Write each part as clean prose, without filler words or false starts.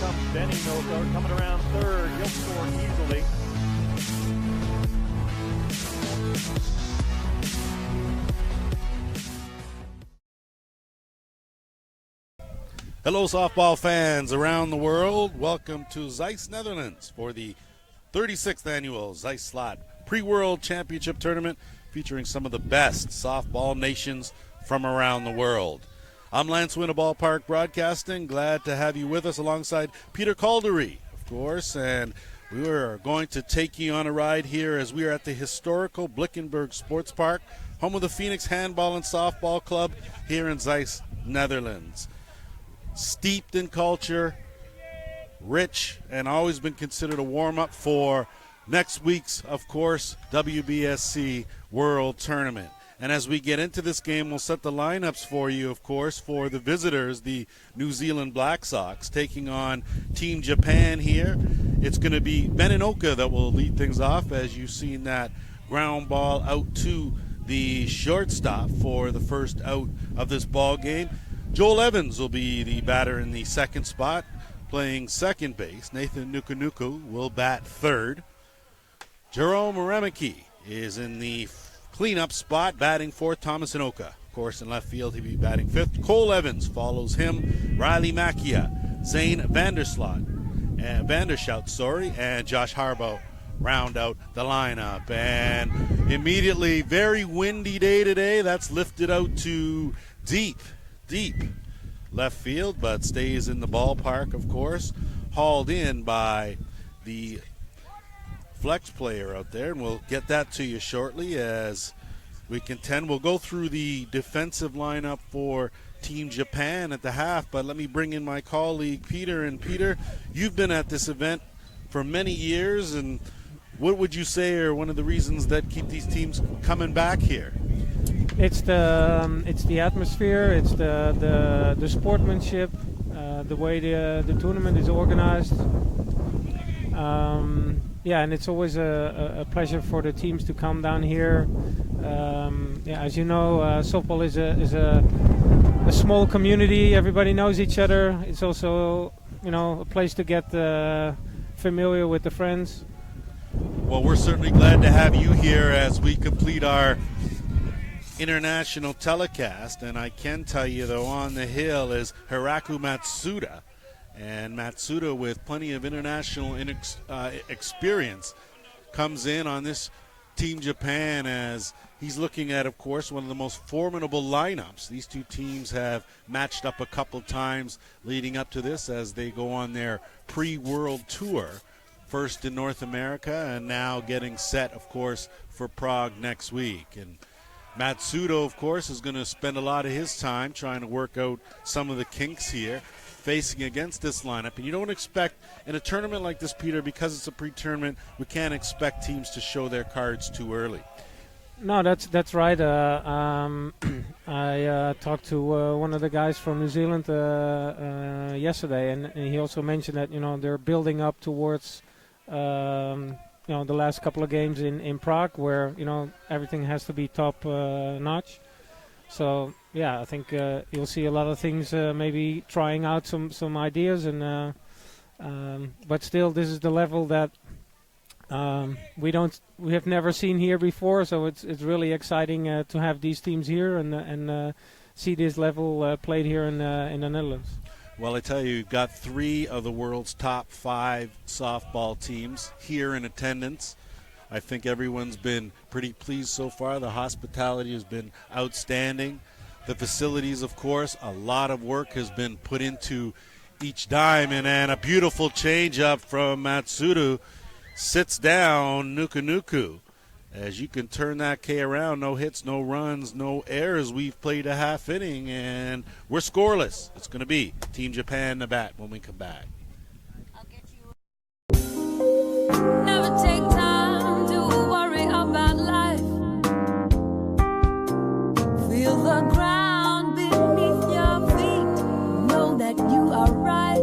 comes Benny Milko coming around third. He'll score easily. Hello, softball fans around the world. Welcome to Zeist, Netherlands for the 36th annual Zeist Slot Pre-World Championship Tournament featuring some of the best softball nations from around the world. I'm Lance Wynn of Ballpark Broadcasting. Glad to have you with us alongside Peter Caldery, of course, and we are going to take you on a ride here as we are at the historical Blikkenburg Sportpark, home of the Phoenix Handball and Softball Club here in Zeist, Netherlands. Steeped in culture, rich, and always been considered a warm-up for next week's, of course, WBSC World Tournament. And as we get into this game, we'll set the lineups for you, of course, for the visitors, the New Zealand Black Sox, taking on Team Japan here. It's going to be Beninoka that will lead things off, as you've seen that ground ball out to the shortstop for the first out of this ball game. Joel Evans will be the batter in the second spot, playing second base. Nathan Nukunuku will bat third. Jerome Remeke is in the cleanup spot, batting fourth. Thomas Inoka, of course, in left field, he'll be batting fifth. Cole Evans follows him. Riley Macchia, Zane Vandershout, and Josh Harbaugh round out the lineup. And immediately, very windy day today. That's lifted out to deep left field, but stays in the ballpark, of course. Hauled in by the flex player out there, and we'll get that to you shortly as we contend. We'll go through the defensive lineup for Team Japan at the half, but let me bring in my colleague Peter. And Peter, you've been at this event for many years, and what would you say are one of the reasons that keep these teams coming back here? It's the atmosphere, it's the sportsmanship, the way the tournament is organized. And it's always a pleasure for the teams to come down here. As you know, softball is a small community. Everybody knows each other. It's also, a place to get familiar with the friends. Well, we're certainly glad to have you here as we complete our international telecast. And I can tell you, though, on the hill is Hiraku Matsuda. And Matsuda, with plenty of international experience, comes in on this Team Japan as he's looking at, of course, one of the most formidable lineups. These two teams have matched up a couple times leading up to this as they go on their pre-World Tour, first in North America and now getting set, of course, for Prague next week. And Matsuda, of course, is going to spend a lot of his time trying to work out some of the kinks here, facing against this lineup. And you don't expect, in a tournament like this, Peter, because it's a pre-tournament, we can't expect teams to show their cards too early. No, that's right. I talked to one of the guys from New Zealand yesterday, and he also mentioned that they're building up towards the last couple of games in Prague, where everything has to be top notch. So I think you'll see a lot of things, maybe trying out some ideas, and but still, this is the level that we have never seen here before. So it's really exciting to have these teams here and see this level played here in the Netherlands. Well, I tell you, you've got 3 of the world's top 5 softball teams here in attendance. I think everyone's been pretty pleased so far. The hospitality has been outstanding. The facilities, of course, a lot of work has been put into each diamond, and a beautiful change-up from Matsuda sits down Nukunuku. As you can turn that K around, no hits, no runs, no errors. We've played a half inning, and we're scoreless. It's going to be Team Japan to bat when we come back. Never take time to worry about life. Feel the ground beneath your feet. Know that you are right.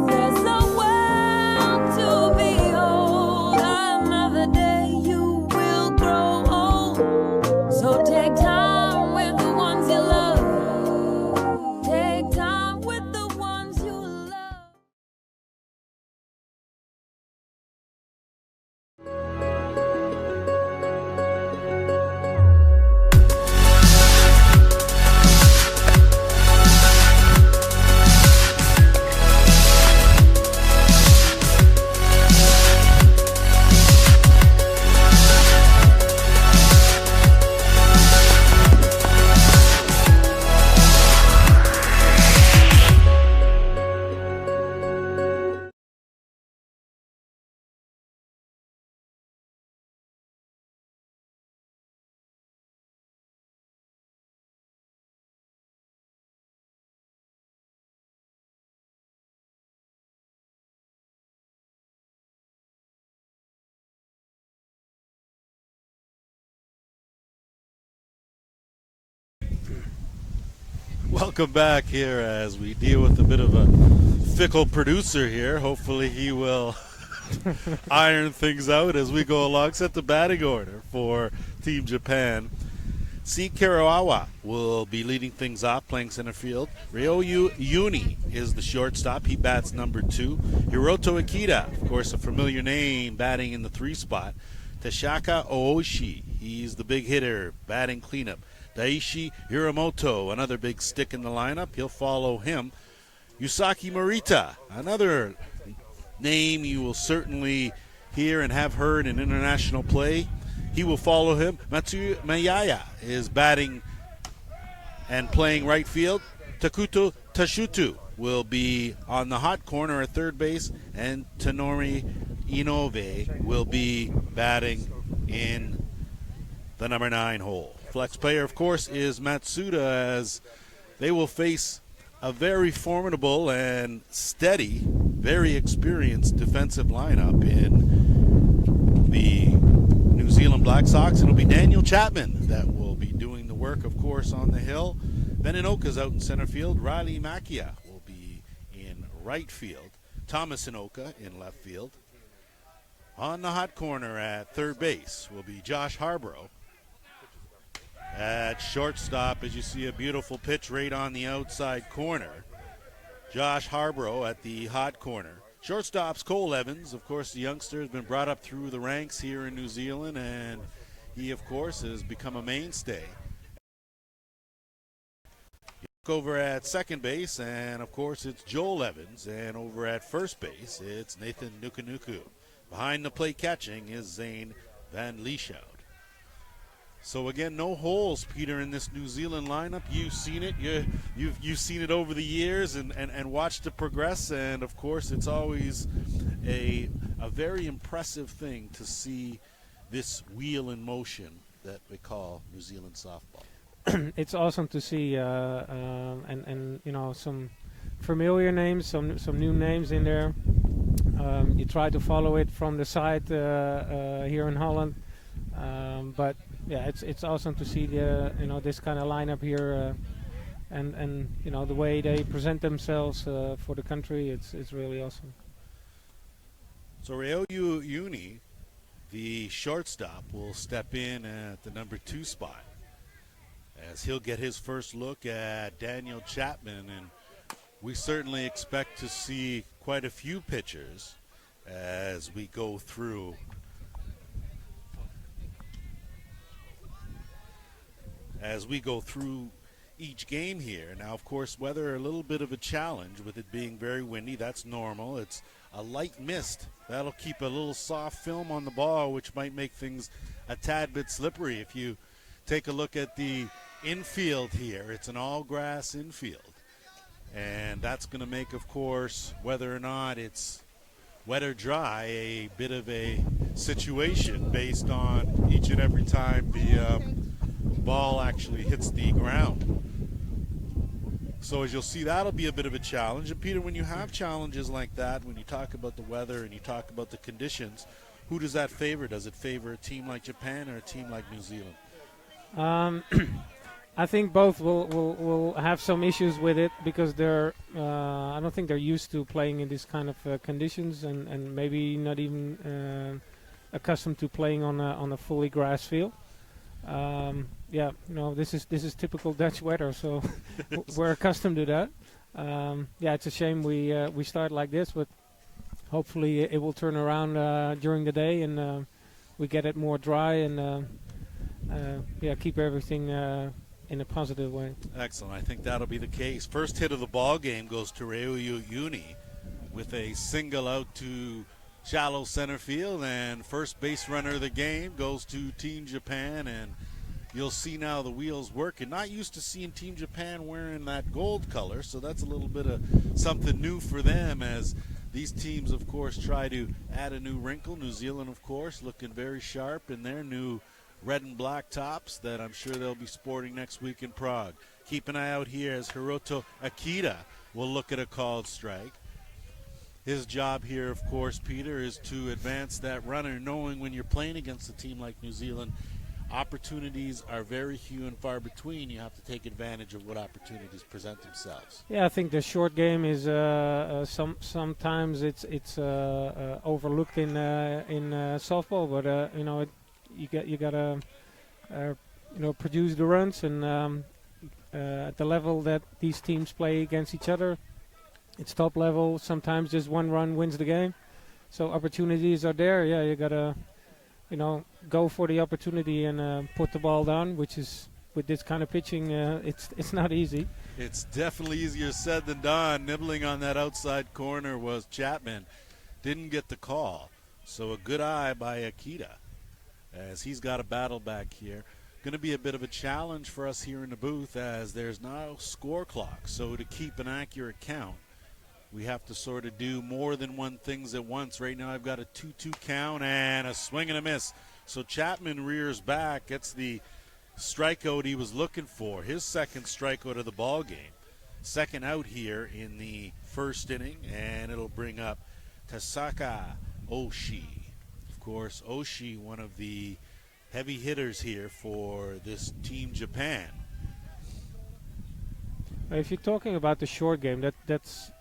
There's a world to behold. Another day you will grow old. So take time with the ones you love. Take time with Welcome back here as we deal with a bit of a fickle producer here. Hopefully he will iron things out as we go along. Set the batting order for Team Japan. C. Karawawa will be leading things off, playing center field. Ryoyu Uni is the shortstop. He bats number 2. Hiroto Ikeda, of course, a familiar name, batting in the 3 spot. Tashaka Ooshi, he's the big hitter, batting cleanup. Daishi Hiramoto, another big stick in the lineup. He'll follow him. Yusaki Morita, another name you will certainly hear and have heard in international play. He will follow him. Matsu Mayaya is batting and playing right field. Takuto Tashutu will be on the hot corner at third base, and Tenori Inoue will be batting in the number 9 hole. Flex player, of course, is Matsuda, as they will face a very formidable and steady, very experienced defensive lineup in the New Zealand Black Sox. It'll be Daniel Chapman that will be doing the work, of course, on the hill. Beninoka's out in center field. Riley Makia will be in right field. Thomas Inoka in left field. On the hot corner at third base will be Josh Harborough. At shortstop, as you see, a beautiful pitch right on the outside corner. Josh Harborough at the hot corner. Shortstop's Cole Evans. Of course, the youngster has been brought up through the ranks here in New Zealand, and he, of course, has become a mainstay. Over at second base, and of course, it's Joel Evans. And over at first base, it's Nathan Nukunuku. Behind the plate catching is Zane Van Lieshout. So again, no holes, Peter, in this New Zealand lineup. You've seen it. You've seen it over the years and watched it progress. And of course, it's always a very impressive thing to see this wheel in motion that we call New Zealand softball. It's awesome to see, and you know, some familiar names, some new names in there. You try to follow it from the side here in Holland, but yeah, it's awesome to see the this kind of lineup here, and the way they present themselves for the country. It's really awesome. So Ryoyu Uni, the shortstop, will step in at the number 2 spot, as he'll get his first look at Daniel Chapman, and we certainly expect to see quite a few pitchers as we go through each game here. Now, of course, weather a little bit of a challenge with it being very windy. That's normal. It's a light mist. That'll keep a little soft film on the ball, which might make things a tad bit slippery. If you take a look at the infield here, it's an all-grass infield. And that's going to make, of course, whether or not it's wet or dry, a bit of a situation based on each and every time the ball actually hits the ground. So as you'll see, that'll be a bit of a challenge. And Peter, when you have challenges like that, when you talk about the weather and you talk about the conditions, who does that favor? Does it favor a team like Japan or a team like New Zealand? I think both will have some issues with it, because they're I don't think they're used to playing in this kind of conditions, and maybe not even accustomed to playing on a fully grass field. Yeah, this is typical Dutch weather, so we're accustomed to that. Yeah, it's a shame we start like this, but hopefully it will turn around during the day, and we get it more dry, and keep everything in a positive way. Excellent. I think that'll be the case. First hit of the ball game goes to Ryoyu Uni with a single out to shallow center field, and first base runner of the game goes to Team Japan, and you'll see now the wheels working. Not used to seeing Team Japan wearing that gold color, so that's a little bit of something new for them, as these teams, of course, try to add a new wrinkle. New Zealand, of course, looking very sharp in their new red and black tops that I'm sure they'll be sporting next week in Prague. Keep an eye out here as Hiroto Ikeda will look at a called strike. His job here, of course, Peter, is to advance that runner, knowing when you're playing against a team like New Zealand, opportunities are very few and far between. You have to take advantage of what opportunities present themselves. Yeah, I think the short game is sometimes it's overlooked in softball, but you gotta produce the runs, and at the level that these teams play against each other, it's top level. Sometimes just one run wins the game, so opportunities are there. Yeah, you gotta go for the opportunity and put the ball down, which is, with this kind of pitching, it's not easy. It's definitely easier said than done. Nibbling on that outside corner was Chapman. Didn't get the call. So a good eye by Akita, as he's got a battle back here. Going to be a bit of a challenge for us here in the booth, as there's no score clock. So to keep an accurate count, we have to sort of do more than one things at once. Right now I've got a 2-2 count and a swing and a miss. So Chapman rears back, gets the strikeout he was looking for, his second strikeout of the ball game. Second out here in the first inning, and it'll bring up Tasaka Oshii. Of course, Oshii, one of the heavy hitters here for this Team Japan. If you're talking about the short game, that's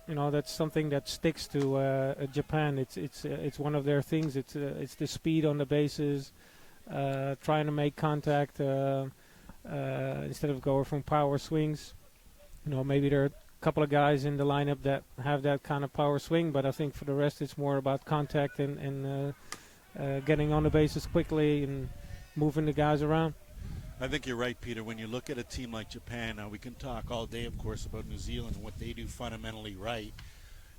something that sticks to Japan. It's one of their things. It's the speed on the bases, trying to make contact instead of going from power swings. Maybe there are a couple of guys in the lineup that have that kind of power swing, but I think for the rest it's more about contact and getting on the bases quickly and moving the guys around. I think you're right, Peter. When you look at a team like Japan, now we can talk all day, of course, about New Zealand and what they do fundamentally right.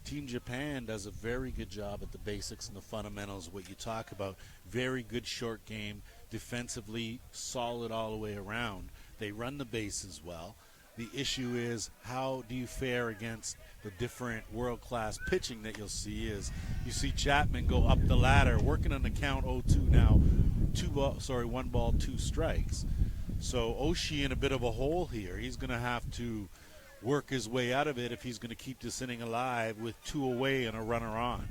Team Japan does a very good job at the basics and the fundamentals, what you talk about. Very good short game, defensively solid all the way around. They run the bases well. The issue is, how do you fare against the different world-class pitching that you'll see? Is you see Chapman go up the ladder, working on the count 0-2 now, 1 ball, 2 strikes. So Oshii in a bit of a hole here. He's going to have to work his way out of it if he's going to keep this inning alive with 2 away and a runner on.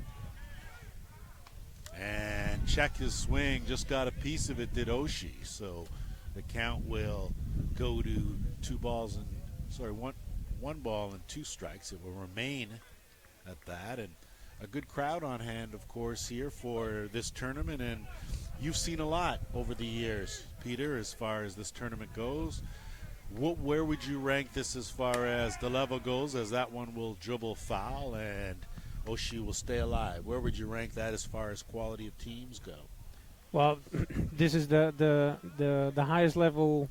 And check his swing, just got a piece of it, did Oshii. So the count will go to 1 ball and 2 strikes. It will remain at that. And a good crowd on hand, of course, here for this tournament. And you've seen a lot over the years, Peter, as far as this tournament goes. Where would you rank this as far as the level goes, as that one will dribble foul and Oshii will stay alive? Where would you rank that as far as quality of teams go? Well, this is the highest level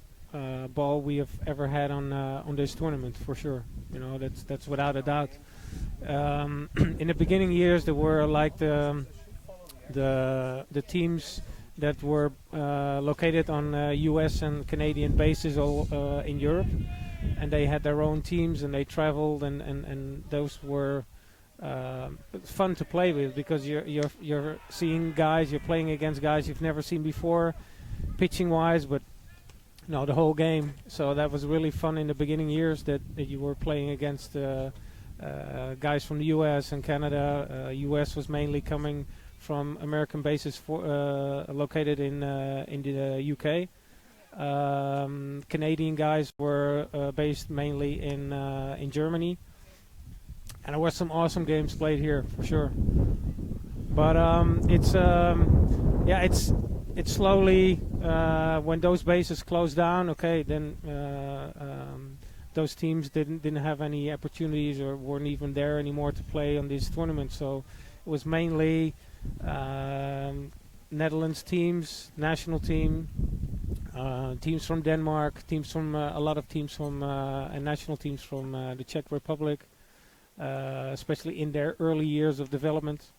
ball we have ever had on this tournament, for sure. That's without a doubt. In the beginning years, there were like the teams that were located on U.S. and Canadian bases all in Europe, and they had their own teams and they traveled, and those were fun to play with, because you're seeing guys, you're playing against guys you've never seen before, pitching wise, but the whole game. So that was really fun in the beginning years, that you were playing against guys from the U.S. and Canada. U.S. was mainly coming from American bases located in the UK. Canadian guys were based mainly in Germany, and there were some awesome games played here for sure. But it's slowly, when those bases closed down, okay, then those teams didn't have any opportunities or weren't even there anymore to play on this tournament. So it was mainly Netherlands teams, national team, teams from Denmark, a lot of teams from and national teams from the Czech Republic, especially in their early years of development.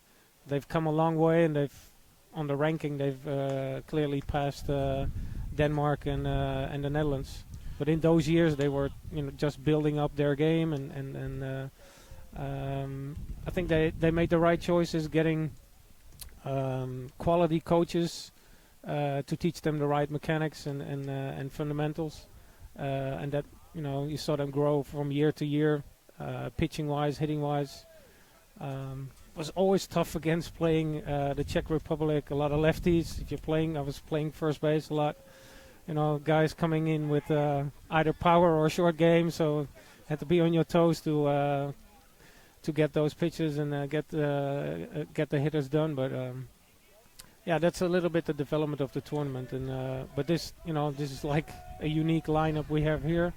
They've come a long way, and on the ranking they've clearly passed Denmark and the Netherlands. But in those years they were just building up their game, and I think they made the right choices, getting quality coaches to teach them the right mechanics and fundamentals, and that you saw them grow from year to year, pitching wise, hitting wise. Was always tough against playing the Czech Republic, a lot of lefties. If you're playing, I was playing first base a lot, guys coming in with either power or short game, so had to be on your toes to get those pitches and get the hitters done. But yeah, that's a little bit the development of the tournament. And but this is like a unique lineup we have here.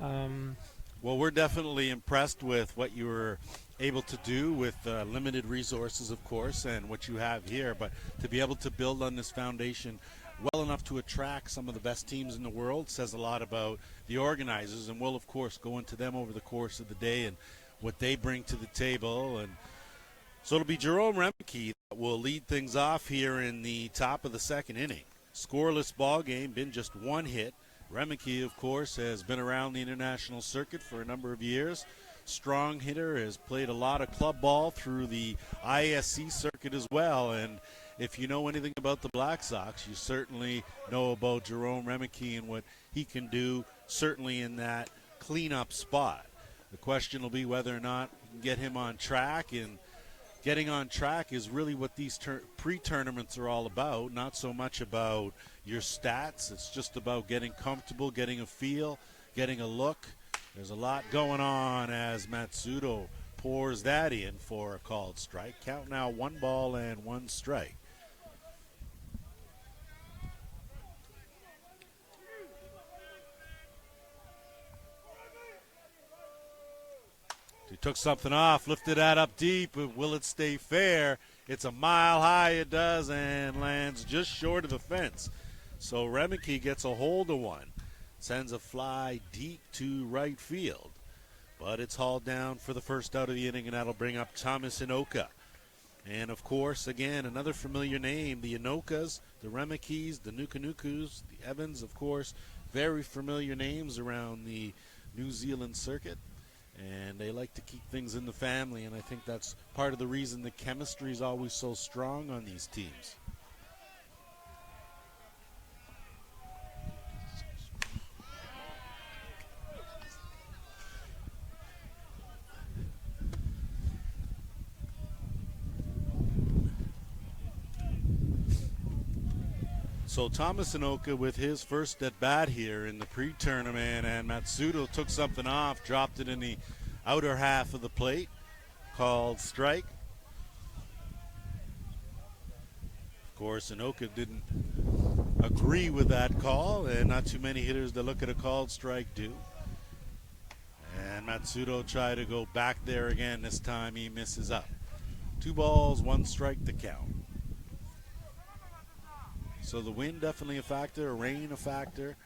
Well, we're definitely impressed with what you were able to do with limited resources, of course, and what you have here. But to be able to build on this foundation well enough to attract some of the best teams in the world says a lot about the organizers. And we'll, of course, go into them over the course of the day and what they bring to the table. And so it'll be Jerome Remke that will lead things off here in the top of the second inning. Scoreless ball game, been just one hit. Remke, of course, has been around the international circuit for a number of years. Strong hitter, has played a lot of club ball through the ISC circuit as well. And if you know anything about the Black Sox, you certainly know about Jerome Remke and what he can do, certainly in that cleanup spot. The question will be whether or not we can get him on track, and getting on track is really what these pre-tournaments are all about, not so much about your stats. It's just about getting comfortable, getting a feel, getting a look. There's a lot going on as Matsudo pours that in for a called strike. Count now 1-1 strike. He took something off, lifted that up deep, but will it stay fair? It's a mile high, it does, and lands just short of the fence. So Remke gets a hold of one, sends a fly deep to right field. But it's hauled down for the first out of the inning, and that'll bring up Thomas Inoka. And, of course, again, another familiar name, the Inokas, the Remekes, the Nukunukus, the Evans, of course, very familiar names around the New Zealand circuit. And they like to keep things in the family, and I think that's part of the reason the chemistry is always so strong on these teams. So Thomas Inoka with his first at bat here in the pre-tournament, and Matsudo took something off, dropped it in the outer half of the plate, called strike. Of course, Inoka didn't agree with that call, and not too many hitters that look at a called strike do. And Matsudo tried to go back there again. This time he misses up. 2 balls, 1 strike to count. So the wind definitely a factor, rain a factor,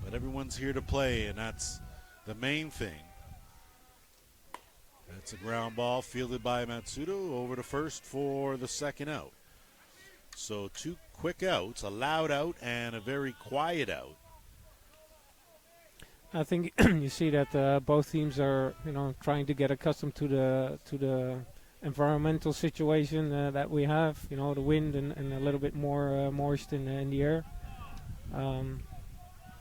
but everyone's here to play, and that's the main thing. That's a ground ball fielded by Matsudo over to first for the second out. So 2 quick outs, a loud out and a very quiet out. I think you see that both teams are, trying to get accustomed to the environmental situation that we have, the wind and a little bit more moist in the air.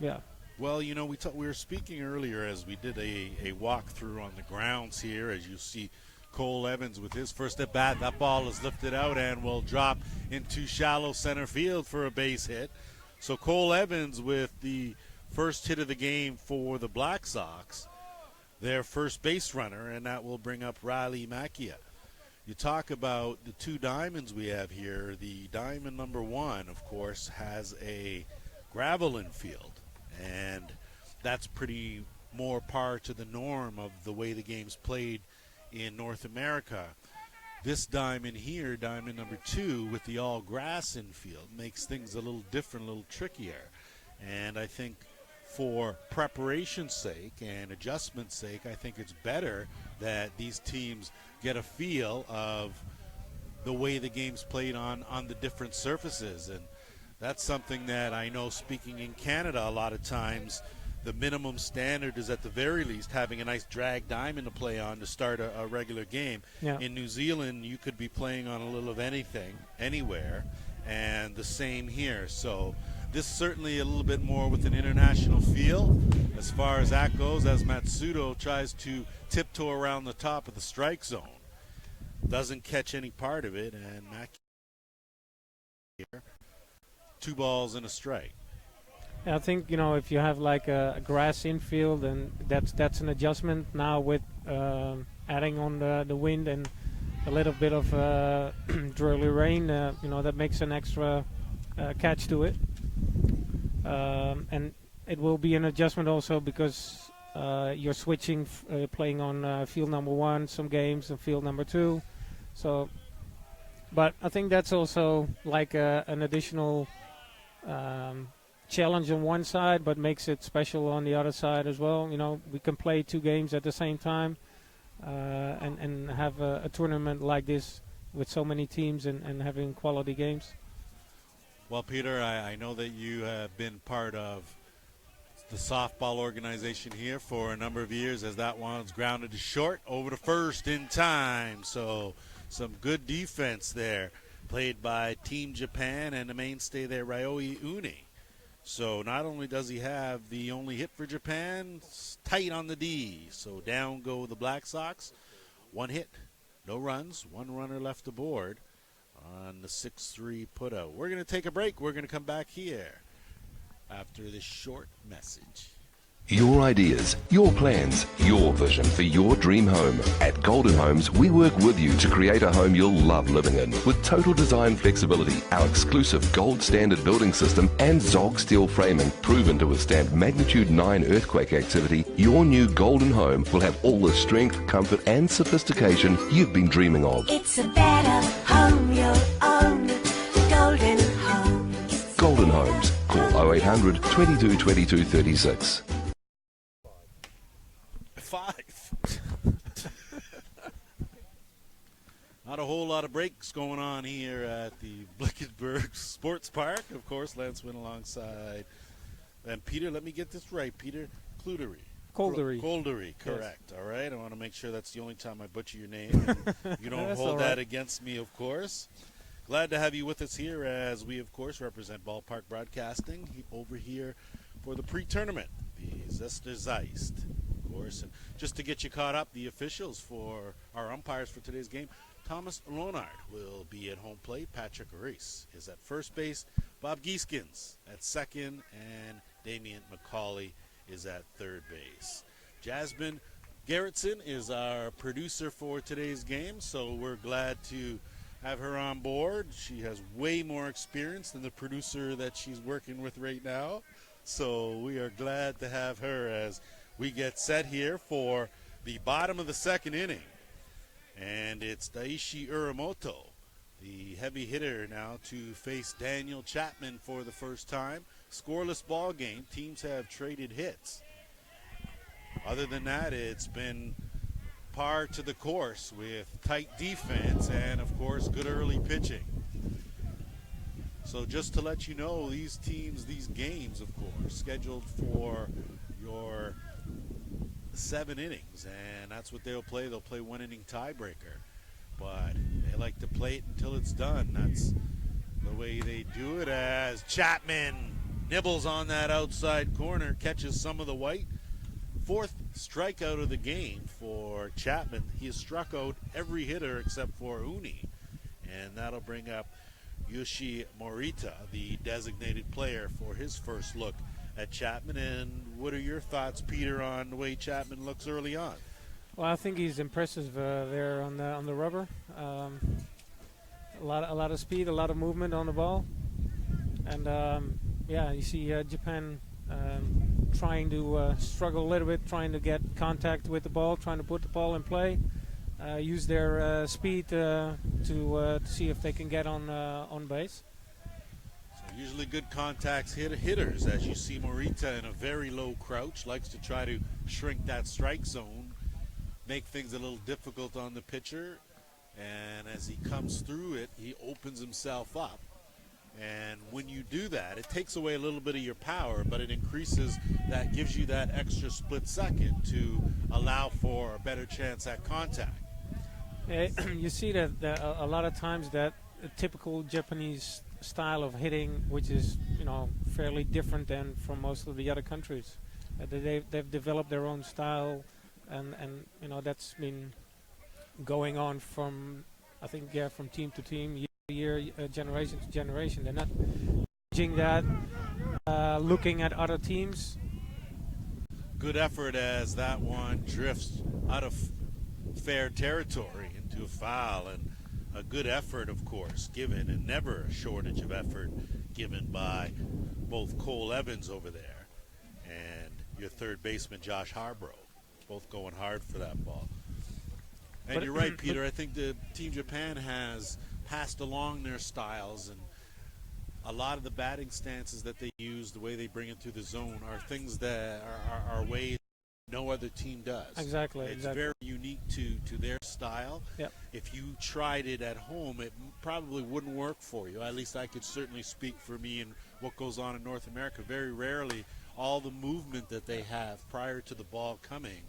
Yeah. Well, we were speaking earlier as we did a walkthrough on the grounds here, as you see Cole Evans with his first at bat. That ball is lifted out and will drop into shallow center field for a base hit. So Cole Evans with the first hit of the game for the Black Sox, their first base runner, and that will bring up Riley Macchia. You talk about the 2 diamonds we have here. The diamond number 1, of course, has a gravel infield, and that's pretty more par to the norm of the way the game's played in North America. This diamond here, diamond number 2, with the all grass infield, makes things a little different, a little trickier. And I think for preparation's sake and adjustment's sake, I think it's better that these teams get a feel of the way the game's played on the different surfaces. And that's something that I know, speaking in Canada, a lot of times the minimum standard is at the very least having a nice drag diamond to play on to start a regular game. Yeah. In New Zealand, you could be playing on a little of anything, anywhere, and the same here. So this certainly a little bit more with an international feel as far as that goes, as Matsudo tries to tiptoe around the top of the strike zone. Doesn't catch any part of it, and Mack here, 2 balls and a strike. I think if you have like a grass infield, then that's an adjustment. Now with adding on the wind and a little bit of drizzly rain, that makes an extra catch to it. And it will be an adjustment also because you're switching, playing on field number 1 some games and field number 2. So, but I think that's also like an additional challenge on one side, but makes it special on the other side as well. We can play 2 games at the same time and have a tournament like this with so many teams and having quality games. Well, Peter, I know that you have been part of the softball organization here for a number of years, as that one's grounded to short over to first in time. So some good defense there played by Team Japan and the mainstay there, Ryoi Uni. So not only does he have the only hit for Japan, tight on the D. So down go the Black Sox. 1 hit, no runs, 1 runner left aboard on the 6-3 putout. We're going to take a break. We're going to come back here after this short message. Your ideas, your plans, your vision for your dream home. At Golden Homes, we work with you to create a home you'll love living in. With total design flexibility, our exclusive gold standard building system and Zog steel framing proven to withstand magnitude 9 earthquake activity, your new Golden Home will have all the strength, comfort and sophistication you've been dreaming of. It's a better home you'll own. Golden Homes. Golden Homes. Call 0800 22 22 36. 5. Not a whole lot of breaks going on here at the Blikkenburg Sportspark. Of course, Lance went alongside. And Peter, let me get this right. Peter Cludery. Coldery, correct. Yes. All right. I want to make sure that's the only time I butcher your name. And you don't hold that against me, of course. Glad to have you with us here as we, of course, represent Ballpark Broadcasting over here for the pre-tournament, the Zeister Zeist. And just to get you caught up, the officials for our umpires for today's game, Thomas Lonard will be at home plate. Patrick Reese is at first base. Bob Gieskins at second. And Damian McCauley is at third base. Jasmine Gerritsen is our producer for today's game, so we're glad to have her on board. She has way more experience than the producer that she's working with right now. So we are glad to have her as we get set here for the bottom of the second inning. And it's Daishi Uramoto, the heavy hitter, now to face Daniel Chapman for the first time. Scoreless ball game. Teams have traded hits. Other than that, it's been par to the course with tight defense and, of course, good early pitching. So just to let you know, these teams, these games, of course, scheduled for your 7 innings, and that's what they'll play. They'll play 1 inning tiebreaker, but they like to play it until it's done. That's the way they do it, as Chapman nibbles on that outside corner, catches some of the white. 4th strikeout of the game for Chapman. He has struck out every hitter except for Uni, and that'll bring up Yoshi Morita, the designated player, for his first look at Chapman. And what are your thoughts, Peter, on the way Chapman looks early on? Well, I think he's impressive there on the rubber. A lot of speed, a lot of movement on the ball, and you see Japan trying to struggle a little bit, trying to get contact with the ball, trying to put the ball in play, use their speed to see if they can get on base. Usually good contacts hitters, as you see Morita in a very low crouch, likes to try to shrink that strike zone, make things a little difficult on the pitcher, and as he comes through it, he opens himself up. And when you do that, it takes away a little bit of your power, but it increases that, gives you that extra split second to allow for a better chance at contact. You see that a lot of times that a typical Japanese style of hitting, which is fairly different than from most of the other countries. They've developed their own style, and that's been going on from from team to team, year to year, generation to generation. They're not changing that. looking at other teams. Good effort as that one drifts out of fair territory into a foul, and a good effort, of course, given, and never a shortage of effort given by both Cole Evans over there and your third baseman Josh Harborough, both going hard for that ball. And you're right, Peter. I think the Team Japan has passed along their styles, and a lot of the batting stances that they use, the way they bring it through the zone, are things that are ways no other team does. Exactly. It's very unique to their style. Yep. If you tried it at home, it probably wouldn't work for you. At least I could certainly speak for me and what goes on in North America. Very rarely all the movement that they have prior to the ball coming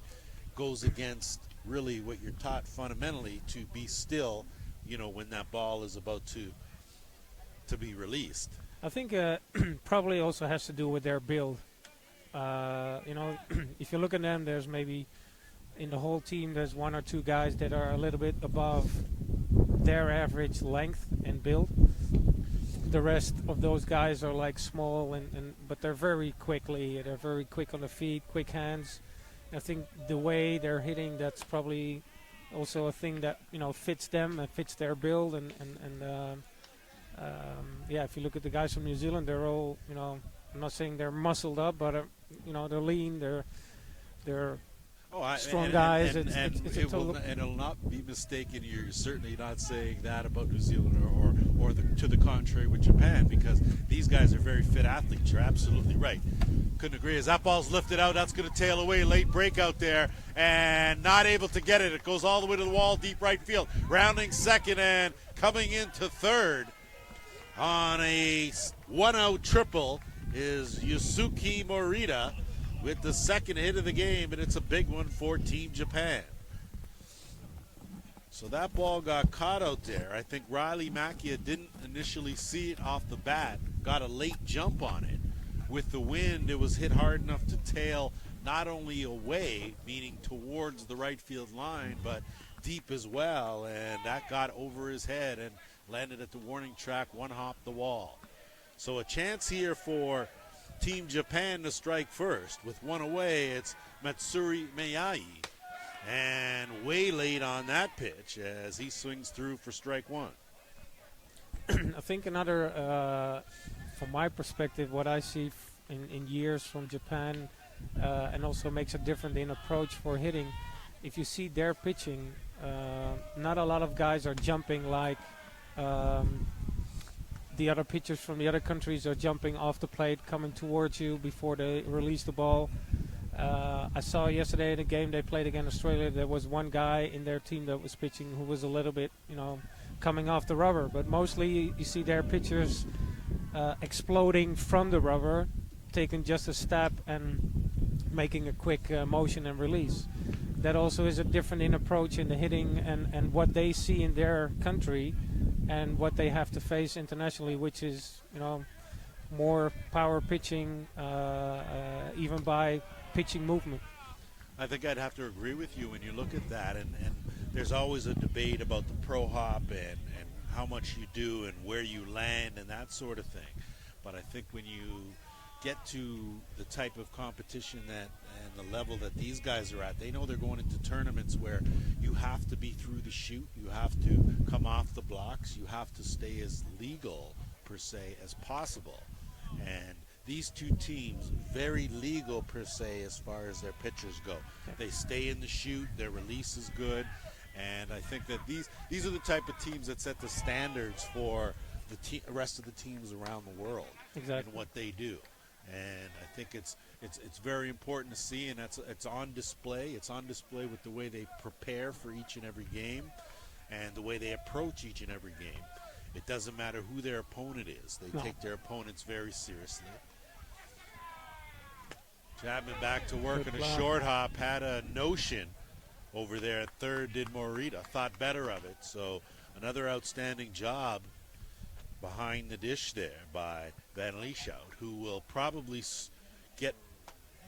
goes against really what you're taught fundamentally to be still, when that ball is about to be released. I think probably also has to do with their build. If you look at them, there's maybe in the whole team there's one or two guys that are a little bit above their average length and build. The rest of those guys are like small but they're very quick on the feet, quick hands. I think the way they're hitting, that's probably also a thing that fits them and fits their build if you look at the guys from New Zealand, they're all I'm not saying they're muscled up, but they're lean, they're strong guys. It'll not be mistaken. You're certainly not saying that about New Zealand or to the contrary with Japan, because these guys are very fit athletes. You're absolutely right. Couldn't agree. As that ball's lifted out, that's going to tail away. Late break out there and not able to get it. It goes all the way to the wall, deep right field. Rounding second and coming into third on a 1-out triple is Yusuke Morita with the second hit of the game, and it's a big one for Team Japan. So that ball got caught out there. I think Riley Macchia didn't initially see it off the bat, got a late jump on it. With the wind, it was hit hard enough to tail not only away, meaning towards the right field line, but deep as well, and that got over his head and landed at the warning track, one hop the wall. So a chance here for Team Japan to strike first. With one away, it's Matsuri Miyai. And way late on that pitch as he swings through for strike one. I think another, from my perspective, what I see in years from Japan and also makes a difference in approach for hitting, if you see their pitching, not a lot of guys are jumping like the other pitchers from the other countries are jumping off the plate, coming towards you before they release the ball. I saw yesterday in the game they played against Australia, there was one guy in their team that was pitching who was a little bit, coming off the rubber. But mostly you see their pitchers exploding from the rubber, taking just a step and making a quick motion and release. That also is a different in approach in the hitting and what they see in their country and what they have to face internationally, which is, more power pitching, even by pitching movement. I think I'd have to agree with you when you look at that, and there's always a debate about the pro hop and how much you do and where you land and that sort of thing. But I think when you get to the type of competition that and the level that these guys are at, they know they're going into tournaments where you have to be through the chute, you have to come off the blocks, you have to stay as legal per se as possible. And these two teams, very legal per se as far as their pitchers go. They stay in the chute, their release is good, and I think that these are the type of teams that set the standards for the rest of the teams around the world. Exactly. And what they do. And I think it's very important to see, and it's on display. It's on display with the way they prepare for each and every game and the way they approach each and every game. It doesn't matter who their opponent is. They take their opponents very seriously. Chapman back to work on a short hop, had a notion over there at third, did Morita. Thought better of it. So another outstanding job behind the dish there by Van Lieshout, who will probably get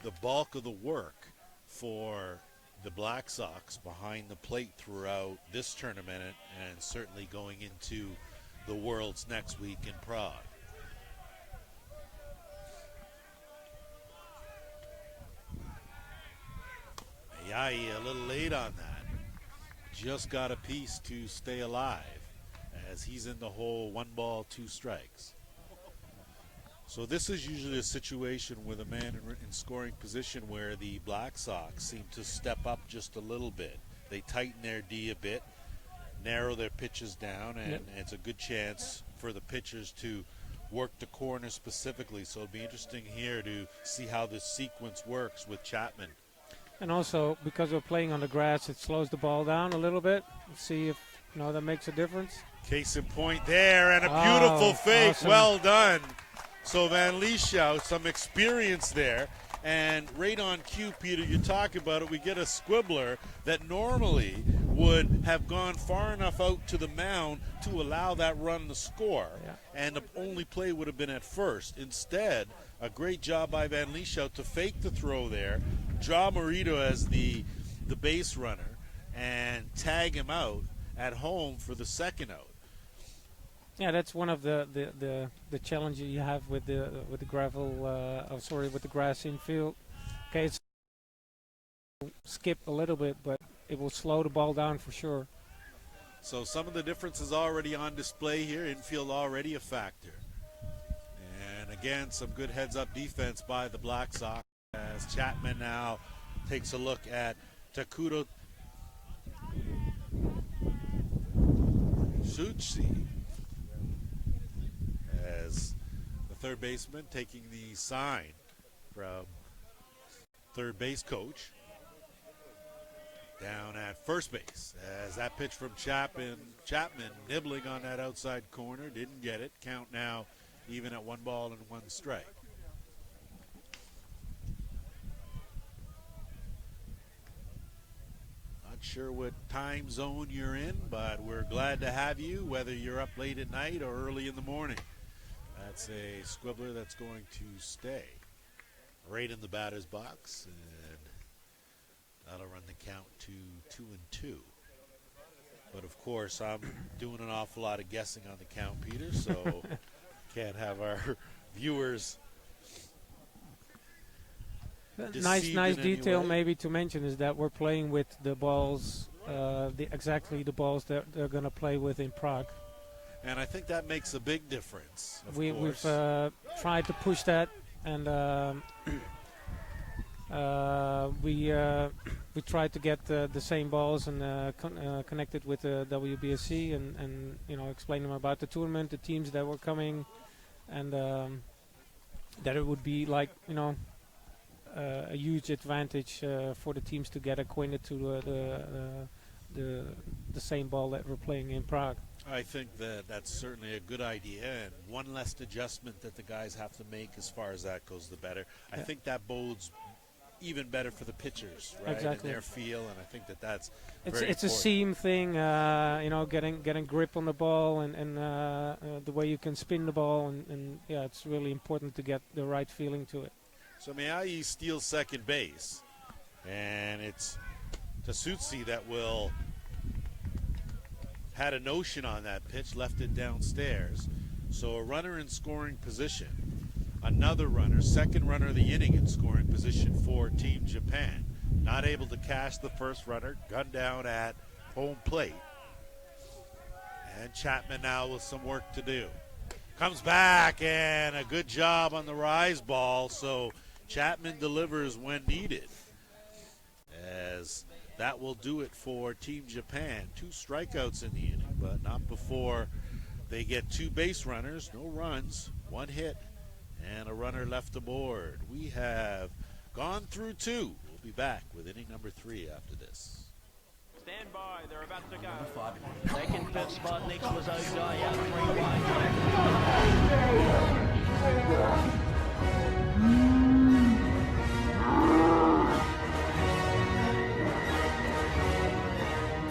the bulk of the work for the Black Sox behind the plate throughout this tournament and certainly going into the Worlds next week in Prague. Yai a little late on that. Just got a piece to stay alive as he's in the hole, 1 ball, 2 strikes. So this is usually a situation with a man in scoring position where the Black Sox seem to step up just a little bit. They tighten their D a bit, narrow their pitches down, and it's a good chance for the pitchers to work the corner specifically. So it'll be interesting here to see how this sequence works with Chapman. And also, because we're playing on the grass, it slows the ball down a little bit. Let's see if that makes a difference. Case in point there, and a beautiful fake. Awesome. Well done. So Van Lieshout, some experience there. And right on cue, Peter, you talk about it, we get a squibbler that normally would have gone far enough out to the mound to allow that run to score. Yeah. And the only play would have been at first. Instead, a great job by Van Lieshout to fake the throw there, draw Morito as the base runner, and tag him out at home for the second out. Yeah, that's one of the challenges you have with the gravel. With the grass infield. Okay, it's skip a little bit, but it will slow the ball down for sure. So some of the differences already on display here. Infield already a factor. And again, some good heads-up defense by the Black Sox as Chapman now takes a look at Takuto Tsuchi as the third baseman taking the sign from third base coach. Down at first base as that pitch from Chapman nibbling on that outside corner, didn't get it. Count now even at 1 ball and 1 strike. Not sure what time zone you're in, but we're glad to have you, whether you're up late at night or early in the morning. That's a squibbler that's going to stay right in the batter's box, and that'll run the count to 2-2. But of course, I'm doing an awful lot of guessing on the count, Peter, so can't have our viewers Nice detail maybe to mention is that we're playing with the balls, exactly the balls that they're going to play with in Prague. And I think that makes a big difference. We've tried to push that, and we tried to get the same balls and connected with the WBSC and explain them about the tournament, the teams that were coming, and that it would be like a huge advantage for the teams to get acquainted to the same ball that we're playing in Prague. I think that's certainly a good idea, and one less adjustment that the guys have to make as far as that goes, the better. I think that bodes even better for the pitchers, right? Exactly. And their feel, and I think that's it's a seam thing, getting grip on the ball and the way you can spin the ball, and yeah, it's really important to get the right feeling to it. So Miyagi steals second base, and it's Tasutsi that will had a notion on that pitch, left it downstairs. So a runner in scoring position, another runner, second runner of the inning in scoring position for Team Japan. Not able to cash the first runner, gunned down at home plate. And Chapman now with some work to do. Comes back, and a good job on the rise ball, so Chapman delivers when needed. As that will do it for Team Japan. 2 strikeouts in the inning, but not before they get 2 base runners, no runs, 1 hit, and a runner left aboard. We have gone through 2. We'll be back with inning number 3 after this. Stand by, they're about to go. Second pitch spot next was Ojaya, 3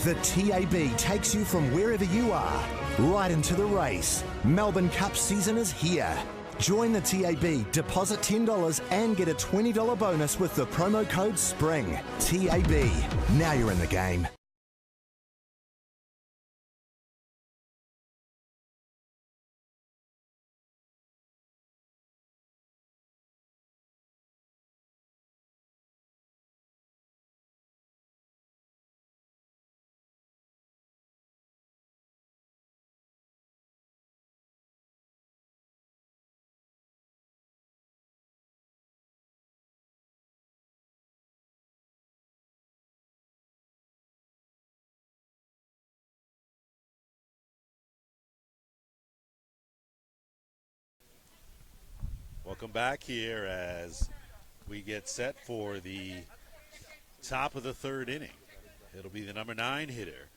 The TAB takes you from wherever you are, right into the race. Melbourne Cup season is here. Join the TAB, deposit $10 and get a $20 bonus with the promo code SPRING. TAB, now you're in the game. Welcome back here as we get set for the top of the third inning. It'll be the number 9 hitter,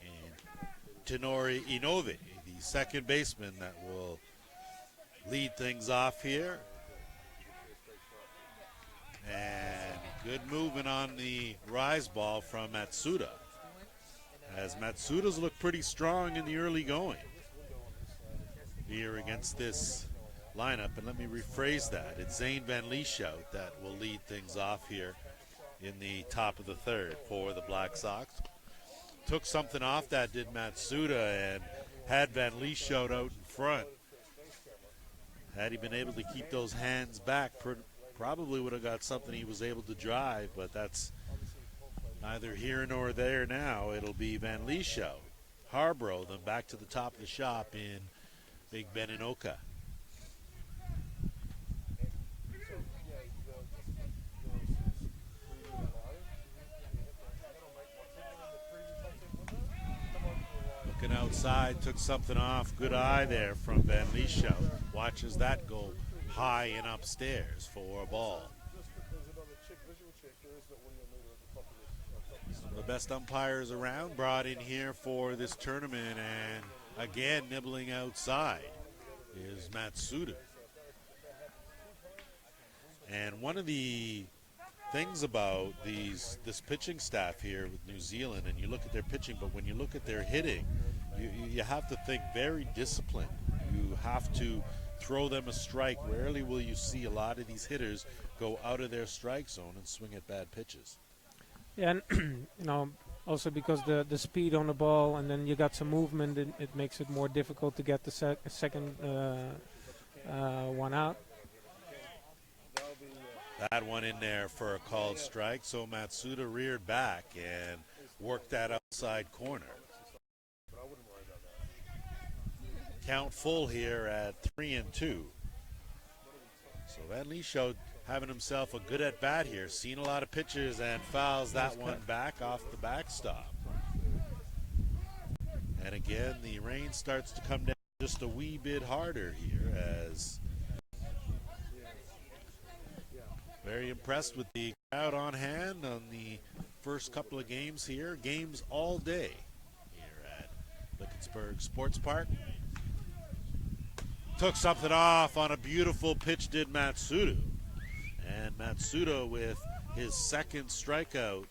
and Tenori Inove, the second baseman, that will lead things off here. And good movement on the rise ball from Matsuda, as Matsuda's looked pretty strong in the early going here against this lineup. And let me rephrase that. It's Zane Van Lieshout that will lead things off here in the top of the third for the Black Sox. Took something off that, did Matsuda, and had Van Lieshout out in front. Had he been able to keep those hands back, probably would have got something he was able to drive, but that's neither here nor there now. It'll be Van Lieshout. Harborough then back to the top of the shop in Big Beninoka. Looking outside, took something off. Good eye there from Van Lieshout. Watches that go high and upstairs for a ball. Some of the best umpires around brought in here for this tournament, and again nibbling outside is Matsuda. And one of the things about this pitching staff here with New Zealand, and you look at their pitching, but when you look at their hitting, you have to think very disciplined. You have to throw them a strike. Rarely will you see a lot of these hitters go out of their strike zone and swing at bad pitches. Yeah, and also because the speed on the ball, and then you got some movement, it makes it more difficult to get the second one out. That one in there for a called strike, so Matsuda reared back and worked that outside corner. Count full here at 3-2. So Van Lieshout having himself a good at bat here. Seen a lot of pitches and fouls that one back off the backstop. And again, the rain starts to come down just a wee bit harder here, as very impressed with the crowd on hand on the first couple of games here. Games all day here at Blikkenburg Sportspark. Took something off on a beautiful pitch, did Matsuda. And Matsuda with his second strikeout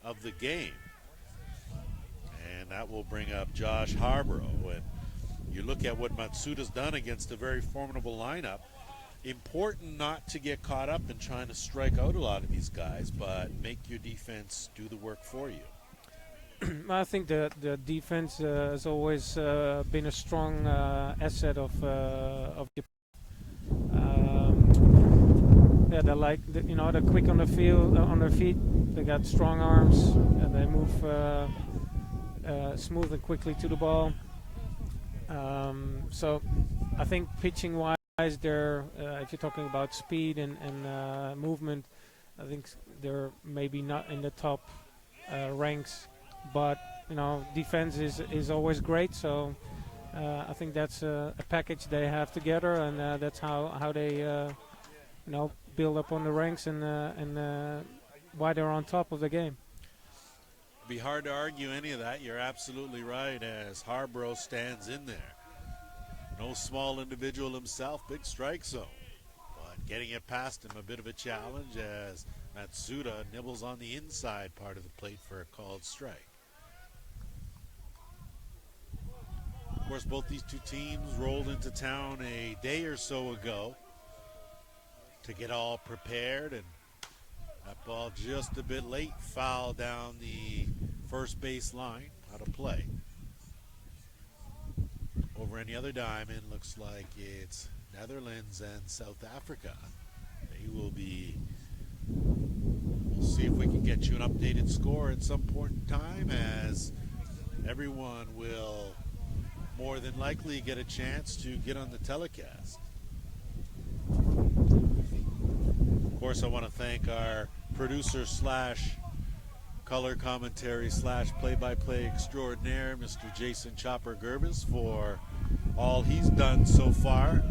of the game. And that will bring up Josh Harborough. And you look at what Matsuda's done against a very formidable lineup. Important not to get caught up in trying to strike out a lot of these guys, but make your defense do the work for you. I think the defense has always been a strong asset of the. Yeah, they're quick on the field, on their feet. They got strong arms, and they move smooth and quickly to the ball. So, I think pitching-wise, they're if you're talking about speed and movement, I think they're maybe not in the top ranks. But defense is always great, so I think that's a package they have together, and that's how they build up on the ranks and why they're on top of the game. It'd be hard to argue any of that. You're absolutely right, as Harborough stands in there. No small individual himself, big strike zone, but getting it past him a bit of a challenge, as Matsuda nibbles on the inside part of the plate for a called strike. Of course, both these two teams rolled into town a day or so ago to get all prepared, and that ball just a bit late, foul down the first base line, out of play. Over any other diamond, looks like it's Netherlands and South Africa. They will be. We'll see if we can get you an updated score at some point in time, as everyone will more than likely get a chance to get on the telecast. Of course, I want to thank our producer slash color commentary slash play-by-play extraordinaire, Mr. Jason Chopper Gerbis, for all he's done so far.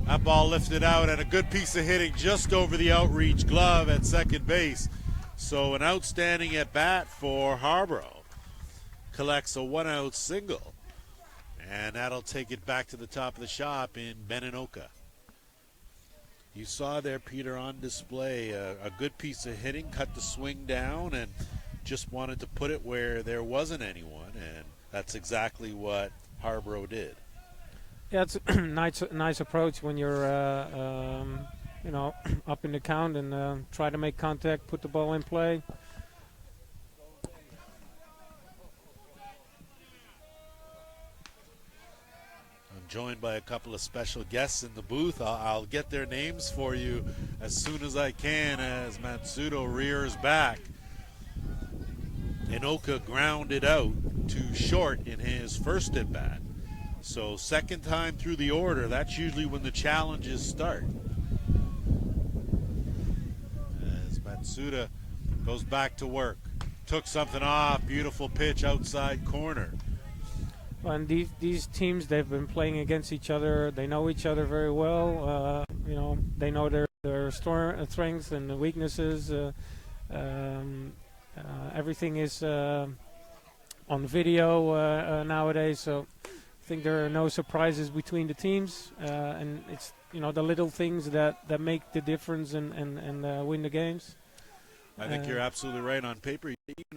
That ball lifted out and a good piece of hitting just over the outreach glove at second base. So an outstanding at bat for Harborough. Collects a 1-out single. And that'll take it back to the top of the shop in Beninoka. You saw there, Peter, on display, a good piece of hitting, cut the swing down, and just wanted to put it where there wasn't anyone, and that's exactly what Harborough did. Yeah, it's a nice approach when you're, up in the count and try to make contact, put the ball in play. I'm joined by a couple of special guests in the booth. I'll get their names for you as soon as I can as Matsudo rears back. Inoka grounded out to short in his first at bat. So second time through the order, that's usually when the challenges start. As Matsuda goes back to work. Took something off, beautiful pitch outside corner. And these teams, they've been playing against each other. They know each other very well. They know their strengths and weaknesses. Everything is on video nowadays, so I think there are no surprises between the teams, and it's the little things that make the difference and win the games. I think you're absolutely right. On paper,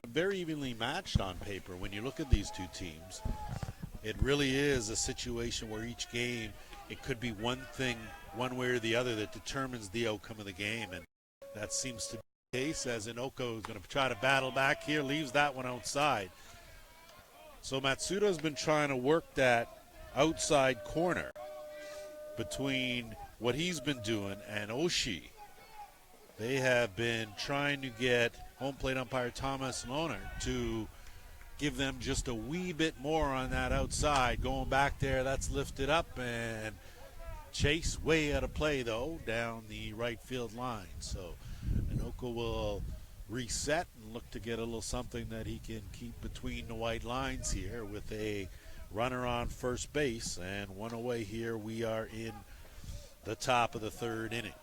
very evenly matched on paper. When you look at these two teams, it really is a situation where each game, it could be one thing, one way or the other, that determines the outcome of the game, and that seems to be the case, as Inoko is going to try to battle back here, leaves that one outside. So Matsuda's been trying to work that outside corner between what he's been doing and Oshie. They have been trying to get home plate umpire Thomas Lohner to give them just a wee bit more on that outside. Going back there, that's lifted up, and Chase way out of play, though, down the right field line. So Inoko will reset and look to get a little something that he can keep between the white lines here with a runner on first base and one away here. We are in the top of the third inning.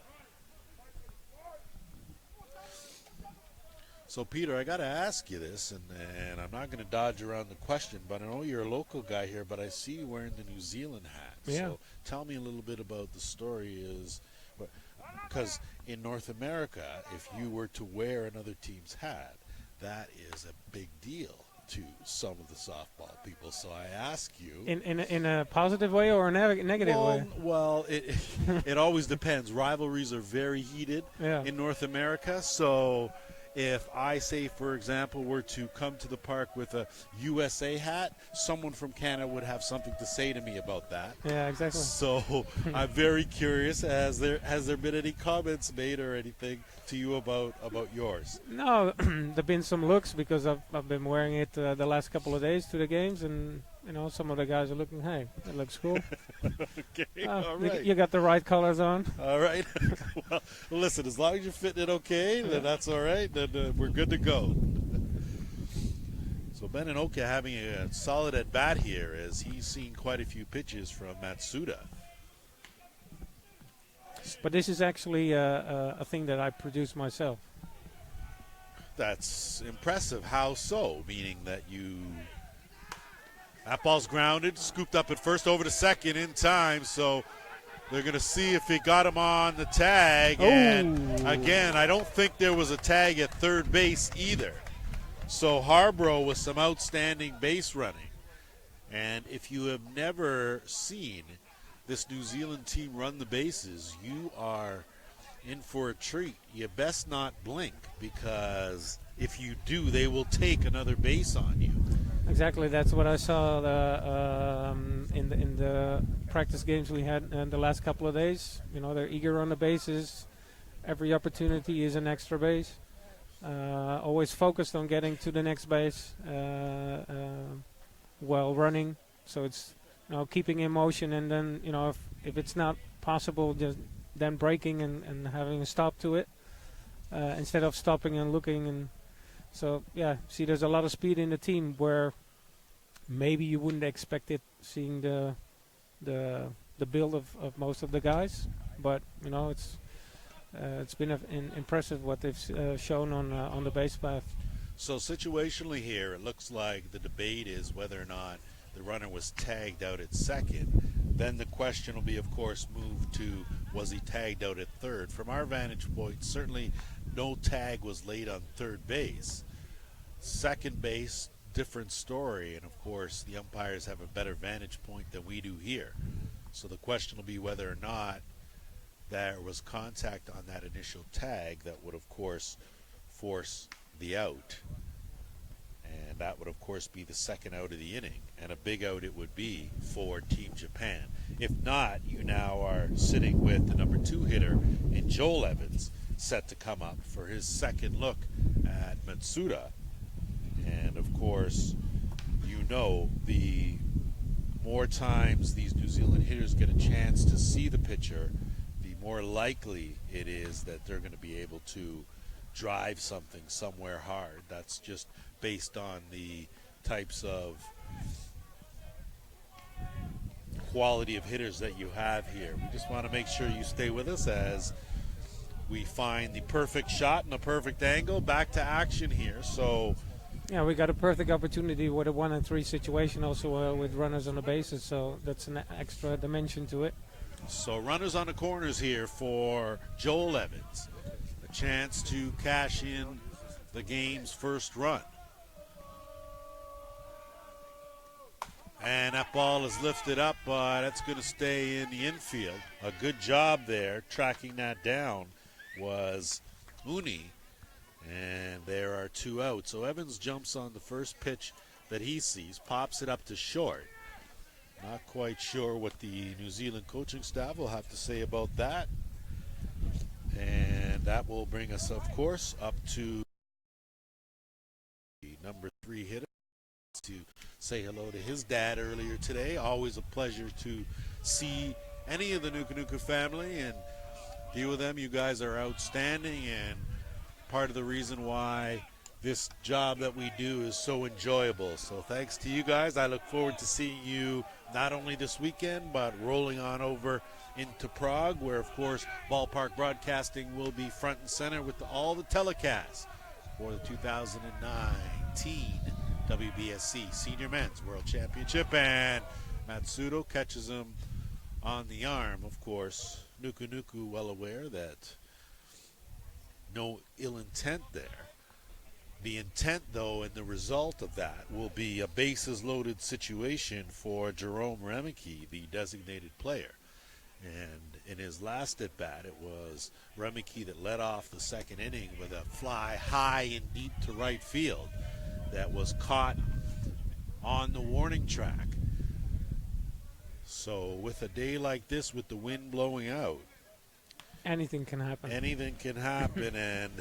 So, Peter, I got to ask you this, and I'm not going to dodge around the question, but I know you're a local guy here, but I see you wearing the New Zealand hat. Yeah. So tell me a little bit about the story. Because in North America, if you were to wear another team's hat, that is a big deal to some of the softball people. So I ask you, in a positive way or a negative way? Well, it always depends. Rivalries are very heated in North America. So if I, say, for example, were to come to the park with a USA hat, someone from Canada would have something to say to me about that. Yeah, exactly. So I'm very curious. Has there been any comments made or anything to you about yours? No, there've been some looks because I've been wearing it the last couple of days to the games, and some of the guys are looking, hey, that looks cool. Okay, all right. You got the right colors on. All right. Well, listen, as long as you're fitting it okay, then that's all right. Then we're good to go. So Ben Inoka having a solid at bat here, as he's seen quite a few pitches from Matsuda. But this is actually a thing that I produce myself. That's impressive. How so? Meaning that that ball's grounded, scooped up at first, over to second in time. So they're going to see if he got him on the tag. And again, I don't think there was a tag at third base either. So Harborough with some outstanding base running. And if you have never seen this New Zealand team run the bases, you are in for a treat. You best not blink, because if you do, they will take another base on you. Exactly, that's what I saw in the practice games we had in the last couple of days. They're eager on the bases. Every opportunity is an extra base. Always focused on getting to the next base while running. So it's keeping in motion, and then if it's not possible, just then braking and having a stop to it instead of stopping and looking. And so see, there's a lot of speed in the team where maybe you wouldn't expect it, seeing the the build of most of the guys. But it's been impressive what they've shown on the base path. So situationally here, it looks like the debate is whether or not the runner was tagged out at second. Then the question will be, of course, moved to, was he tagged out at third? From our vantage point, certainly no tag was laid on third base. Second base, different story, and of course the umpires have a better vantage point than we do here. So the question will be whether or not there was contact on that initial tag that would, of course, force the out. And that would, of course, be the second out of the inning. And a big out it would be for Team Japan. If not, you now are sitting with the number 2 hitter in Joel Evans, set to come up for his second look at Matsuda. And, of course, the more times these New Zealand hitters get a chance to see the pitcher, the more likely it is that they're going to be able to drive something somewhere hard. That's just based on the types of quality of hitters that you have here. We just want to make sure you stay with us as we find the perfect shot and the perfect angle. Back to action here. So yeah, we got a perfect opportunity with a 1-3 situation also with runners on the bases, so that's an extra dimension to it. So runners on the corners here for Joel Evans. A chance to cash in the game's first run. And that ball is lifted up, but that's going to stay in the infield. A good job there tracking that down was Uni. And there are 2 out. So Evans jumps on the first pitch that he sees, pops it up to short. Not quite sure what the New Zealand coaching staff will have to say about that. And that will bring us, of course, up to the number 3 hitter to say hello to his dad earlier today. Always a pleasure to see any of the Nuku Nuku family and deal with them. You guys are outstanding and part of the reason why this job that we do is so enjoyable. So thanks to you guys. I look forward to seeing you not only this weekend, but rolling on over into Prague, where, of course, Ballpark Broadcasting will be front and center with all the telecasts for the 2019 WBSC Senior Men's World Championship. And Matsudo catches him on the arm, of course. Nuku Nuku well aware that no ill intent there. The intent, though, and the result of that will be a bases-loaded situation for Jerome Remeke, the designated player. And in his last at-bat, it was Remeke that led off the second inning with a fly high and deep to right field that was caught on the warning track. So with a day like this, with the wind blowing out, anything can happen. Anything can happen, and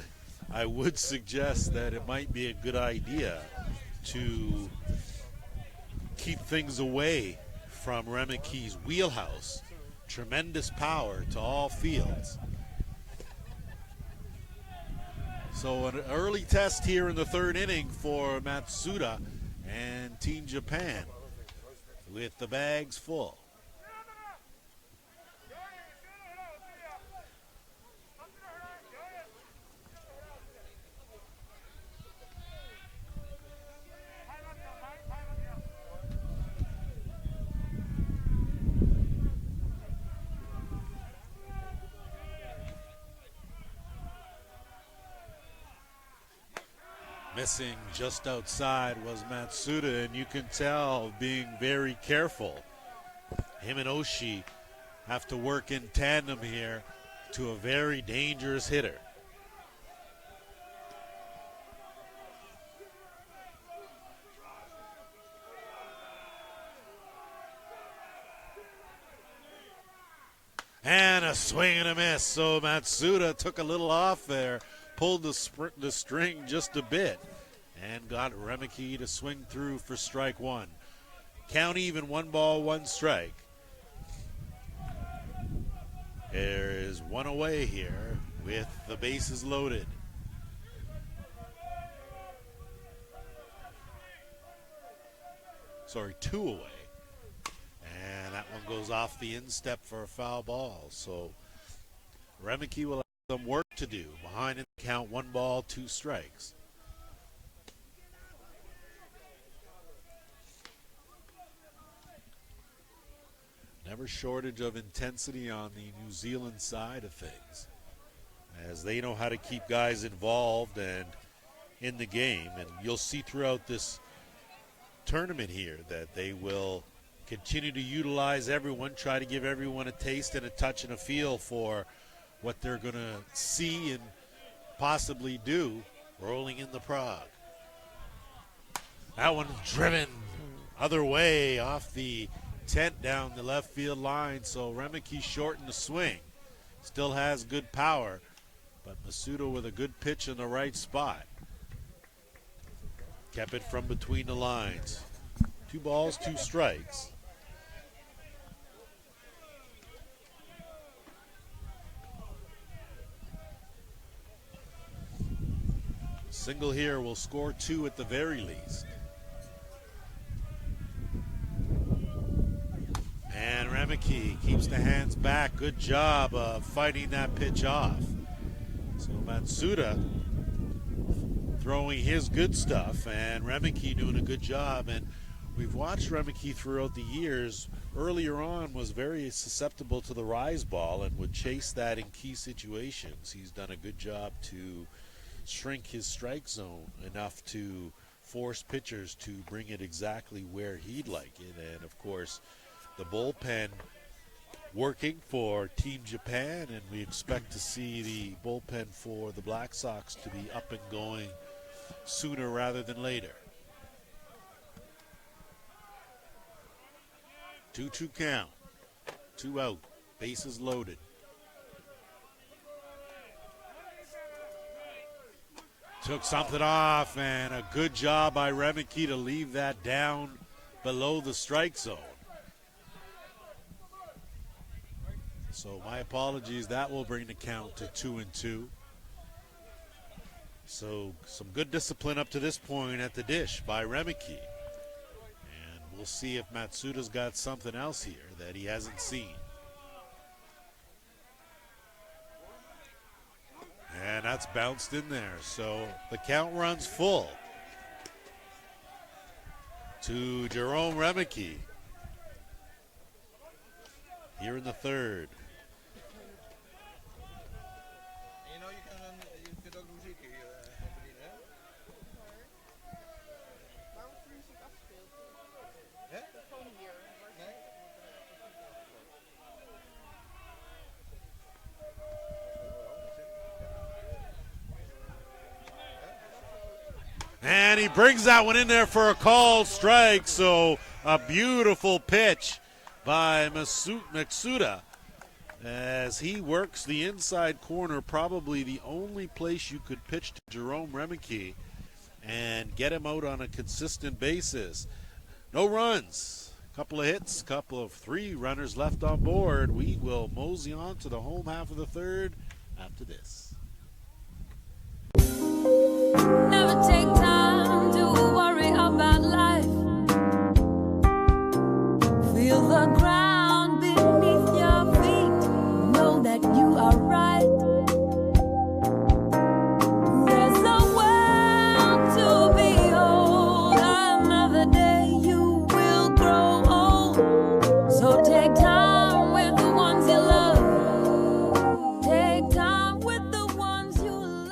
I would suggest that it might be a good idea to keep things away from Remeke's wheelhouse. Tremendous power to all fields. So an early test here in the third inning for Matsuda and Team Japan with the bags full. Missing just outside was Matsuda, and you can tell being very careful. Him and Oshii have to work in tandem here to a very dangerous hitter. And a swing and a miss. So Matsuda took a little off there, pulled the string just a bit, and got Remeke to swing through for strike one. Count even, 1 ball, 1 strike. There is 1 away here with the bases loaded. Sorry, 2 away. And that one goes off the instep for a foul ball. So Remeke will have some work to do. Behind in the count, 1 ball, 2 strikes. Never shortage of intensity on the New Zealand side of things, as they know how to keep guys involved and in the game. And you'll see throughout this tournament here that they will continue to utilize everyone, try to give everyone a taste and a touch and a feel for what they're going to see and possibly do rolling in the Prague. That one driven other way off the tent down the left field line, so Remeke shortened the swing. Still has good power, but Masuda with a good pitch in the right spot. Kept it from between the lines. 2 balls, 2 strikes. Single here will score 2 at the very least. And Remeke keeps the hands back. Good job of fighting that pitch off. So Matsuda throwing his good stuff, and Remeke doing a good job. And we've watched Remeke throughout the years. Earlier on was very susceptible to the rise ball and would chase that in key situations. He's done a good job to shrink his strike zone enough to force pitchers to bring it exactly where he'd like it. And of course, the bullpen working for Team Japan, and we expect to see the bullpen for the Black Sox to be up and going sooner rather than later. 2-2 count, 2 out, bases loaded. Took something off, and a good job by Remeke to leave that down below the strike zone. So my apologies, that will bring the count to 2-2. So some good discipline up to this point at the dish by Remeke. And we'll see if Matsuda's got something else here that he hasn't seen. And that's bounced in there. So the count runs full to Jerome Remeke here in the 3rd. And he brings that one in there for a called strike. So a beautiful pitch by Matsuda as he works the inside corner, probably the only place you could pitch to Jerome Remeke and get him out on a consistent basis. No runs, couple of hits, couple of 3 runners left on board. We will mosey on to the home half of the 3rd after this. Never take time to worry about life. Feel the ground beneath your feet. Know that you are right. There's a world to behold. Another day you will grow old. So take time with the ones you love. Take time with the ones you love.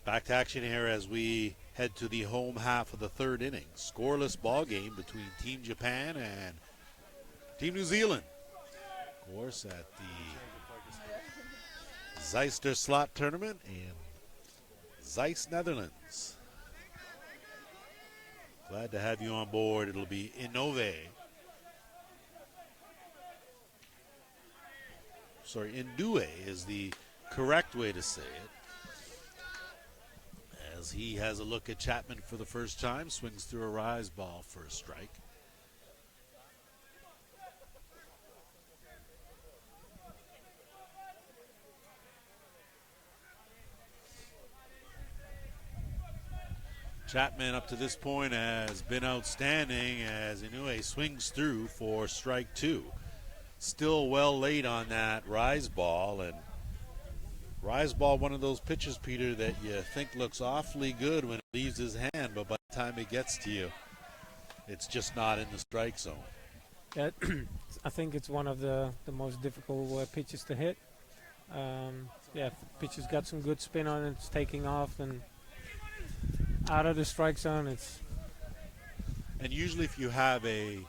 Back to action here as we head to the home half of the 3rd inning. Scoreless ball game between Team Japan and Team New Zealand. Of course, at the Zeister slot tournament in Zeist, Netherlands. Glad to have you on board. It'll be Inove. Sorry, Indue is the correct way to say it. As he has a look at Chapman for the first time, swings through a rise ball for a strike. Chapman up to this point has been outstanding as Inoue swings through for strike 2. Still well late on that rise ball, and rise ball, one of those pitches, Peter, that you think looks awfully good when it leaves his hand, but by the time it gets to you, it's just not in the strike zone. Yeah, I think it's one of the most difficult pitches to hit. If the pitch has got some good spin on it, it's taking off, and out of the strike zone, and usually if you have a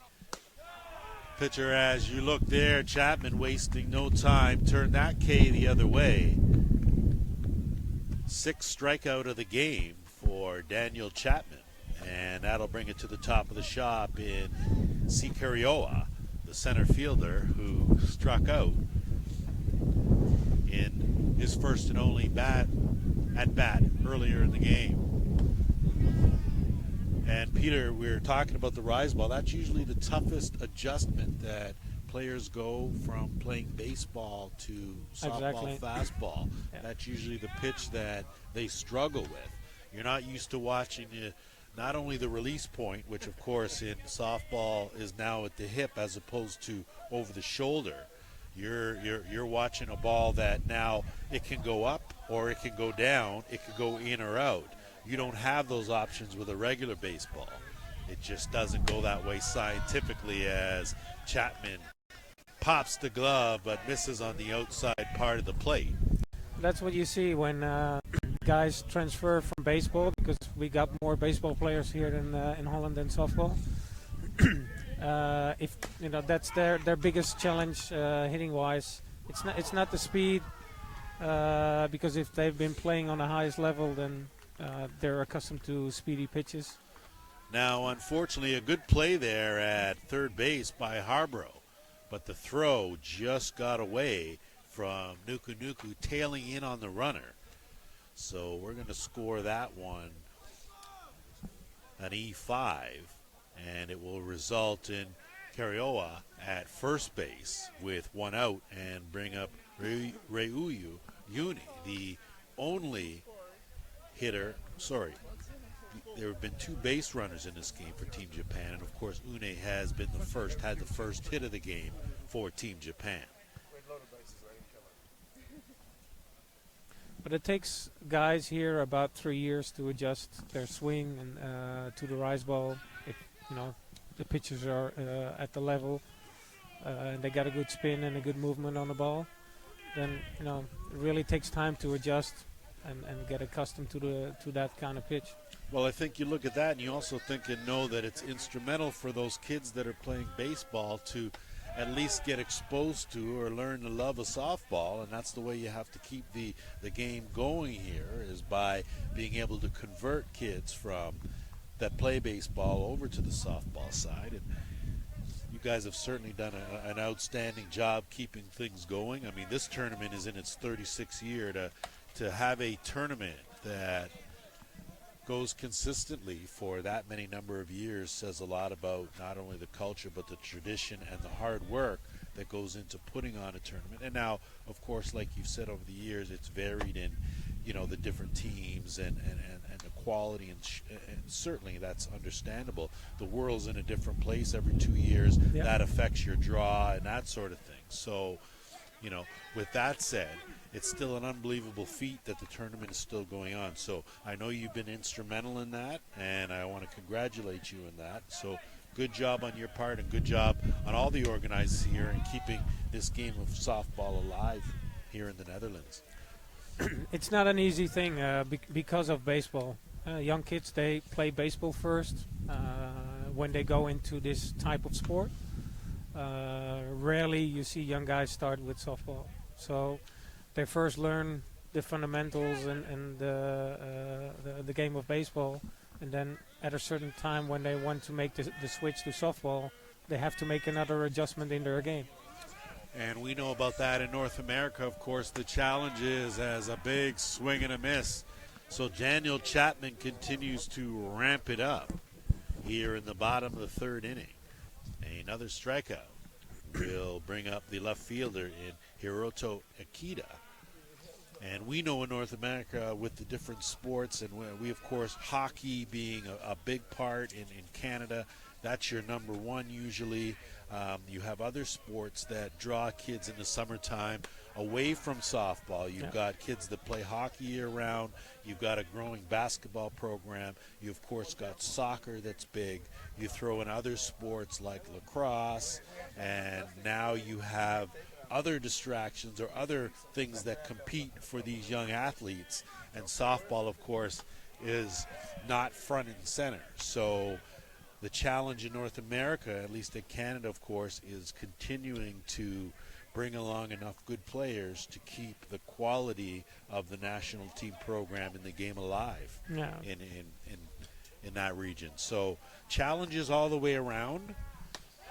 pitcher, as you look there, Chapman wasting no time, turn that K the other way. 6th strikeout of the game for Daniel Chapman, and that'll bring it to the top of the shop in C. Carioa, the center fielder who struck out in his first and only at bat earlier in the game. And Peter, we were talking about the rise ball. That's usually the toughest adjustment that players go from playing baseball to softball, fastball. Yeah. That's usually the pitch that they struggle with. You're not used to watching not only the release point, which of course in softball is now at the hip as opposed to over the shoulder. You're watching a ball that now it can go up or it can go down, it could go in or out. You don't have those options with a regular baseball. It just doesn't go that way scientifically, as Chapman pops the glove but misses on the outside part of the plate. That's what you see when guys transfer from baseball, because we got more baseball players here in Holland than softball. If that's their biggest challenge hitting wise. It's not the speed, because if they've been playing on the highest level, then they're accustomed to speedy pitches. Now, unfortunately, a good play there at third base by Harborough, but the throw just got away from Nuku Nuku tailing in on the runner. So we're going to score that one an E5, and it will result in Carioa at first base with 1 out and bring up Reuyu Uni, the only hitter. There have been 2 base runners in this game for Team Japan, and of course Une has been had the first hit of the game for Team Japan. But it takes guys here about 3 years to adjust their swing and to the rise ball. If the pitchers are at the level and they got a good spin and a good movement on the ball, then it really takes time to adjust and get accustomed to that kind of pitch. Well, I think you look at that and you also think and know that it's instrumental for those kids that are playing baseball to at least get exposed to or learn to love a softball, and that's the way you have to keep the game going here, is by being able to convert kids from that play baseball over to the softball side. And you guys have certainly done an outstanding job keeping things going. I mean, this tournament is in its 36th year. To have a tournament that goes consistently for that many number of years says a lot about not only the culture but the tradition and the hard work that goes into putting on a tournament. And now, of course, like you've said, over the years, it's varied in the different teams and the quality, and certainly that's understandable. The world's in a different place every 2 years. Yep. That affects your draw and that sort of thing. So with that said, it's still an unbelievable feat that the tournament is still going on. So I know you've been instrumental in that, and I want to congratulate you in that. So good job on your part, and good job on all the organizers here in keeping this game of softball alive here in the Netherlands. It's not an easy thing because of baseball. Young kids, they play baseball first when they go into this type of sport. Rarely you see young guys start with softball. So they first learn the fundamentals and the game of baseball, and then at a certain time when they want to make the switch to softball, they have to make another adjustment in their game. And we know about that in North America. Of course, the challenge is as a big swing and a miss. So Daniel Chapman continues to ramp it up here in the bottom of the third inning. Another strikeout will bring up the left fielder in Hiroto Akita. And we know in North America with the different sports, and we of course, hockey being a big part in Canada, that's your number one usually. You have other sports that draw kids in the summertime away from softball. You've got kids that play hockey year-round. You've got a growing basketball program. You, of course, got soccer that's big. You throw in other sports like lacrosse, and now you have other distractions or other things that compete for these young athletes. And softball, of course, is not front and center. So the challenge in North America, at least in Canada, of course, is continuing to bring along enough good players to keep the quality of the national team program in the game alive in that region. So challenges all the way around.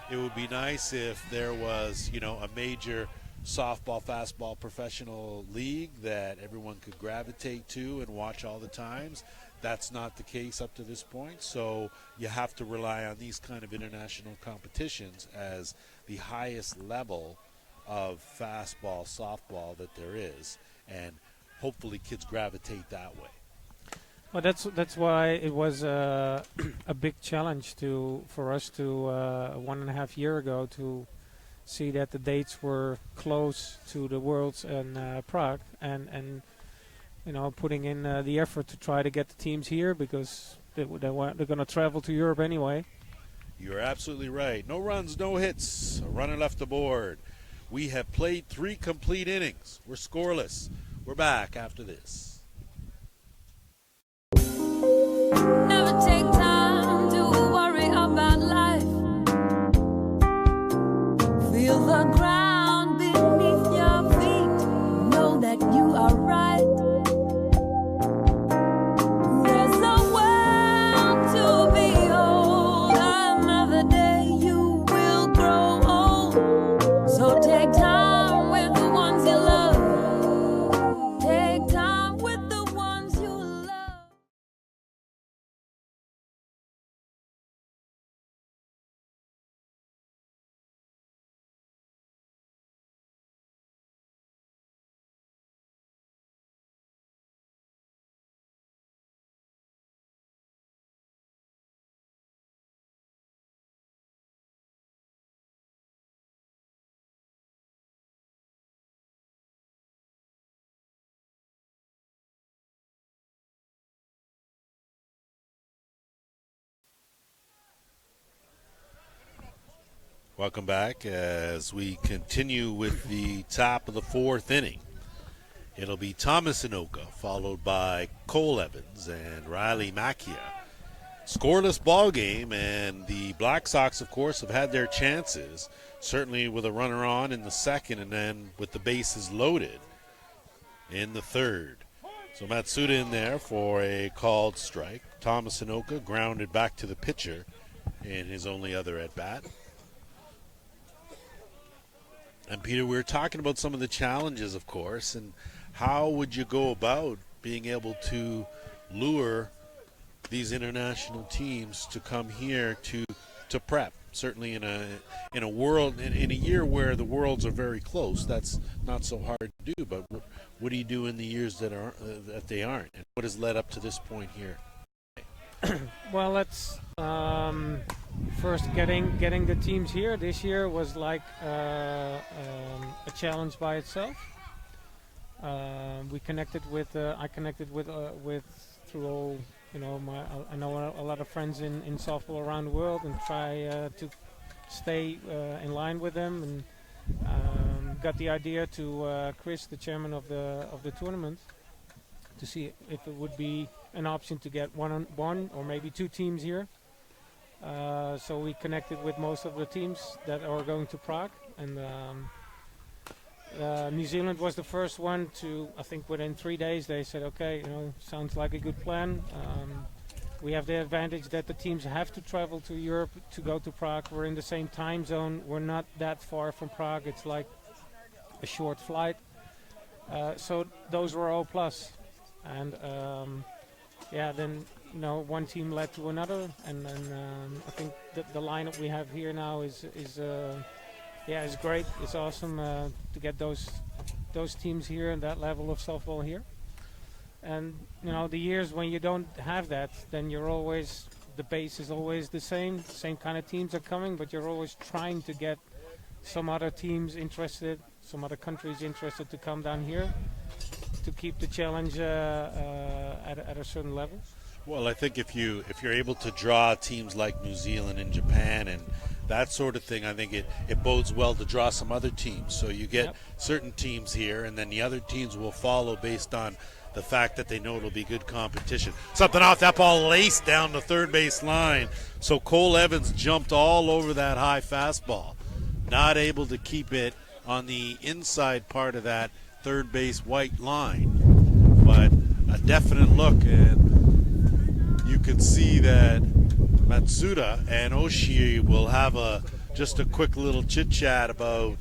It would be nice if there was, a major softball, fastball professional league that everyone could gravitate to and watch all the times. That's not the case up to this point, so you have to rely on these kind of international competitions as the highest level of fastball, softball that there is, and hopefully kids gravitate that way. Well, that's why it was a big challenge for us to 1.5 years ago to see that the dates were close to the Worlds in Prague, and putting in the effort to try to get the teams here because they're going to travel to Europe anyway. You're absolutely right. No runs, no hits. A runner left aboard. We have played 3 complete innings. We're scoreless. We're back after this. Never take time to worry about life. Feel the ground beneath your feet. Know that you are right. There's a world to behold. Another day you will grow old. So take time with the ones you love. Take time with the ones you love. Welcome back as we continue with the top of the 4th inning. It'll be Thomas Inoka, followed by Cole Evans and Riley Macchia. Scoreless ball game, and the Black Sox, of course, have had their chances, certainly with a runner on in the second and then with the bases loaded in the third. So Matsuda in there for a called strike. Thomas Inoka grounded back to the pitcher in his only other at-bat. And Peter, we were talking about some of the challenges, of course, and how would you go about being able to lure these international teams to come here to prep? Certainly in a world in a year where the worlds are very close, that's not so hard to do. But what do you do in the years that they aren't? And what has led up to this point here? Well, let's first getting the teams here. This year was like a challenge by itself. I connected with through all, I know a lot of friends in softball around the world, and try to stay in line with them, and got the idea to Chris, the chairman of the tournament, to see if it would be an option to get one or maybe 2 teams here. So we connected with most of the teams that are going to Prague, and New Zealand was the first one to, I think within 3 days they said, okay, sounds like a good plan. we have the advantage that the teams have to travel to Europe to go to Prague. We're in the same time zone. We're not that far from Prague. It's like a short flight. So those were all plus. And then one team led to another, and then I think the lineup we have here now is great. It's awesome to get those teams here and that level of softball here. And the years when you don't have that, then the base is always the same kind of teams are coming, but you're always trying to get some other teams interested, some other countries interested to come down here to keep the challenge at a certain level. Well, I think if you're able to draw teams like New Zealand and Japan and that sort of thing, I think it bodes well to draw some other teams. So you get certain teams here, and then the other teams will follow based on the fact that they know it'll be good competition. Something off that ball, laced down the third base line. So Cole Evans jumped all over that high fastball, not able to keep it on the inside part of that third base white line. But a definite look, and you can see that Matsuda and Oshii will have just a quick little chit chat about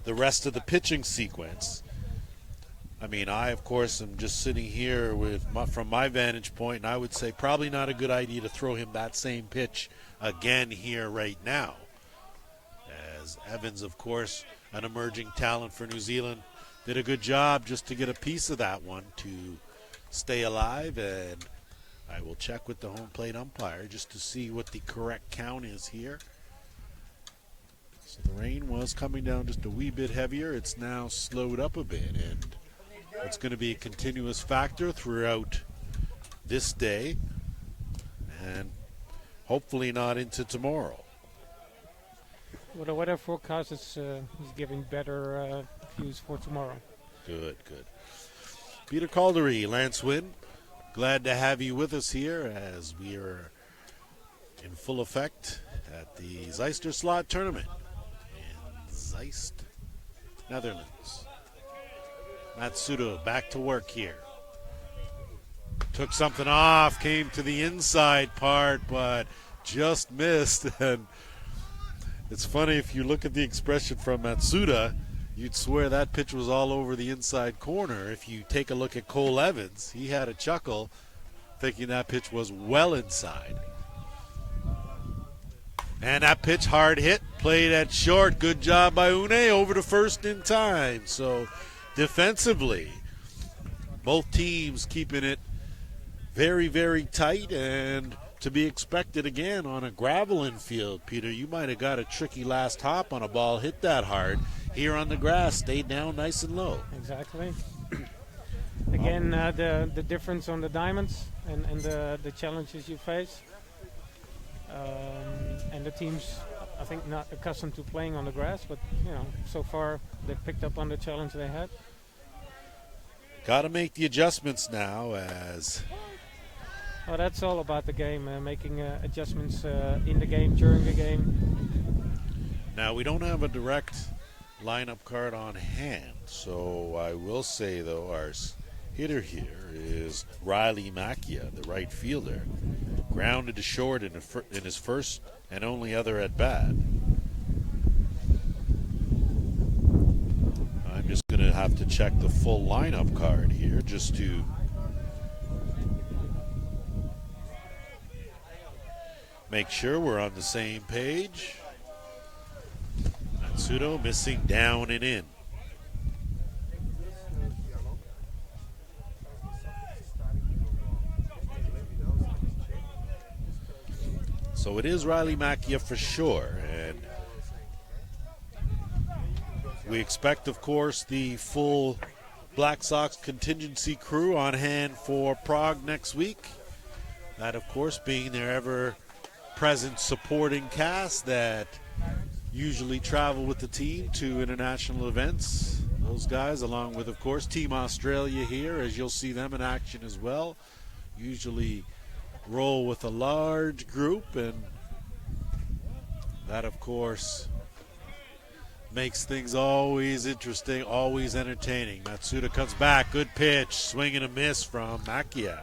the rest of the pitching sequence. I mean, I, of course, am just sitting here from my vantage point, and I would say probably not a good idea to throw him that same pitch again here right now. As Evans, of course, an emerging talent for New Zealand, did a good job just to get a piece of that one to stay alive, and I will check with the home plate umpire just to see what the correct count is here. So the rain was coming down just a wee bit heavier. It's now slowed up a bit, and it's going to be a continuous factor throughout this day and hopefully not into tomorrow. Well, the weather forecast is giving better views for tomorrow. Good. Peter Caldery, Lance Wynn, glad to have you with us here as we are in full effect at the Zeister Slot Tournament in Zeist, Netherlands. Matsuda back to work here. Took something off, came to the inside part, but just missed. And it's funny, if you look at the expression from Matsuda, you'd swear that pitch was all over the inside corner. If you take a look at Cole Evans, he had a chuckle thinking that pitch was well inside. And that pitch hard hit, played at short. Good job by Une, over to first in time. So defensively, both teams keeping it very, very tight, and to be expected again on a gravel infield. Peter, you might have got a tricky last hop on a ball hit that hard. Here on the grass, stayed down nice and low. Exactly. Again, the difference on the diamonds and the challenges you face. And the teams, I think, not accustomed to playing on the grass, but so far they've picked up on the challenge they had. Got to make the adjustments now as... Well, that's all about the game, making adjustments in the game, during the game. Now, we don't have a direct lineup card on hand, so I will say, though, our hitter here is Riley Macchia, the right fielder. Grounded to short in his first and only other at-bat. I'm just going to have to check the full lineup card here just to make sure we're on the same page. Matsudo missing down and in. So it is Riley Macchia for sure, and we expect, of course, the full Black Sox contingency crew on hand for Prague next week. That, of course, being their ever-present supporting cast that usually travel with the team to international events. Those guys, along with, of course, Team Australia here, as you'll see them in action as well, usually roll with a large group, and that, of course, makes things always interesting, always entertaining. Matsuda comes back, good pitch, swing and a miss from Macchia.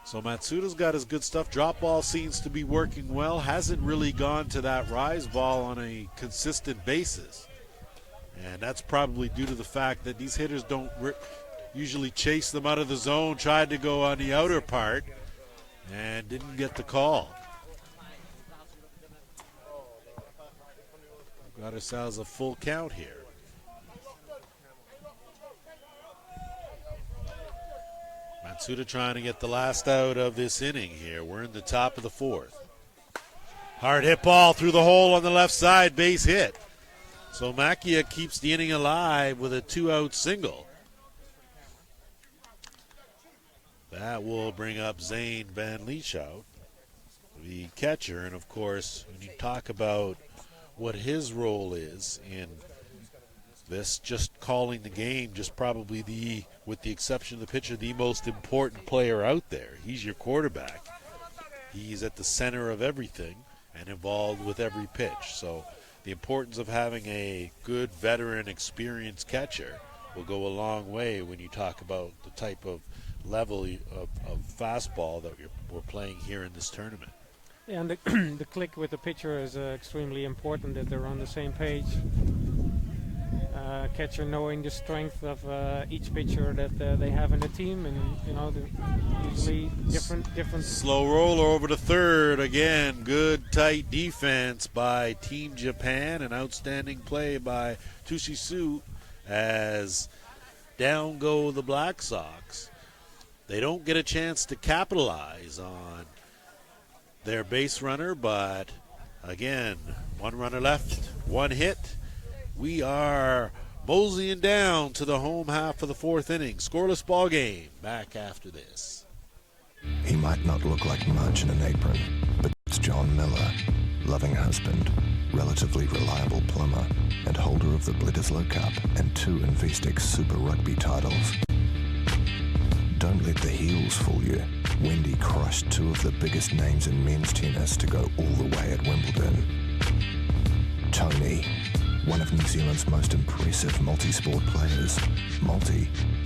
2-0 So Matsuda's got his good stuff. Drop ball seems to be working well. Hasn't really gone to that rise ball on a consistent basis. And that's probably due to the fact that these hitters don't usually chase them out of the zone. Tried to go on the outer part and didn't get the call. Got ourselves a full count here. Matsuda trying to get the last out of this inning here. We're in the top of the fourth. Hard hit ball through the hole on the left side, base hit. So Makia keeps the inning alive with a 2-out single. That will bring up Zane Van Leeshout, the catcher. And, of course, when you talk about what his role is in this, just calling the game, just probably with the exception of the pitcher, the most important player out there. He's your quarterback. He's at the center of everything and involved with every pitch. So the importance of having a good veteran, experienced catcher will go a long way when you talk about the type of level of fastball that we're playing here in this tournament. Yeah, and the click with the pitcher is extremely important, that they're on the same page. Catcher knowing the strength of each pitcher that they have in the team, and usually different. Slow roller over to third again. Good tight defense by Team Japan. An outstanding play by Tushisu as down go the Black Sox. They don't get a chance to capitalize on their base runner, but again, one runner left, one hit. We are moseying down to the home half of the fourth inning. Scoreless ball game. Back after this. He might not look like much in an apron, but it's John Miller, loving husband, relatively reliable plumber, and holder of the Bledisloe Cup and 2 Investec Super Rugby titles. Don't let the heels fool you. Wendy crushed 2 of the biggest names in men's tennis to go all the way at Wimbledon. Tony, one of New Zealand's most impressive multi-sport players.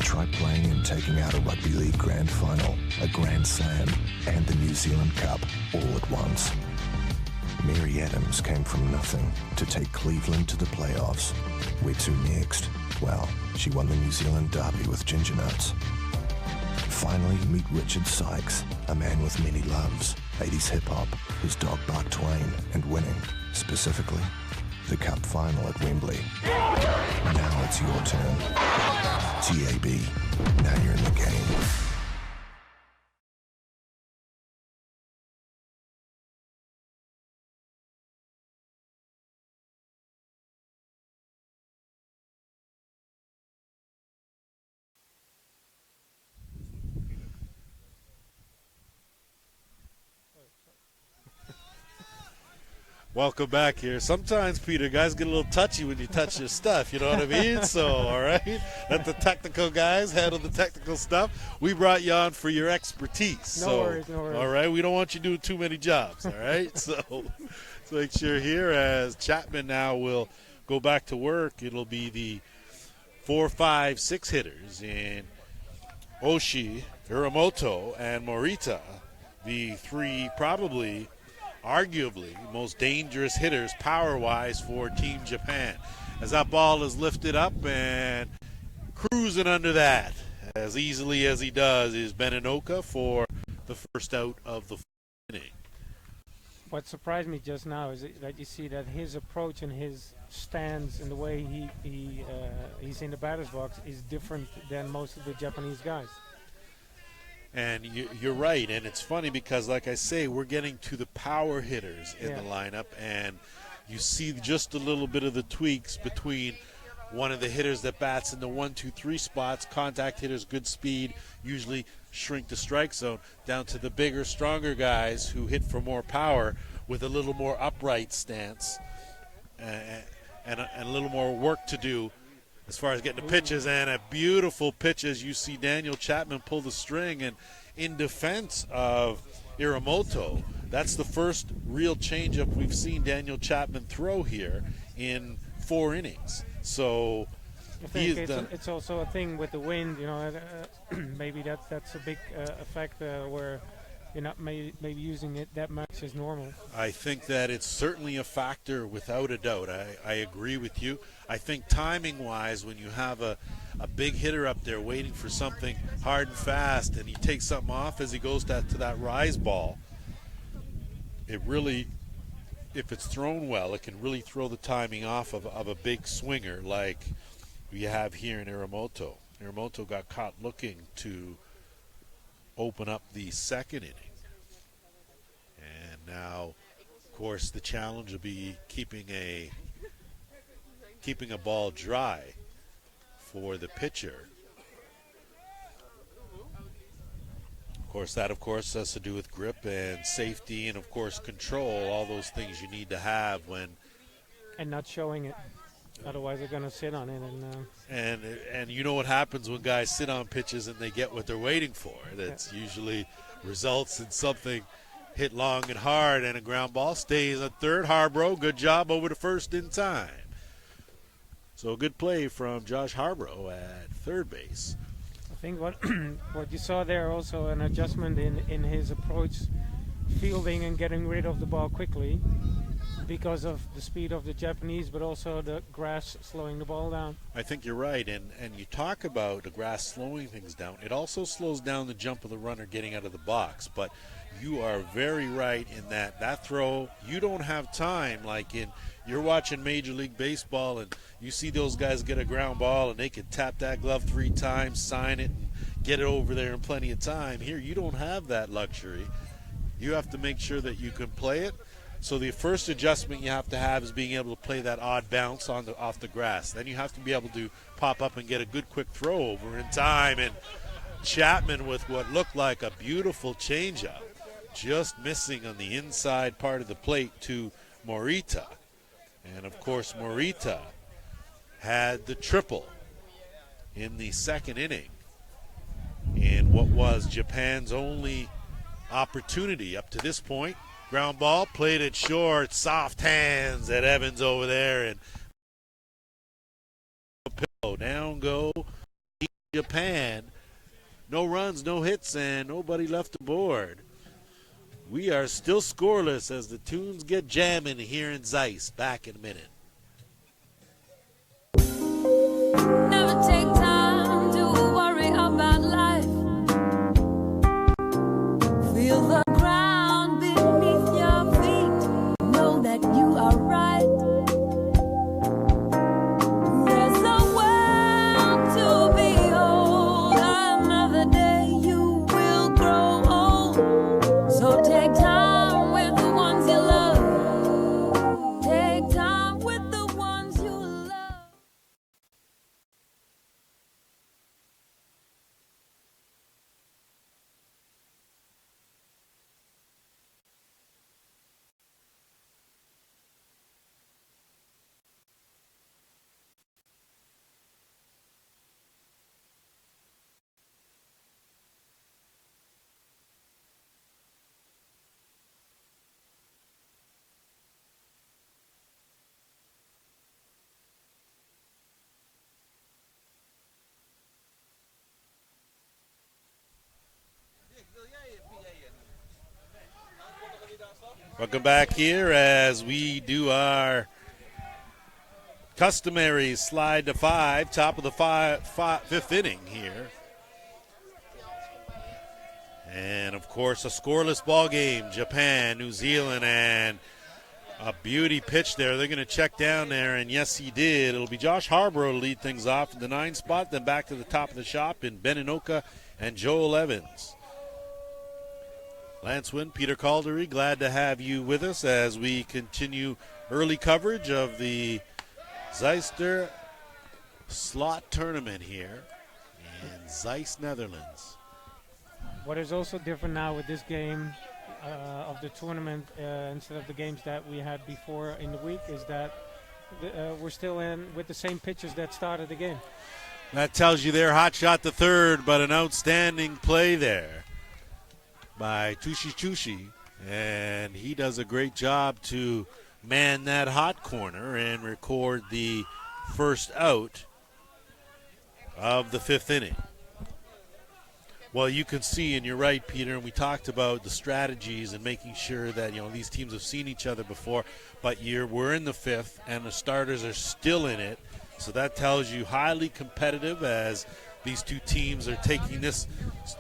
Try playing and taking out a rugby league grand final, a grand slam, and the New Zealand Cup all at once. Mary Adams came from nothing to take Cleveland to the playoffs. Where to next? Well, she won the New Zealand Derby with Ginger Nuts. Finally, meet Richard Sykes, a man with many loves, 80s hip-hop, his dog Bark Twain, and winning, specifically, the Cup final at Wembley. Now it's your turn. TAB, now you're in the game. Welcome back here. Sometimes, Peter, guys get a little touchy when you touch your stuff, you know what I mean? So, all right, let the technical guys handle the technical stuff. We brought you on for your expertise. No worries. All right, we don't want you doing too many jobs, all right? So make sure here as Chapman now will go back to work. It'll be the 4, 5, 6 hitters in Oshii, Uramoto, and Morita, the 3 probably arguably most dangerous hitters power-wise for Team Japan. As that ball is lifted up and cruising under that as easily as he does is Beninoka for the first out of the inning. What surprised me just now is that you see that his approach and his stance and the way he's in the batter's box is different than most of the Japanese guys. And you're right, and it's funny because, like I say, we're getting to the power hitters in the lineup, and you see just a little bit of the tweaks between one of the hitters that bats in the 1, 2, 3 spots, contact hitters, good speed, usually shrink the strike zone, down to the bigger, stronger guys who hit for more power with a little more upright stance and a little more work to do as far as getting the pitches, and a beautiful pitch as you see Daniel Chapman pull the string. And in defense of Uramoto, that's the first real changeup we've seen Daniel Chapman throw here in 4 innings. So I think it's also a thing with the wind, maybe that's a big effect where you're not maybe using it that much as normal. I think that it's certainly a factor without a doubt. I agree with you. I think timing-wise, when you have a big hitter up there waiting for something hard and fast and he takes something off as he goes to that rise ball, it really, if it's thrown well, it can really throw the timing off of a big swinger like we have here in Iramoto. Iramoto got caught looking to open up the second inning. And now, of course, the challenge will be keeping a ball dry for the pitcher. Of course, that has to do with grip and safety and, of course, control, all those things you need to have when... And not showing it. Otherwise, they're going to sit on it. And you know what happens when guys sit on pitches and they get what they're waiting for. That's usually results in something hit long and hard, and a ground ball stays at third. Harbrough, good job over to first in time. So good play from Josh Harbrough at third base. I think what you saw there also an adjustment in his approach, fielding and getting rid of the ball quickly because of the speed of the Japanese, but also the grass slowing the ball down. I think you're right, and you talk about the grass slowing things down. It also slows down the jump of the runner getting out of the box, but you are very right in that throw, you don't have time like you're watching Major League Baseball and you see those guys get a ground ball and they can tap that glove 3 times, sign it, and get it over there in plenty of time. Here, you don't have that luxury. You have to make sure that you can play it. So the first adjustment you have to have is being able to play that odd bounce off the grass. Then you have to be able to pop up and get a good quick throw over in time. And Chapman with what looked like a beautiful changeup, just missing on the inside part of the plate to Morita. And, of course, Morita had the triple in the second inning in what was Japan's only opportunity up to this point. Ground ball, played it short, soft hands at Evans over there, and down go Japan. No runs, no hits, and nobody left aboard. We are still scoreless as the tunes get jamming here in Zeist. Back in a minute. Never take time to worry about life. Feel the ground beneath your feet. Know that you are right. There's a world to behold. Another day you will grow old. So take time with the ones you love. Take time with the ones you love. Welcome back here as we do our customary slide to 5, top of the fifth inning here. And, of course, a scoreless ball game. Japan, New Zealand, and a beauty pitch there. They're going to check down there, and yes, he did. It'll be Josh Harbrough to lead things off in the 9 spot, then back to the top of the shop in Beninoka and Joel Evans. Lance Wynn, Peter Caldery, glad to have you with us as we continue early coverage of the Zeister slot tournament here in Zeist, Netherlands. What is also different now with this game of the tournament instead of the games that we had before in the week is that we're still in with the same pitchers that started the game. That tells you they're hot shot to third, but an outstanding play there by Tushi, and he does a great job to man that hot corner and record the first out of the 5th inning. Well, you can see, and you're right, Peter, and we talked about the strategies and making sure that, these teams have seen each other before, but we're in the 5th, and the starters are still in it. So that tells you highly competitive, as these two teams are taking this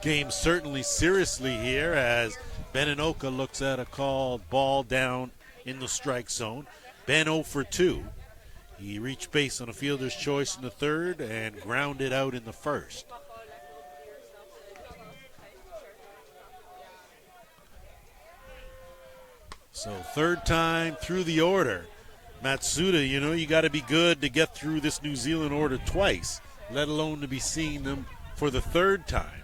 game certainly seriously here, as Beninoka looks at a called ball down in the strike zone. Ben 0 for 2. He reached base on a fielder's choice in the 3rd and grounded out in the 1st. So 3rd time through the order. Matsuda, you got to be good to get through this New Zealand order twice, let alone to be seeing them for the 3rd time.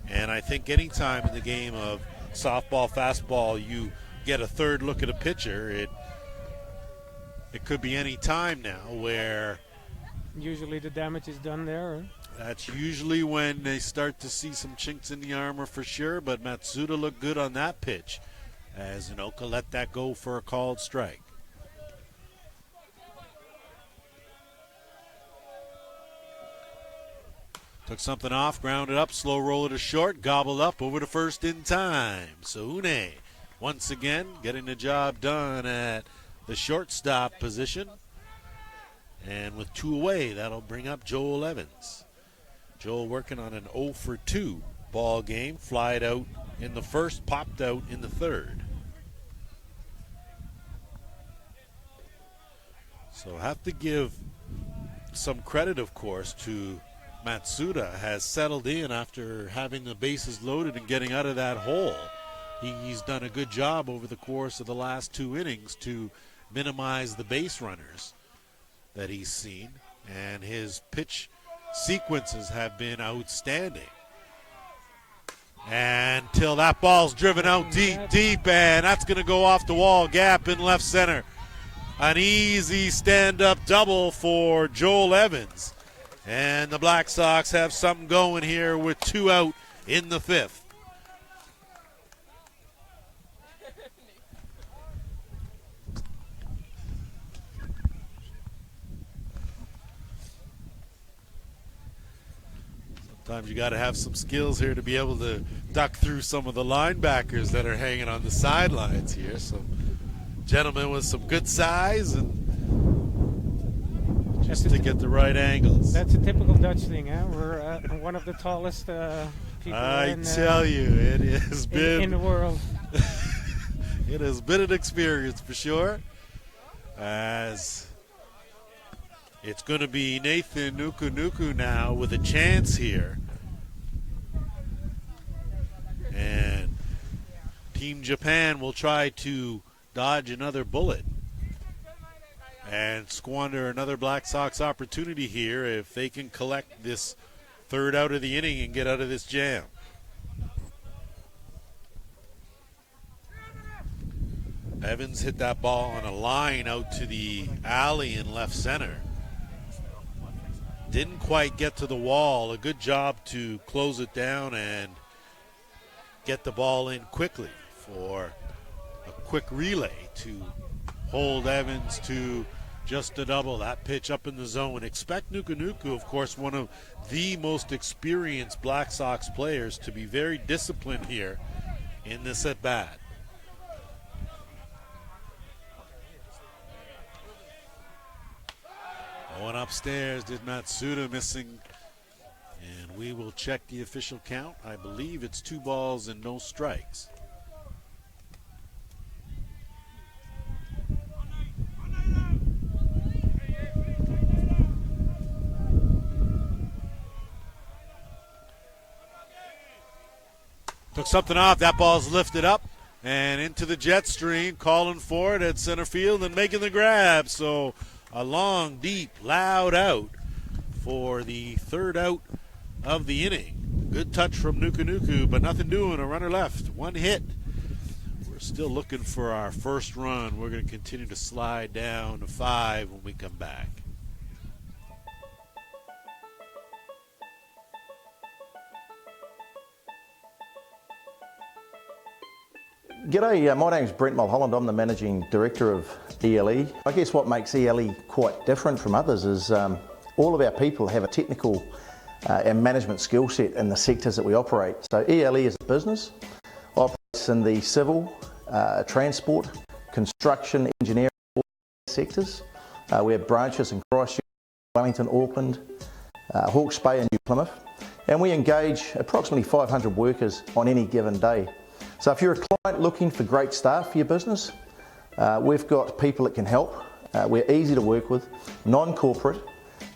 And I think any time in the game of softball, fastball, you get a 3rd look at a pitcher, it could be any time now where Usually the damage is done there. Huh? That's usually when they start to see some chinks in the armor for sure, but Matsuda looked good on that pitch, as Inoka let that go for a called strike. Took something off, grounded up, slow roller to short, gobbled up over to first in time. So Une, once again, getting the job done at the shortstop position. And with 2 away, that'll bring up Joel Evans. Joel working on an 0 for 2 ball game, flied out in the 1st, popped out in the 3rd. So have to give some credit, of course, to Matsuda. Has settled in after having the bases loaded and getting out of that hole. He's done a good job over the course of the last 2 innings to minimize the base runners that he's seen, and his pitch sequences have been outstanding. Until that ball's driven out deep, and that's going to go off the wall, gap in left center. An easy stand-up double for Joel Evans. And the Black Sox have something going here with 2 out in the 5th. Sometimes you got to have some skills here to be able to duck through some of the linebackers that are hanging on the sidelines here. Some gentlemen with some good size and just to get the right angles. That's a typical Dutch thing, huh? We're one of the tallest people I tell you, it has been in the world. It has been an experience for sure, as it's going to be Nathan Nuku now with a chance here. And Team Japan will try to dodge another bullet and squander another Black Sox opportunity here if they can collect this 3rd out of the inning and get out of this jam. Evans hit that ball on a line out to the alley in left center. Didn't quite get to the wall. A good job to close it down and get the ball in quickly for a quick relay to hold Evans to just a double. That pitch up in the zone. Expect Nuku, of course, one of the most experienced Black Sox players, to be very disciplined here in this at-bat. Going upstairs, did Matsuda, missing, and we will check the official count. I believe it's 2 balls and no strikes. Took something off. That ball's lifted up and into the jet stream, calling for it at center field and making the grab. So a long, deep, loud out for the 3rd out of the inning. Good touch from Nuku, but nothing doing. A runner left. 1 hit. We're still looking for our first run. We're going to continue to slide down to 5 when we come back. G'day, my name's Brent Mulholland. I'm the Managing Director of ELE. I guess what makes ELE quite different from others is all of our people have a technical and management skill set in the sectors that we operate. So ELE is a business, operates in the civil, transport, construction, engineering sectors. We have branches in Christchurch, Wellington, Auckland, Hawke's Bay and New Plymouth, and we engage approximately 500 workers on any given day. So if you're a client looking for great staff for your business, we've got people that can help. We're easy to work with, non-corporate,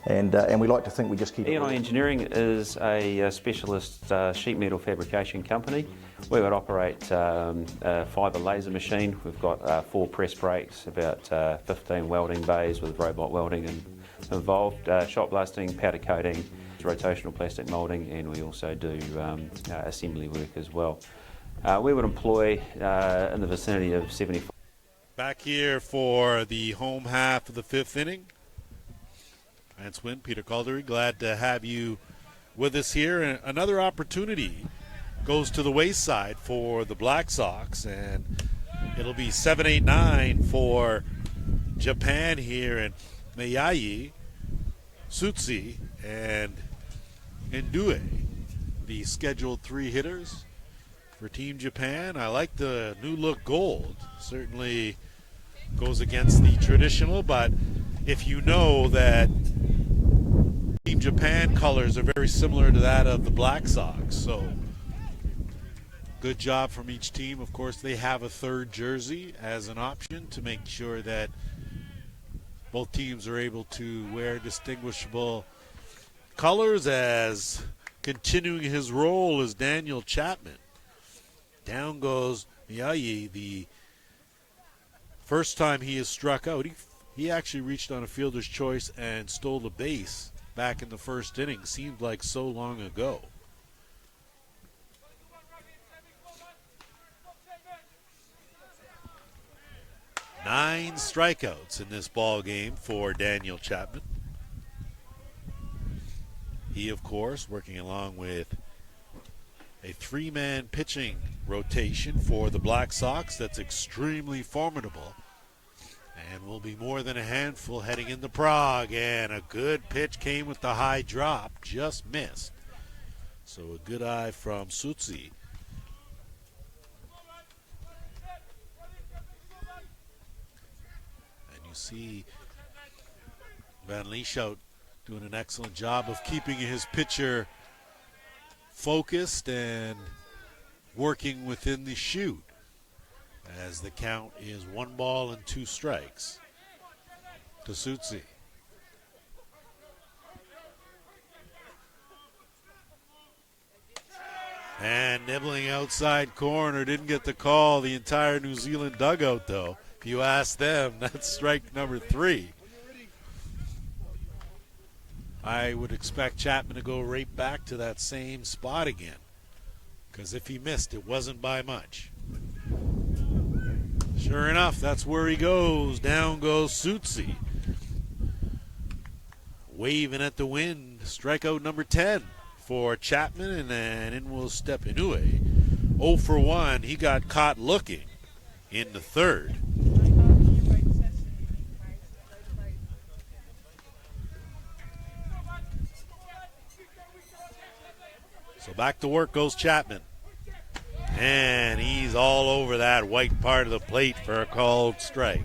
and we like to think we just keep it. E&I Engineering is a specialist sheet metal fabrication company. We would operate a fibre laser machine. We've got 4 press brakes, about 15 welding bays with robot welding involved, shot blasting, powder coating, rotational plastic moulding, and we also do assembly work as well. We would employ in the vicinity of 75. Back here for the home half of the 5th inning. Lance Wynn, Peter Caldery, glad to have you with us here. And another opportunity goes to the wayside for the Black Sox, and it'll be 7-8-9 for Japan here in Miyagi, Sutsi, and Ndue, the scheduled 3 hitters for Team Japan. I like the new look gold. Certainly goes against the traditional, but if you know that Team Japan colors are very similar to that of the Black Sox, so good job from each team. Of course, they have a 3rd jersey as an option to make sure that both teams are able to wear distinguishable colors. As continuing his role is Daniel Chapman. Down goes Miyagi. The first time he is struck out, he actually reached on a fielder's choice and stole a base back in the 1st inning. Seemed like so long ago. Nine strikeouts in this ball game for Daniel Chapman. He, of course, working along with a 3-man pitching rotation for the Black Sox that's extremely formidable and will be more than a handful heading into Prague. And a good pitch came with the high drop, just missed. So a good eye from Sutsi. And you see Van Lieshout doing an excellent job of keeping his pitcher focused and working within the chute, as the count is 1 ball and 2 strikes to Sutsi. And nibbling outside corner, didn't get the call. The entire New Zealand dugout, though, if you ask them, that's strike number 3. I would expect Chapman to go right back to that same spot again, because if he missed, it wasn't by much. Sure enough, that's where he goes. Down goes Sutsi, waving at the wind. Strikeout number 10 for Chapman, and then in will step Inoue. 0 for 1. He got caught looking in the 3rd. So back to work goes Chapman. And he's all over that white part of the plate for a called strike.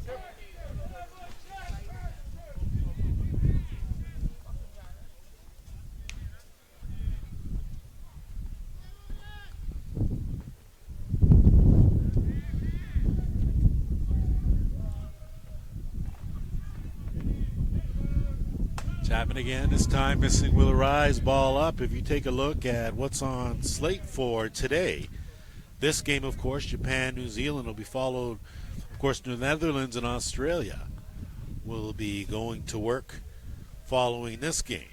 Chapman again, this time missing Will Arise, ball up. If you take a look at what's on slate for today, this game, of course, Japan, New Zealand will be followed, of course, the Netherlands and Australia will be going to work following this game.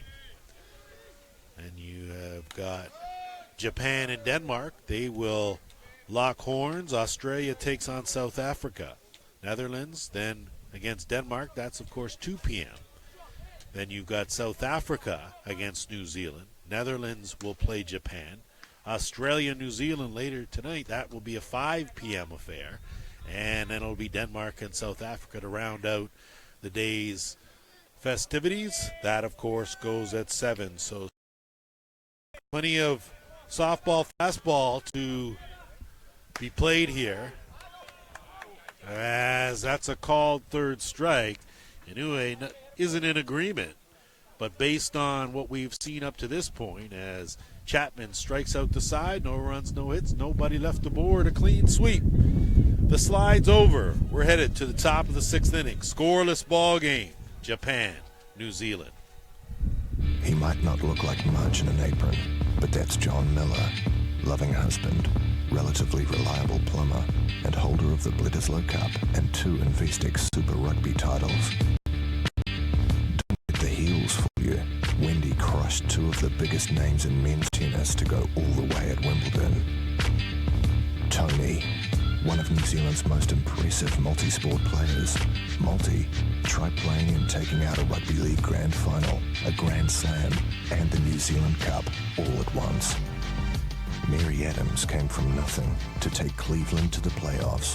And you have got Japan and Denmark. They will lock horns. Australia takes on South Africa. Netherlands then against Denmark. That's, of course, 2 p.m. Then you've got South Africa against New Zealand. Netherlands will play Japan. Australia, New Zealand later tonight. That will be a 5 p.m. affair. And then it'll be Denmark and South Africa to round out the day's festivities. That, of course, goes at 7. So Plenty of softball, fastball to be played here, as that's a called third strike. Inoue isn't in agreement, but based on what we've seen up to this point, as Chapman strikes out the side, no runs, no hits, nobody left aboard, a clean sweep. The slide's over. We're headed to the top of the 6th inning. Scoreless ball game. Japan, New Zealand. He might not look like much in an apron, but that's John Miller, loving husband, relatively reliable plumber, and holder of the Bledisloe Cup and 2 Investex Super Rugby titles. Don't let the heels fool you. Wendy crushed 2 of the biggest names in men's tennis to go all the way at Wimbledon. Tony, one of New Zealand's most impressive multi-sport players. Try playing and taking out a rugby league grand final, a grand slam, and the New Zealand Cup all at once. Mary Adams came from nothing to take Cleveland to the playoffs.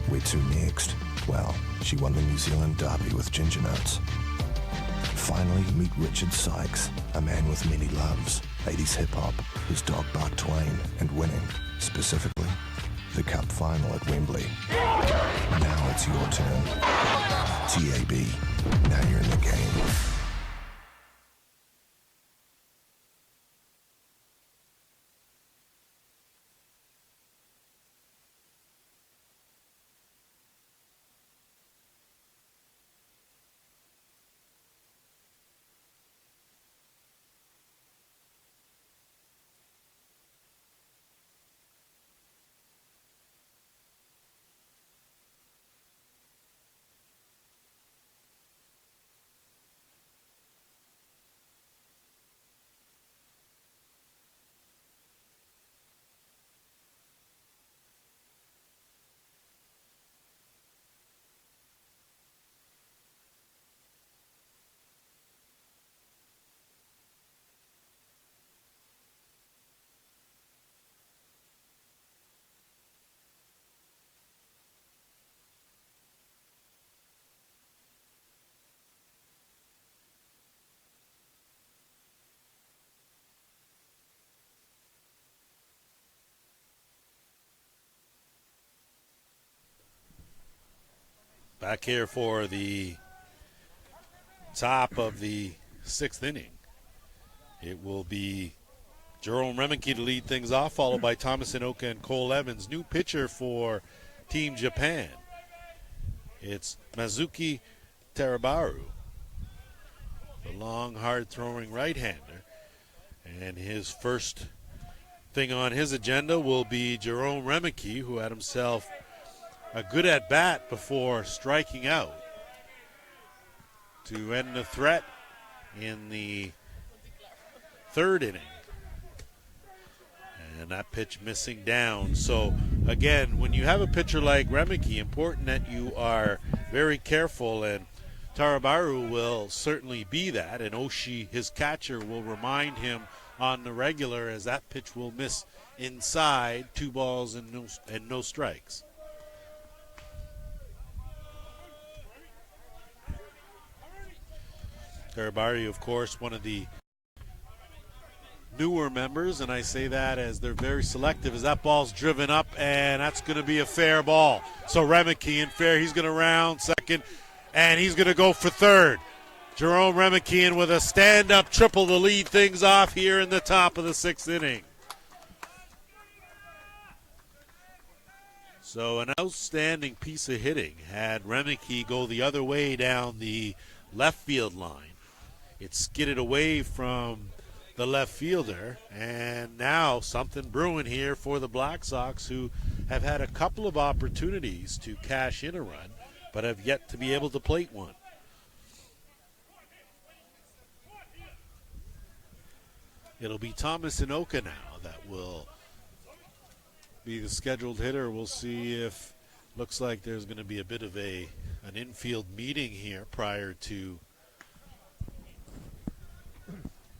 Where to next? Well, she won the New Zealand Derby with Ginger Nuts. Finally, meet Richard Sykes, a man with many loves, 80s hip-hop, whose dog barked Twain, and winning, specifically, the Cup final at Wembley. Now it's your turn. TAB, now you're in the game. Back here for the top of the 6th inning. It will be Jerome Remeke to lead things off, followed by Thomas Inoka and Cole Evans. New pitcher for Team Japan. It's Mazuki Terabaru, the long, hard-throwing right-hander. And his first thing on his agenda will be Jerome Remeke, who had himself a good at-bat before striking out to end the threat in the 3rd inning. And that pitch missing down. So, again, when you have a pitcher like Remeke, important that you are very careful, and Tarabaru will certainly be that, and Oshie, his catcher, will remind him on the regular, as that pitch will miss inside, 2 balls and no strikes. Tarabaru, of course, one of the newer members, and I say that as they're very selective, as that ball's driven up, and that's going to be a fair ball. So Remeke in fair, he's going to round second, and he's going to go for third. Jerome Remeke in with a stand-up triple to lead things off here in the top of the 6th inning. So an outstanding piece of hitting had Remeke go the other way down the left field line. It skidded away from the left fielder, and now something brewing here for the Black Sox, who have had a couple of opportunities to cash in a run, but have yet to be able to plate one. It'll be Thomas Inoka now that will be the scheduled hitter. We'll see if, looks like there's going to be a bit of an infield meeting here prior to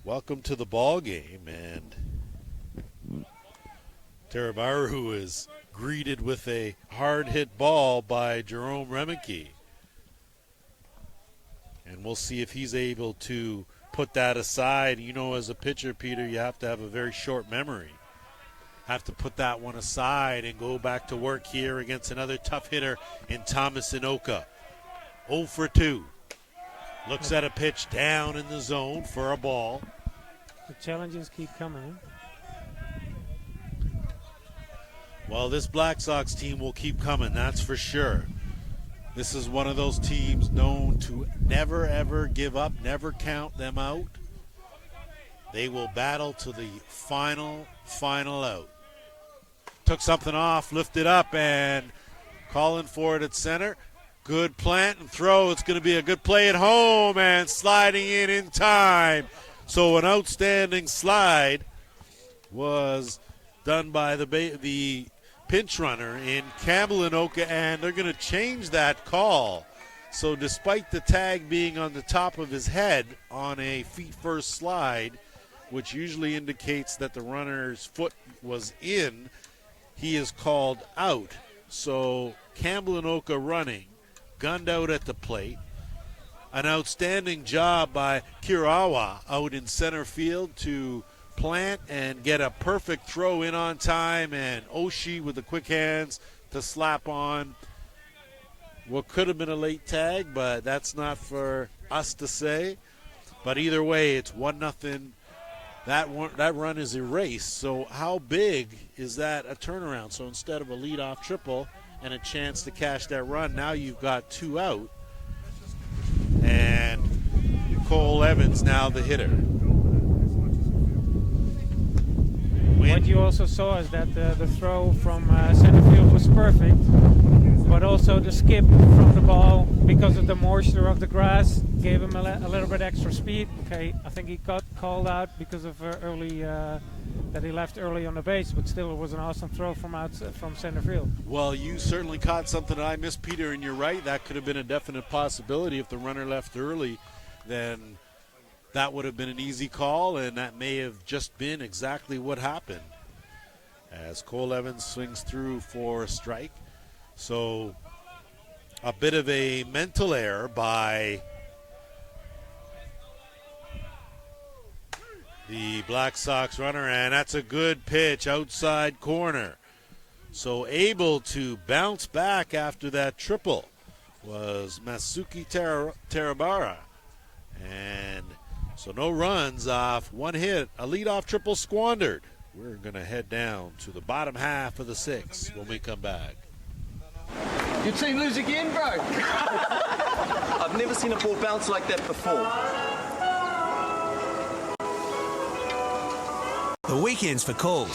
welcome to the ball game, and Tarabaru is greeted with a hard hit ball by Jerome Remeke, and we'll see if he's able to put that aside. You know, as a pitcher, Peter, you have to have a very short memory. Have to put that one aside and go back to work here against another tough hitter in Thomas Inoka. 0 for 2. Looks at a pitch down in the zone for a ball. The challenges keep coming. Well, this Black Sox team will keep coming, that's for sure. This is one of those teams known to never, ever give up, never count them out. They will battle to the final out. Took something off, lifted up, and calling for it at center. Good plant and throw. It's going to be a good play at home, and sliding in time. So an outstanding slide was done by the pinch runner in Campbell Inoka, and they're going to change that call. So despite the tag being on the top of his head on a feet-first slide, which usually indicates that the runner's foot was in, he is called out. So Campbell Inoka running, gunned out at the plate. An outstanding job by Kirawa out in center field to plant and get a perfect throw in on time, and Oshie with the quick hands to slap on what could have been a late tag, but that's not for us to say. But either way, it's 1-0. That run is erased. So how big is that a turnaround? So instead of a leadoff triple and a chance to cash that run, now you've got 2 out, and Cole Evans now the hitter. What you also saw is that the throw from center field was perfect, but also the skip from the ball, because of the moisture of the grass, gave him a little bit extra speed. Okay, I think he got called out because of that he left early on the base, but still it was an awesome throw from center field. Well, you certainly caught something that I missed, Peter, and you're right. That could have been a definite possibility. If the runner left early, then that would have been an easy call, and that may have just been exactly what happened as Cole Evans swings through for a strike. So a bit of a mental error by the Black Sox runner, and that's a good pitch outside corner. So able to bounce back after that triple was Masuki Terabara. And so no runs off one hit, a leadoff triple squandered. We're going to head down to the bottom half of the 6th when we come back. Your team lose again, bro? I've never seen a ball bounce like that before. The weekends for calls.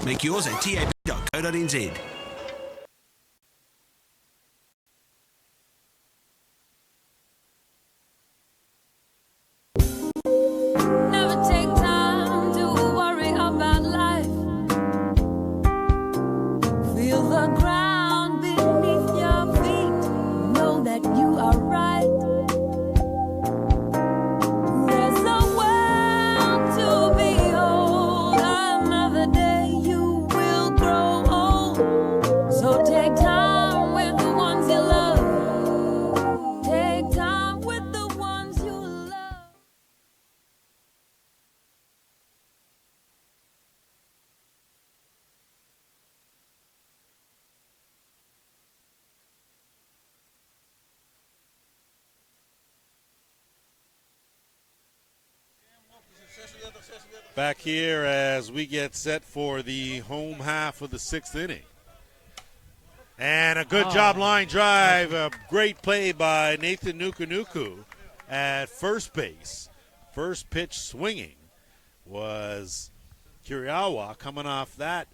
Make yours at tab.co.nz. Never take time to worry about life. Feel the ground beneath your feet. Know that you are right. There's a world to behold. Another day you will grow old. So take time with the ones you love. Take time with the ones you love. Back here as we get set for the home half of the 6th inning. And a good job line drive. A great play by Nathan Nukunuku at first base. First pitch swinging was Kiriawa coming off that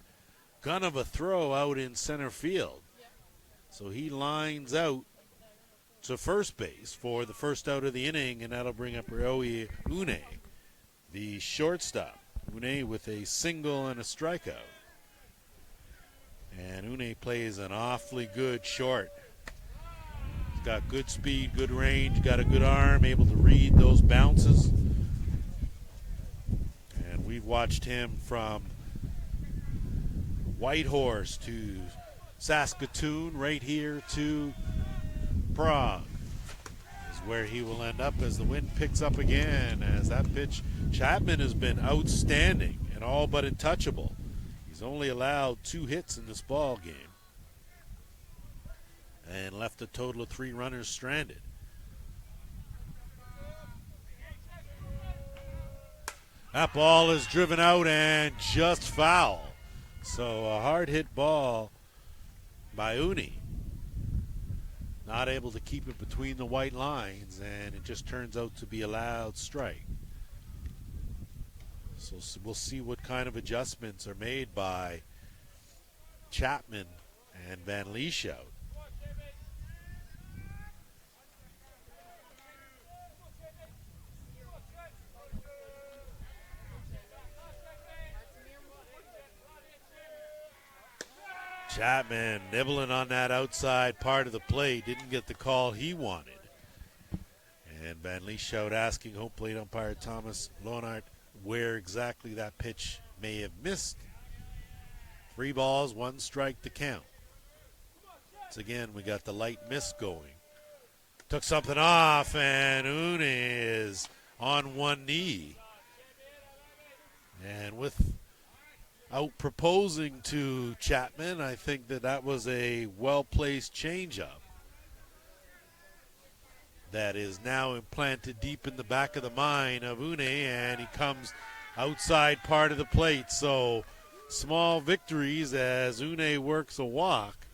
gun of a throw out in center field. So he lines out to first base for the first out of the inning, and that'll bring up Ryohei Une, the shortstop. Une with a single and a strikeout. And Une plays an awfully good short. He's got good speed, good range, got a good arm, able to read those bounces. And we've watched him from Whitehorse to Saskatoon, right here to Prague. As is where he will end up as the wind picks up again. As that pitch, Chapman has been outstanding and all but untouchable. He's only allowed 2 hits in this ball game and left a total of 3 runners stranded. That ball is driven out and just foul. So a hard hit ball by Uni. Not able to keep it between the white lines, and it just turns out to be a loud strike. So we'll see what kind of adjustments are made by Chapman and Van Lieshout. Chapman nibbling on that outside part of the plate. Didn't get the call he wanted. And Van Lieshout asking home plate umpire Thomas Lohnart where exactly that pitch may have missed. 3 balls, 1 strike to count. Once again, we got the light mist going. Took something off, and Uni is on one knee. And without proposing to Chapman, I think that was a well-placed changeup that is now implanted deep in the back of the mind of Une, and he comes outside part of the plate. So small victories as Une works a walk.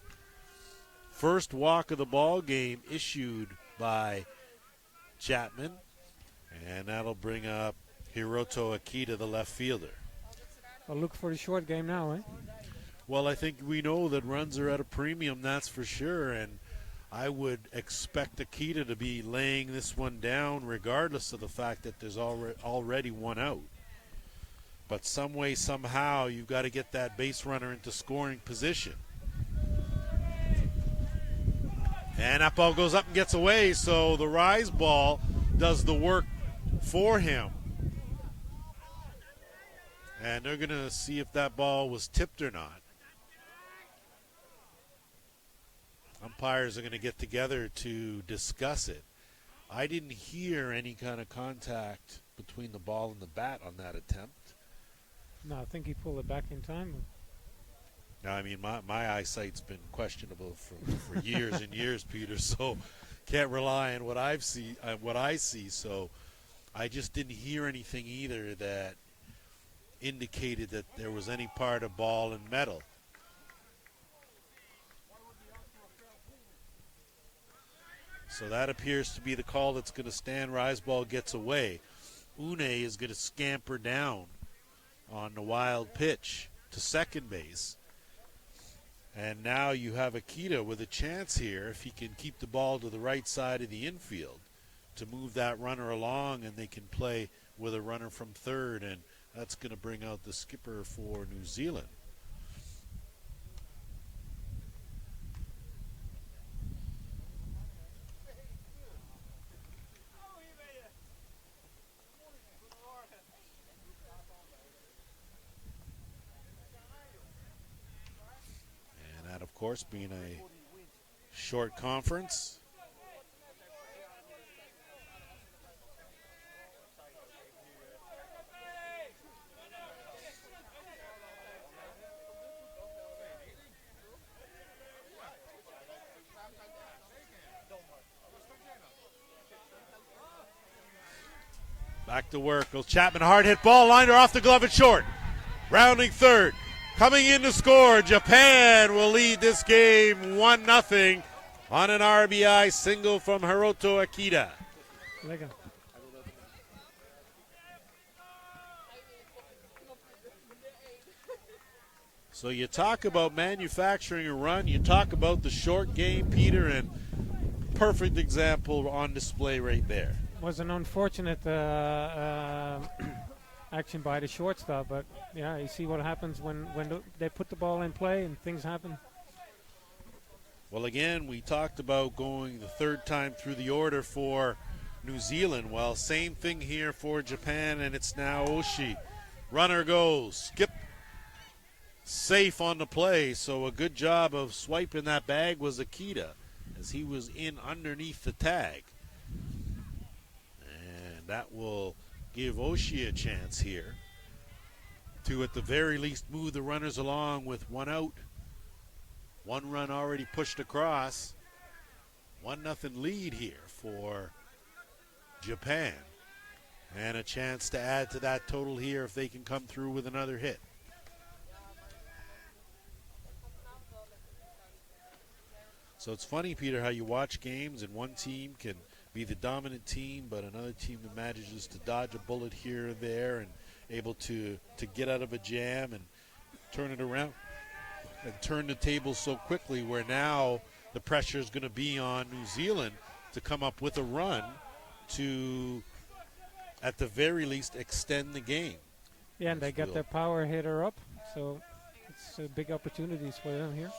First walk of the ball game issued by Chapman, and that'll bring up Hiroto Akita, the left fielder. I'll look for the short game now, eh? Well, I think we know that runs are at a premium, that's for sure, and I would expect Akita to be laying this one down regardless of the fact that there's already 1 out. But some way, somehow, you've got to get that base runner into scoring position. And that ball goes up and gets away, so the rise ball does the work for him. And they're going to see if that ball was tipped or not. Umpires are going to get together to discuss it. I didn't hear any kind of contact between the ball and the bat on that attempt. No, I think he pulled it back in time. No, I mean, my eyesight's been questionable for years and years, Peter, so can't rely on what I see. So I just didn't hear anything either that indicated that there was any part of ball and metal. So that appears to be the call that's going to stand. Rise ball gets away. Une is going to scamper down on the wild pitch to second base. And now you have Akita with a chance here, if he can keep the ball to the right side of the infield, to move that runner along, and they can play with a runner from third, and that's going to bring out the skipper for New Zealand. And that, of course, being a short conference. Back to work. Goes Chapman, hard hit ball, liner off the glove at short. Rounding third. Coming in to score. Japan will lead this game 1-0 on an RBI single from Hiroto Akita. So you talk about manufacturing a run, you talk about the short game, Peter, and perfect example on display right there. Was an unfortunate action by the shortstop, but yeah, you see what happens when they put the ball in play and things happen. Well, again, we talked about going the third time through the order for New Zealand. Well, same thing here for Japan, and it's now Oshii. Runner goes, skip, safe on the play, so a good job of swiping that bag was Akita, as he was in underneath the tag. that will give Oshie a chance here to, at the very least, move the runners along with one out. One run already pushed across. 1-0 lead here for Japan. And a chance to add to that total here if they can come through with another hit. So it's funny, Peter, how you watch games and one team can be the dominant team, but another team that manages to dodge a bullet here or there and able to get out of a jam and turn it around and turn the table so quickly, where now the pressure is going to be on New Zealand to come up with a run to, at the very least, extend the game. Yeah, and they got their power hitter up, so it's big opportunities for them here.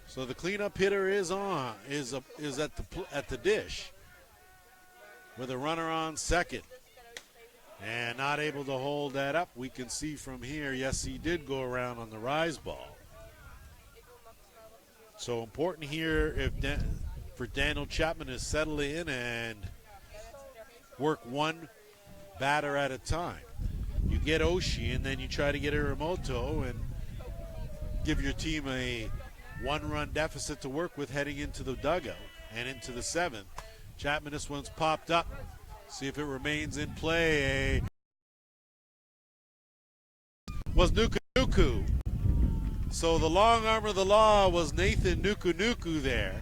So the cleanup hitter is at the dish with a runner on second, and not able to hold that up. We can see from here, yes, he did go around on the rise ball. So important here for Daniel Chapman to settle in and work one batter at a time. You get Oshie, and then you try to get Iramoto and give your team a one-run deficit to work with heading into the dugout and into the seventh. Chapman, this one's popped up. See if it remains in play. Was Nuku Nuku. So the long arm of the law was Nathan Nuku Nuku there.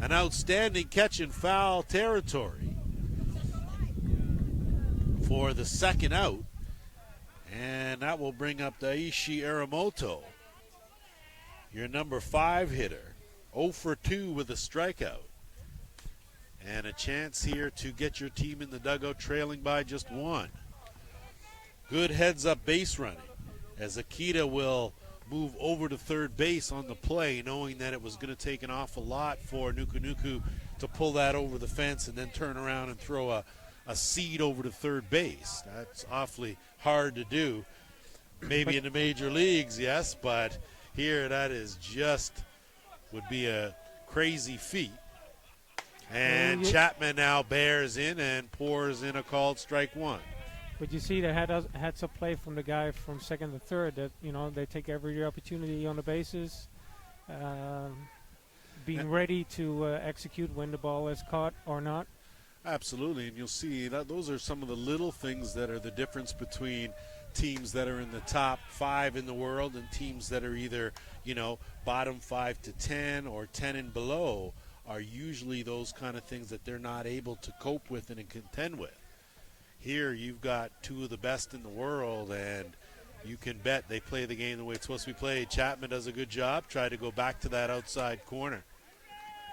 An outstanding catch in foul territory for the second out. And that will bring up Daishi Iramoto, your number 5 hitter, 0 for 2 with a strikeout. And a chance here to get your team in the dugout trailing by just 1. Good heads-up base running as Akita will move over to third base on the play, knowing that it was going to take an awful lot for Nuku Nuku to pull that over the fence and then turn around and throw a seed over to third base. That's awfully hard to do. Maybe in the major leagues, yes, but here that is would be a crazy feat. And Chapman now bears in and pours in a called strike 1. But you see, they had some play from the guy from second to third that, they take every opportunity on the bases, being ready to execute when the ball is caught or not. Absolutely, and you'll see that those are some of the little things that are the difference between teams that are in the top 5 in the world and teams that are either, bottom 5 to 10 or 10 and below, are usually those kind of things that they're not able to cope with and contend with. Here you've got 2 of the best in the world, and you can bet they play the game the way it's supposed to be played. Chapman does a good job, try to go back to that outside corner.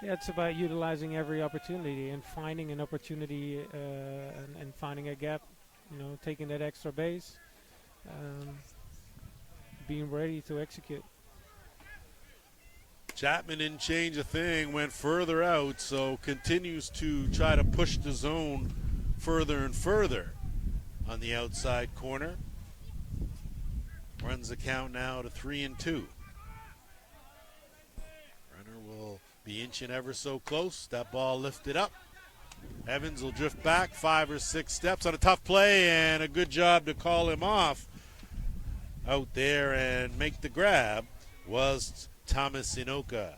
Yeah, it's about utilizing every opportunity and finding an opportunity and finding a gap, taking that extra base, being ready to execute. Chapman didn't change a thing, went further out, so continues to try to push the zone further and further on the outside corner. Runs the count now to 3-2. Runner will be inching ever so close. That ball lifted up. Evans will drift back 5 or 6 steps on a tough play, and a good job to call him off out there and make the grab was Thomas Inoka.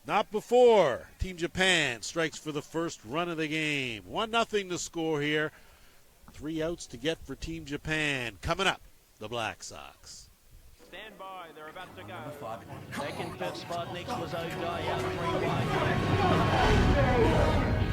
Not before Team Japan strikes for the first run of the game. 1-0 to score here. 3 outs to get for Team Japan. Coming up, the Black Sox. Stand by, they're about to go. Second pitch spot next was O'Day out 3-1.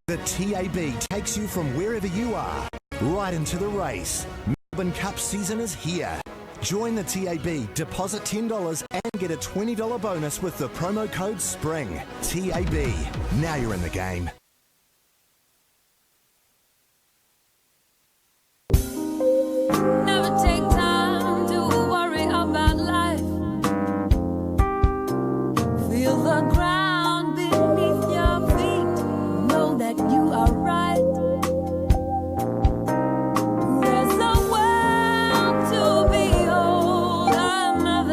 The TAB takes you from wherever you are right into the race. Melbourne Cup season is here. Join the TAB, deposit $10 and get a $20 bonus with the promo code SPRING. TAB, now you're in the game. Never take time to worry about life. Feel the ground beneath your feet. Know that you are right. There's a world to behold, another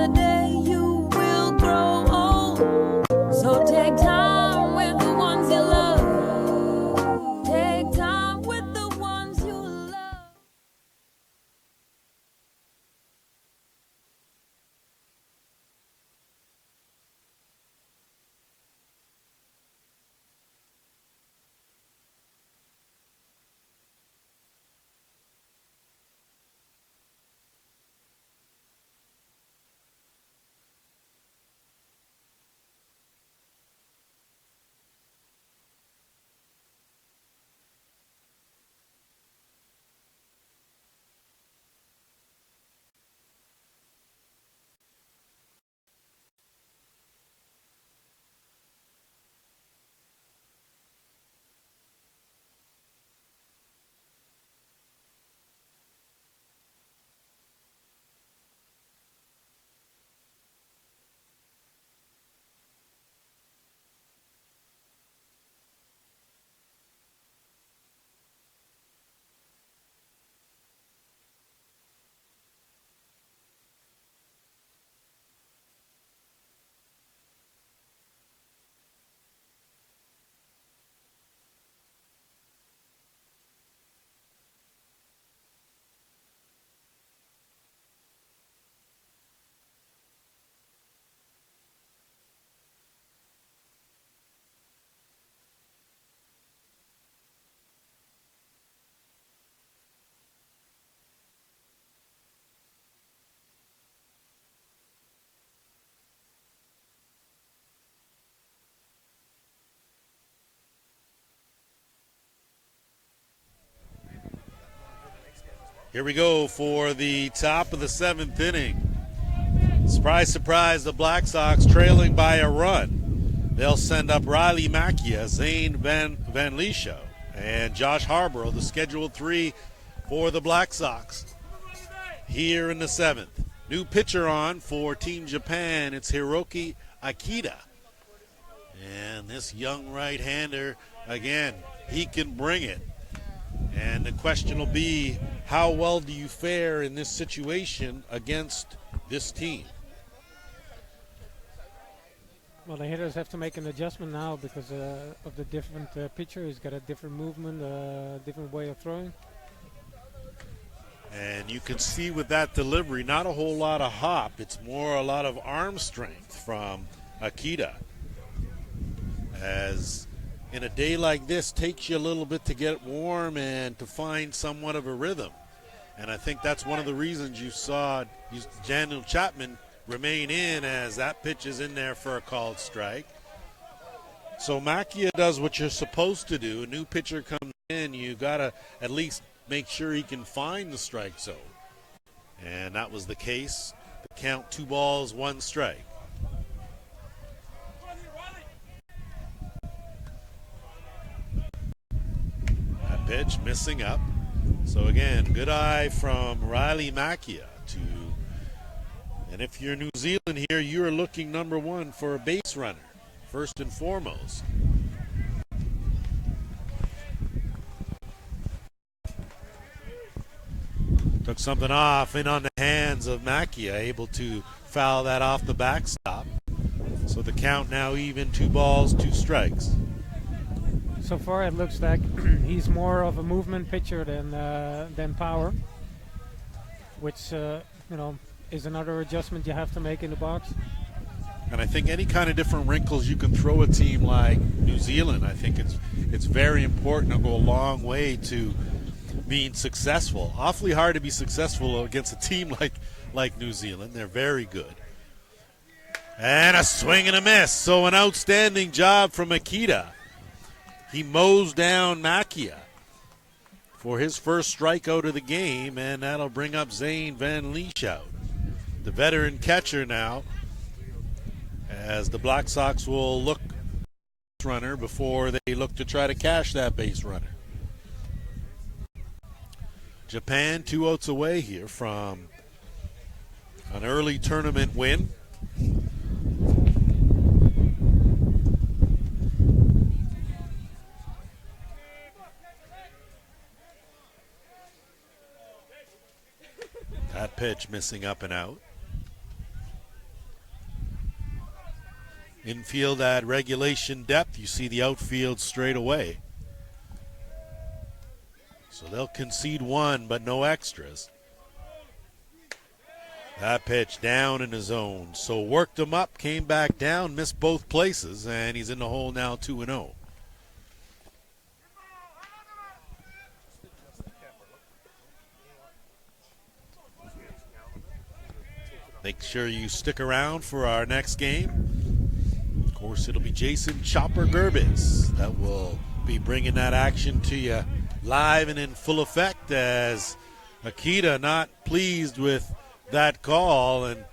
Here we go for the top of the 7th inning. Surprise, surprise, the Black Sox trailing by a run. They'll send up Riley Macchia, Zane Van Lieshout, and Josh Harborough, the scheduled 3 for the Black Sox. Here in the 7th. New pitcher on for Team Japan. It's Hiroki Akita. And this young right-hander, again, he can bring it. And the question will be, how well do you fare in this situation against this team? Well, the hitters have to make an adjustment now because of the different pitcher. He's got a different movement, different way of throwing. And you can see with that delivery, not a whole lot of hop. It's more a lot of arm strength from Akita. As in a day like this, takes you a little bit to get warm and to find somewhat of a rhythm. And I think that's one of the reasons you saw Daniel Chapman remain in, as that pitch is in there for a called strike. So Macchia does what you're supposed to do. A new pitcher comes in, you got to at least make sure he can find the strike zone. And that was the case. The count, 2 balls, 1 strike. That pitch missing up. So again, good eye from Riley Macchia and if you're New Zealand here, you are looking number 1 for a base runner, first and foremost. Took something off in on the hands of Macchia, able to foul that off the backstop. So the count now even, 2 balls, 2 strikes. So far it looks like he's more of a movement pitcher than power, which is another adjustment you have to make in the box. And I think any kind of different wrinkles you can throw a team like New Zealand, I think it's very important to go a long way to being successful. Awfully hard to be successful against a team like New Zealand. They're very good. And a swing and a miss. So an outstanding job from Akita. He mows down Macchia for his first strikeout of the game, and that'll bring up Zane Van Lieshout, the veteran catcher now, as the Black Sox will look runner before they look to try to cash that base runner. Japan 2 outs away here from an early tournament win. That pitch missing up and out. Infield at regulation depth. You see the outfield straight away. So they'll concede 1, but no extras. That pitch down in the zone. So worked him up, came back down, missed both places, and he's in the hole now 2-0. Make sure you stick around for our next game. Of course, it'll be Jason Chopper Gerbis that will be bringing that action to you live and in full effect, as Akita not pleased with that call and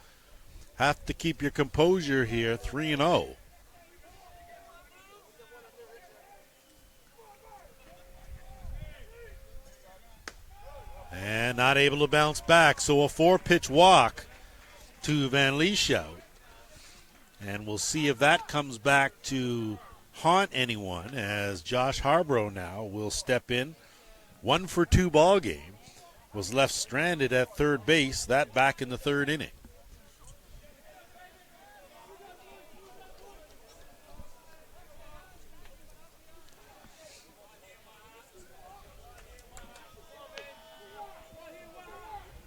have to keep your composure here. 3-0. And not able to bounce back. So a 4-pitch walk to Van Lieshout. And we'll see if that comes back to haunt anyone, as Josh Harborough now will step in. 1-for-2 ball game. Was left stranded at third base, that back in the 3rd inning.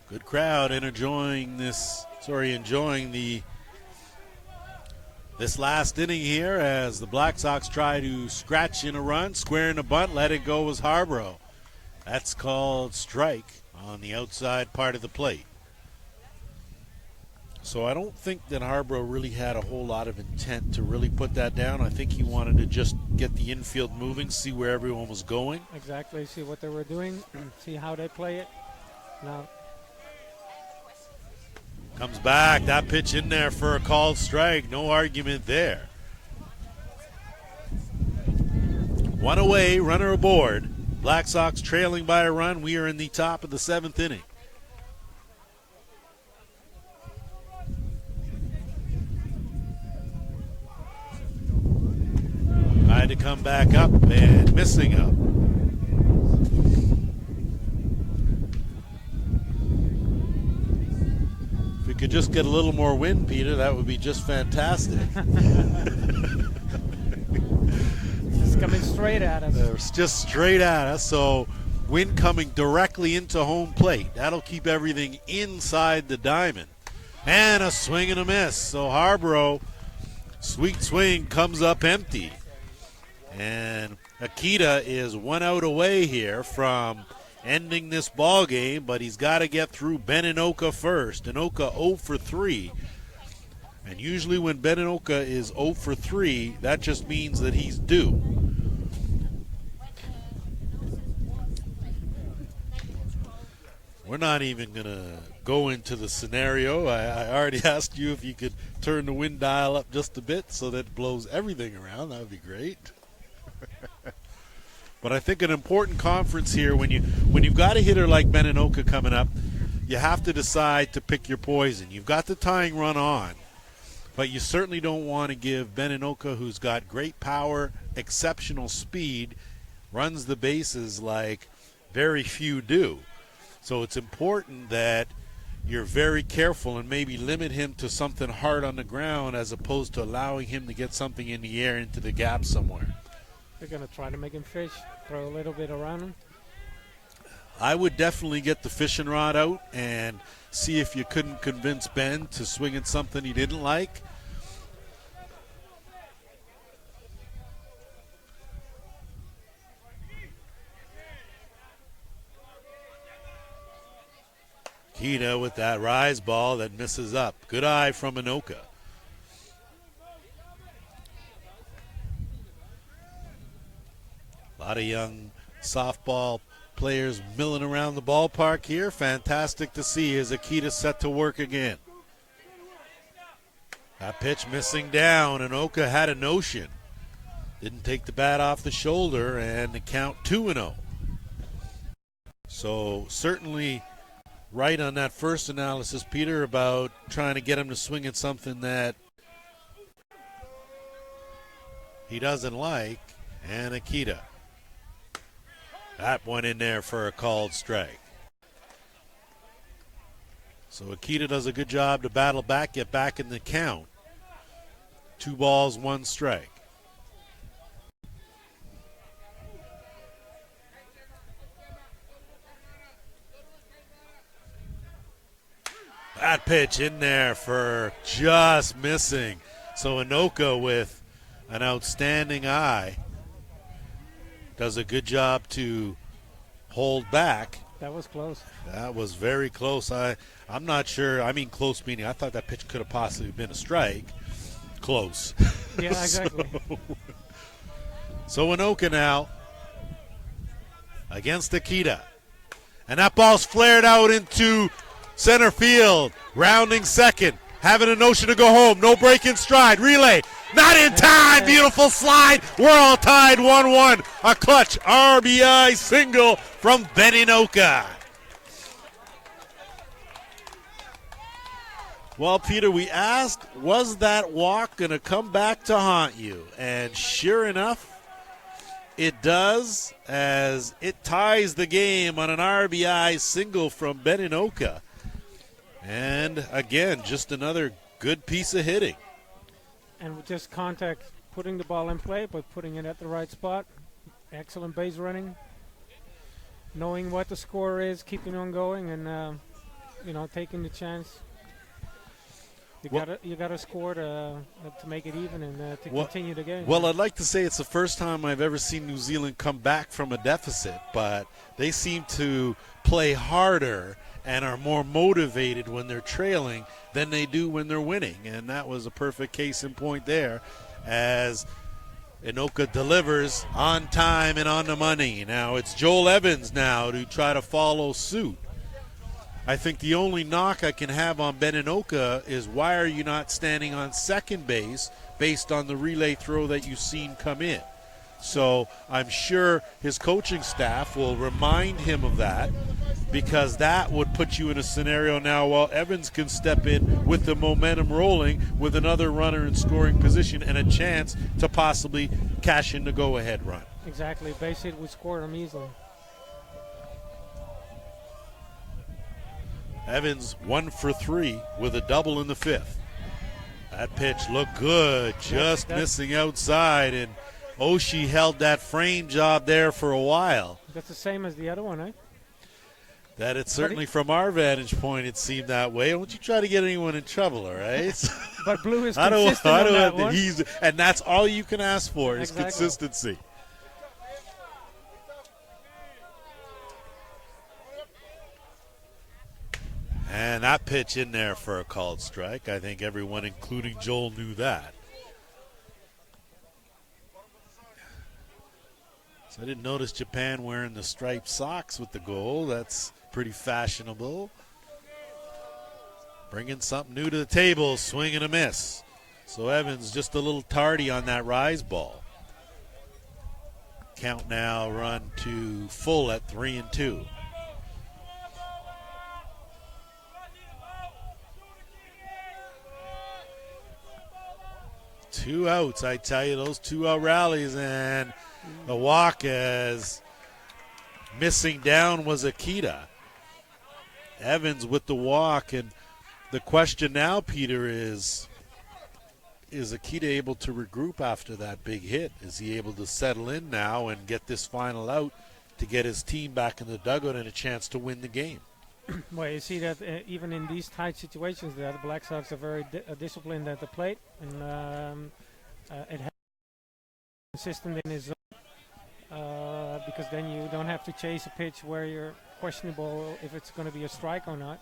Good crowd and enjoying this last inning here, as the Black Sox try to scratch in a run, square in a bunt, let it go was Harborough. That's called strike on the outside part of the plate. So I don't think that Harborough really had a whole lot of intent to really put that down. I think he wanted to just get the infield moving, see where everyone was going. Exactly, see what they were doing, see how they play it. No. Comes back. That pitch in there for a called strike. No argument there. One away, runner aboard. Black Sox trailing by a run. We are in the top of the 7th inning. Tried to come back up and missing up. If we could just get a little more wind, Peter, that would be just fantastic. It's coming straight at us. It's just straight at us, so wind coming directly into home plate. That'll keep everything inside the diamond. And a swing and a miss. So Harborough, sweet swing, comes up empty. And Akita is 1 out away here from ending this ball game, but he's got to get through Ben Inoka first. Inoka 0 for 3. And usually when Ben Inoka is 0 for 3, that just means that he's due. We're not even going to go into the scenario. I already asked you if you could turn the wind dial up just a bit so that it blows everything around. That would be great. But I think an important conference here, when you've got a hitter like Ben Inoka coming up, you have to decide to pick your poison. You've got the tying run on, but you certainly don't want to give Ben Inoka, who's got great power, exceptional speed, runs the bases like very few do. So it's important that you're very careful and maybe limit him to something hard on the ground as opposed to allowing him to get something in the air into the gap somewhere. They're going to try to make him fish, throw a little bit around him. I would definitely get the fishing rod out and see if you couldn't convince Ben to swing at something he didn't like. Kita with that rise ball that misses up. Good eye from Inoka. A lot of young softball players milling around the ballpark here. Fantastic to see as Akita set to work again. That pitch missing down. Inoka had a notion. Didn't take the bat off the shoulder, and the count 2-0. So certainly right on that first analysis, Peter, about trying to get him to swing at something that he doesn't like. And Akita. That one in there for a called strike. So Akita does a good job to battle back, get back in the count. 2 balls, 1 strike. That pitch in there for just missing. So Inoka with an outstanding eye does a good job to hold back. That was close. That was very close. I'm not sure. I mean close meaning I thought that pitch could have possibly been a strike. Close. Yeah, exactly. So Inoka now against Akita. And that ball's flared out into center field. Rounding second. Having a notion to go home. No break in stride. Relay. Not in time. Beautiful slide. We're all tied 1-1. A clutch RBI single from Ben Inoka. Well, Peter, we asked, was that walk going to come back to haunt you? And sure enough, it does, as it ties the game on an RBI single from Ben Inoka. And again, just another good piece of hitting. And with just contact, putting the ball in play, but putting it at the right spot. Excellent base running. Knowing what the score is, keeping on going, and taking the chance. You got to score to make it even and to continue the game. Well, I'd like to say it's the first time I've ever seen New Zealand come back from a deficit, but they seem to play harder and are more motivated when they're trailing than they do when they're winning. And that was a perfect case in point there as Inoka delivers on time and on the money. Now it's Joel Evans now to try to follow suit. I think the only knock I can have on Beninoka is why are you not standing on second base based on the relay throw that you've seen come in? So I'm sure his coaching staff will remind him of that, because that would put you in a scenario now while Evans can step in with the momentum rolling with another runner in scoring position and a chance to possibly cash in the go-ahead run. Exactly. Base hit would score him easily. Evans 1 for 3 with a double in the fifth. That pitch looked good, just missing outside, and Oshie held that frame job there for a while. That's the same as the other one, eh? That it's certainly from our vantage point, it seemed that way. Don't you try to get anyone in trouble, all right? But Blue is consistent on that one. And that's all you can ask for is Exactly. consistency. And that pitch in there for a called strike. I think everyone, including Joel, knew that. So I didn't notice Japan wearing the striped socks with the goal. That's pretty fashionable. Bringing something new to the table, swing and a miss. So Evans just a little tardy on that rise ball. Count now run to full at 3-2. Two outs, I tell you, those 2-out rallies, and the walk as missing down was Akita. Evans with the walk, and the question now, Peter, is Akita able to regroup after that big hit? Is he able to settle in now and get this final out to get his team back in the dugout and a chance to win the game? Well, you see that even in these tight situations, the Black Sox are very disciplined at the plate, and it has consistent in his zone, because then you don't have to chase a pitch where you're questionable if it's going to be a strike or not.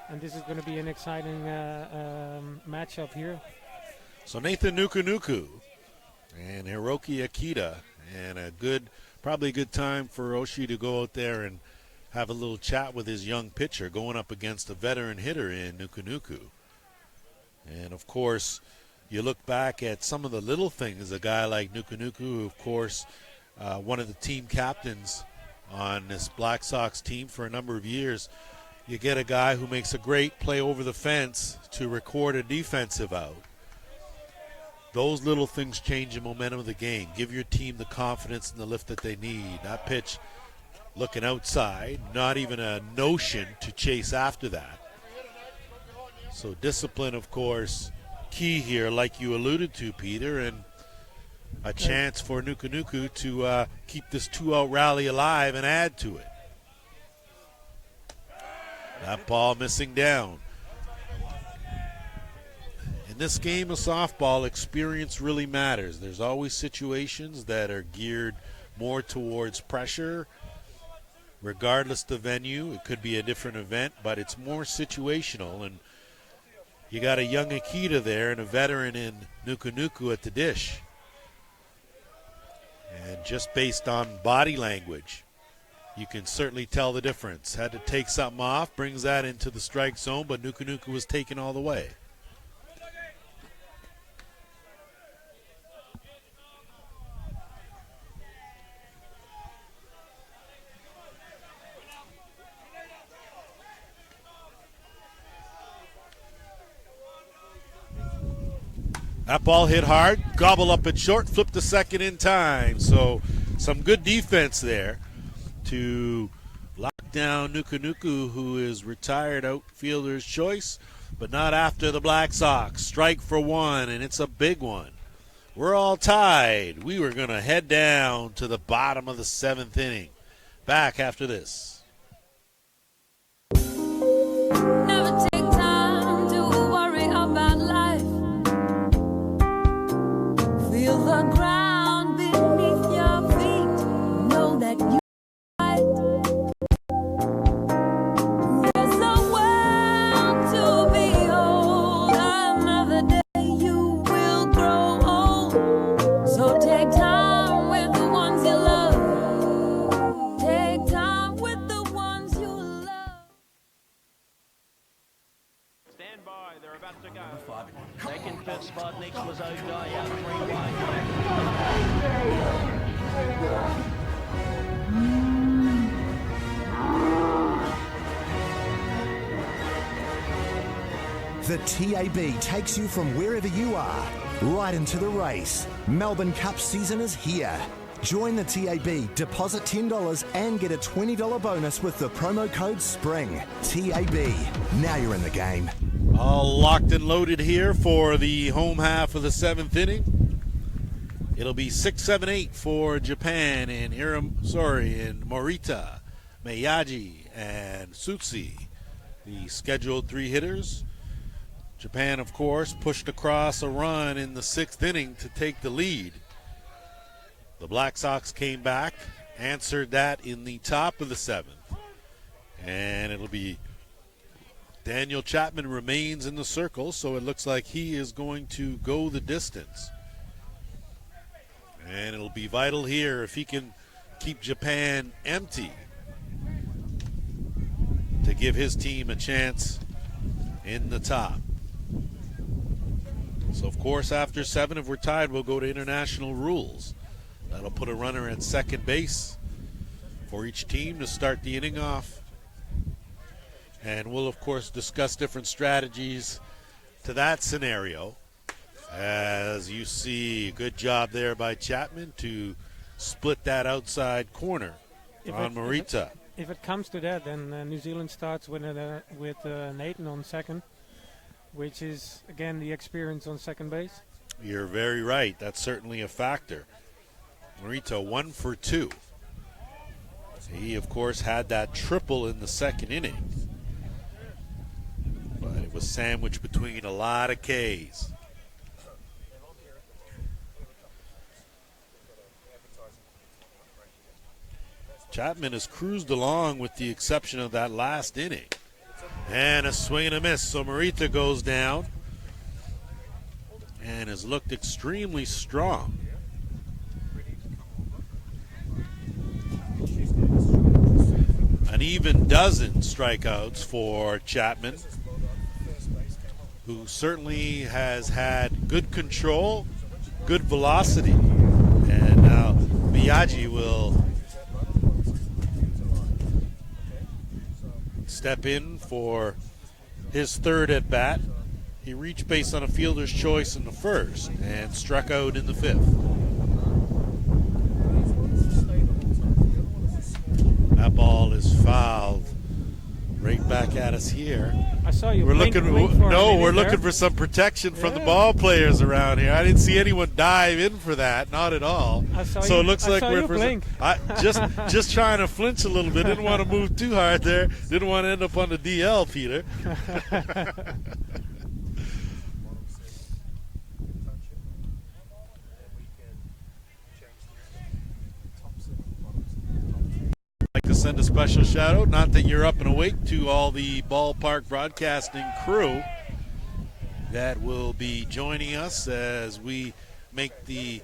And this is going to be an exciting matchup here. So Nathan Nuku and Hiroki Akita, and probably a good time for Oshie to go out there and have a little chat with his young pitcher going up against a veteran hitter in Nuku. And, of course, you look back at some of the little things, a guy like Nuku, who, of course, one of the team captains on this Black Sox team for a number of years. You get a guy who makes a great play over the fence to record a defensive out. Those little things change the momentum of the game. Give your team the confidence and the lift that they need. That pitch looking outside, not even a notion to chase after that. So discipline, of course, key here, like you alluded to, Peter, and a chance for Nuku to keep this 2-out rally alive and add to it. That ball missing down. In this game of softball, experience really matters. There's always situations that are geared more towards pressure. Regardless the venue, it could be a different event, but it's more situational. And you got a young Akita there and a veteran in Nuku at the dish. And just based on body language, you can certainly tell the difference. Had to take something off, brings that into the strike zone, but Nuku was taken all the way. That ball hit hard, gobble up at short, flip the second in time. So some good defense there to lock down Nuku, who is retired outfielder's choice, but not after the Black Sox. Strike for one, and it's a big one. We're all tied. We were going to head down to the bottom of the 7th inning. Back after this. Never take time to worry about life. Feel the ground beneath your feet. Know that you there's a world to behold. Another day you will grow old. So take time with the ones you love. Take time with the ones you love. about to go. Second pit spot next was O'Daya, 3 The TAB takes you from wherever you are, right into the race. Melbourne Cup season is here. Join the TAB, deposit $10 and get a $20 bonus with the promo code SPRING. TAB, now you're in the game. All locked and loaded here for the home half of the 7th inning. It'll be 6-7-8 for Japan in Morita, Miyagi, and Sutsi, the scheduled 3 hitters. Japan, of course, pushed across a run in the 6th inning to take the lead. The Black Sox came back, answered that in the top of the 7th. And it'll be Daniel Chapman remains in the circle, so it looks like he is going to go the distance. And it'll be vital here if he can keep Japan empty to give his team a chance in the top. So, of course, after 7, if we're tied, we'll go to international rules. That'll put a runner at second base for each team to start the inning off. And we'll, of course, discuss different strategies to that scenario. As you see, good job there by Chapman to split that outside corner on Morita. If it comes to that, then New Zealand starts with Nathan on second, which is, again, the experience on second base. You're very right. That's certainly a factor. Morita 1 for 2. He, of course, had that triple in the 2nd inning. But it was sandwiched between a lot of Ks. Chapman has cruised along with the exception of that last inning. And a swing and a miss. So Morita goes down and has looked extremely strong. An even dozen strikeouts for Chapman, who certainly has had good control, good velocity. And now Miyagi will step in for his 3rd at bat. He reached base on a fielder's choice in the 1st and struck out in the 5th. That ball is fouled right back at us here. I saw you. We're blink looking for some protection from the ball players around here. I didn't see anyone dive in for that, not at all. So it looks like we're blink. Just trying to flinch a little bit. Didn't want to move too hard there. Didn't want to end up on the DL, Peter. I'd like to send a special shout out, not that you're up and awake, to all the Ballpark broadcasting crew that will be joining us as we make the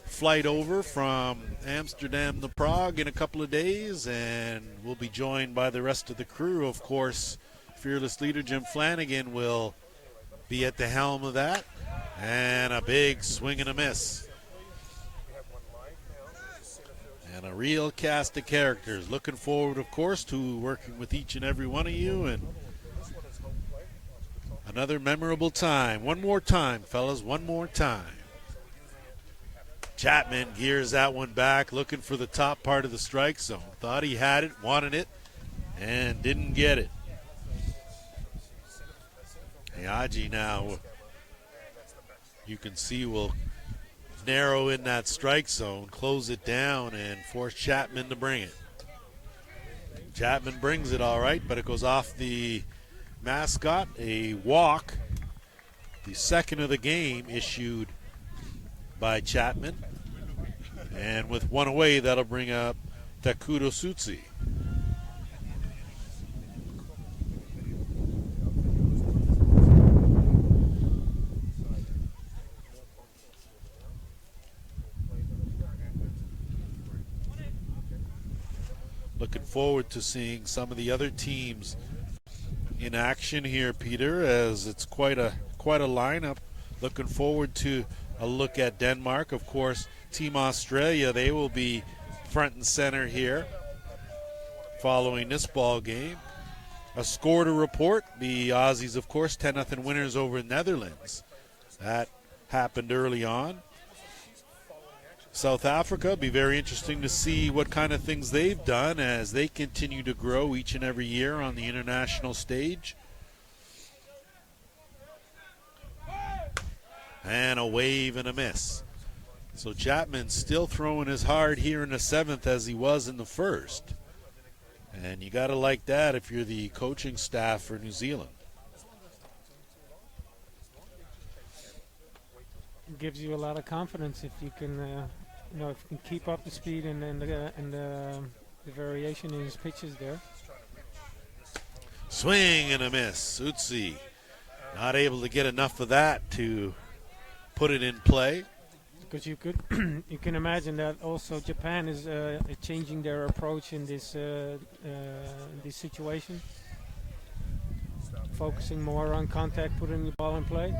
flight over from Amsterdam to Prague in a couple of days, and we'll be joined by the rest of the crew. Of course, fearless leader Jim Flanagan will be at the helm of that, and a big swing and a miss. And a real cast of characters. Looking forward, of course, to working with each and every one of you. And another memorable time. One more time, fellas. One more time. Chapman gears that one back, looking for the top part of the strike zone. Thought he had it, wanted it, and didn't get it. Miyagi now, you can see, will narrow in that strike zone, close it down, and force Chapman to bring it. Chapman brings it all right, but it goes off the mascot. A walk, the 2nd of the game, issued by Chapman. And with 1 away, that'll bring up Takudo Sutsi. Looking forward to seeing some of the other teams in action here, Peter, as it's quite a lineup. Looking forward to a look at Denmark. Of course, Team Australia, they will be front and center here following this ball game. A score to report. The Aussies, of course, 10-0 winners over Netherlands. That happened early on. South Africa, be very interesting to see what kind of things they've done as they continue to grow each and every year on the international stage. And a wave and a miss. So Chapman still throwing as hard here in the 7th as he was in the 1st. And you got to like that if you're the coaching staff for New Zealand. It gives you a lot of confidence if you can, if you can keep up the speed and the variation in his pitches there. Swing and a miss. Utsi not able to get enough of that to put it in play. Because you could, you can imagine that also Japan is changing their approach in this situation, focusing more on contact, putting the ball in play.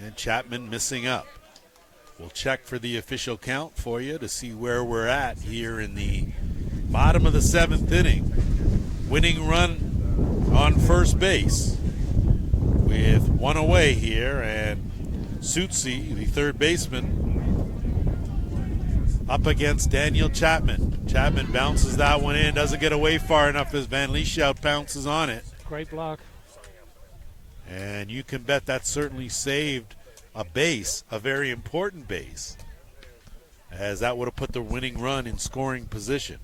And Chapman missing up. We'll check for the official count for you to see where we're at here in the bottom of the 7th inning. Winning run on first base with one away here, and Sutsi, the third baseman, up against Daniel Chapman. Chapman bounces that one in, doesn't get away far enough as Van Lieshout pounces on it. Great block. And you can bet that certainly saved a base, a very important base, as that would have put the winning run in scoring position.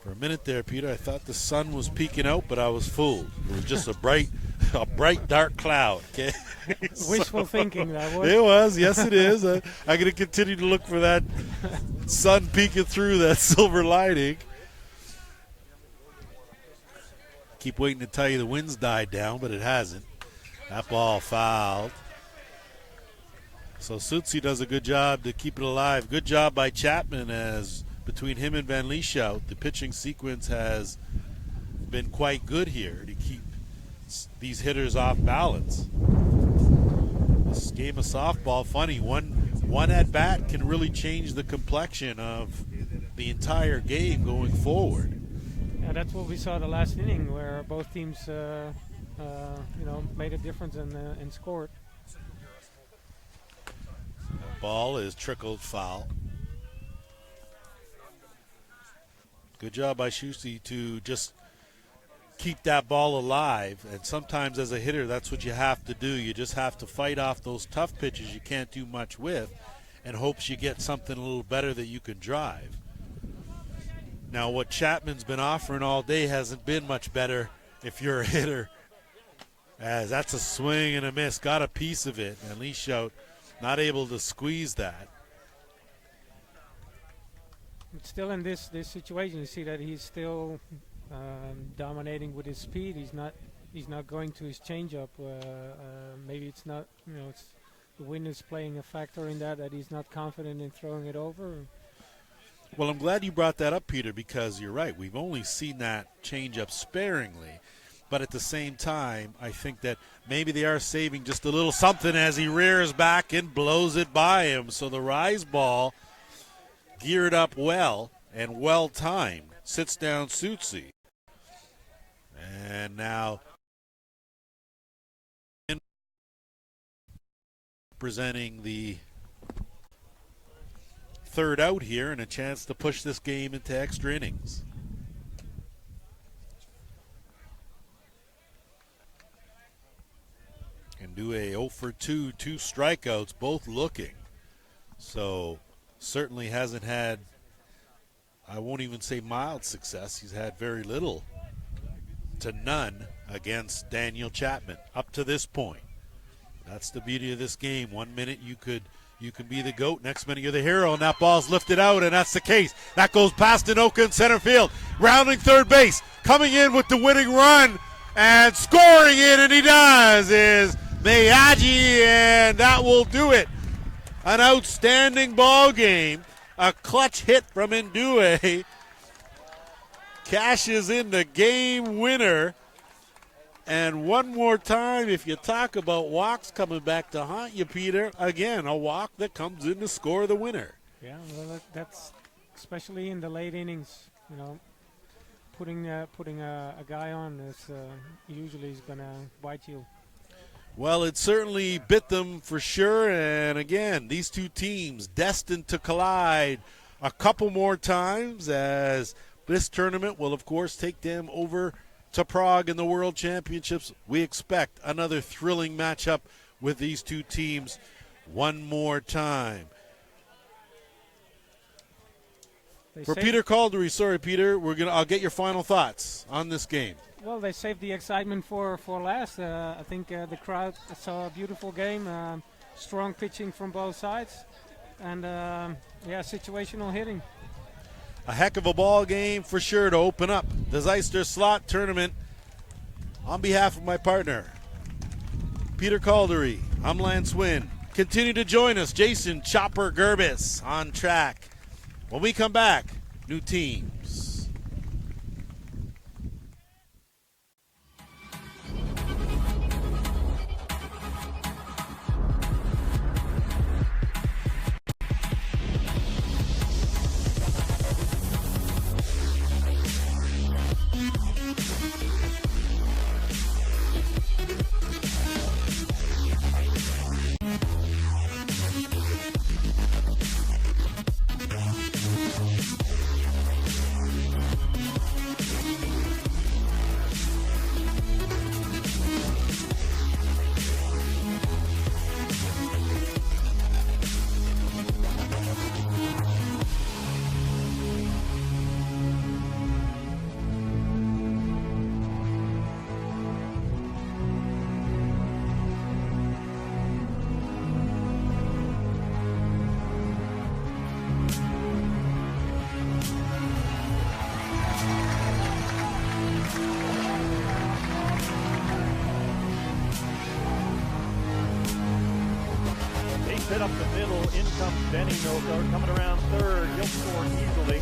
For a minute there, Peter, I thought the sun was peeking out, but I was fooled. It was just a bright dark cloud. Okay? Wishful thinking, that was. It was, yes it is. I'm going to continue to look for that sun peeking through that silver lining. Keep waiting to tell you the wind's died down, but it hasn't. That ball fouled. So Sutsi does a good job to keep it alive. Good job by Chapman, as between him and Van Lieshout, the pitching sequence has been quite good here to keep these hitters off balance. This game of softball, funny, one at bat can really change the complexion of the entire game going forward. Yeah, that's what we saw the last inning, where both teams, made a difference and scored. The ball is trickled foul. Good job by Schuste to just keep that ball alive. And sometimes as a hitter, that's what you have to do. You just have to fight off those tough pitches you can't do much with and hopes you get something a little better that you can drive. Now, what Chapman's been offering all day hasn't been much better if you're a hitter, as that's a swing and a miss. Got a piece of it, and Lieshout not able to squeeze that. Still in this situation, you see that he's still dominating with his speed. He's not going to his changeup. Maybe it's not. The wind is playing a factor in that he's not confident in throwing it over. Well, I'm glad you brought that up, Peter, because you're right. We've only seen that changeup sparingly. But at the same time, I think that maybe they are saving just a little something as he rears back and blows it by him. So the rise ball, geared up well and well timed, sits down Sutsi. And now presenting the third out here and a chance to push this game into extra innings. Can do a 0 for 2, 2 strikeouts, both looking. So certainly hasn't had, I won't even say mild success. He's had very little to none against Daniel Chapman up to this point. That's the beauty of this game. 1 minute you can be the GOAT. Next minute you're the hero, and that ball's lifted out, and that's the case. That goes past Anoka in center field. Rounding third base, coming in with the winning run, and scoring it, and he does, is Miyagi, and that will do it. An outstanding ball game A clutch hit from Ndue cashes in the game winner. And one more time, if you talk about walks coming back to haunt you, Peter, again, a walk that comes in to score the winner. Yeah, well, that's especially in the late innings, you know, putting a guy on is usually is going to bite you. Well, it certainly bit them for sure. And again, these two teams destined to collide a couple more times, as this tournament will, of course, take them over to Prague in the World Championships. We expect another thrilling matchup with these two teams one more time. For Peter Caldery, sorry, Peter, I'll get your final thoughts on this game. Well, they saved the excitement for last. I think the crowd saw a beautiful game, strong pitching from both sides, and situational hitting. A heck of a ball game for sure to open up the Zeister Slot Tournament. On behalf of my partner, Peter Caldery, I'm Lance Wynn. Continue to join us, Jason Chopper Gerbis on track. When we come back, new teams. Hit up the middle, in comes Benny Milko, coming around third, he'll score easily.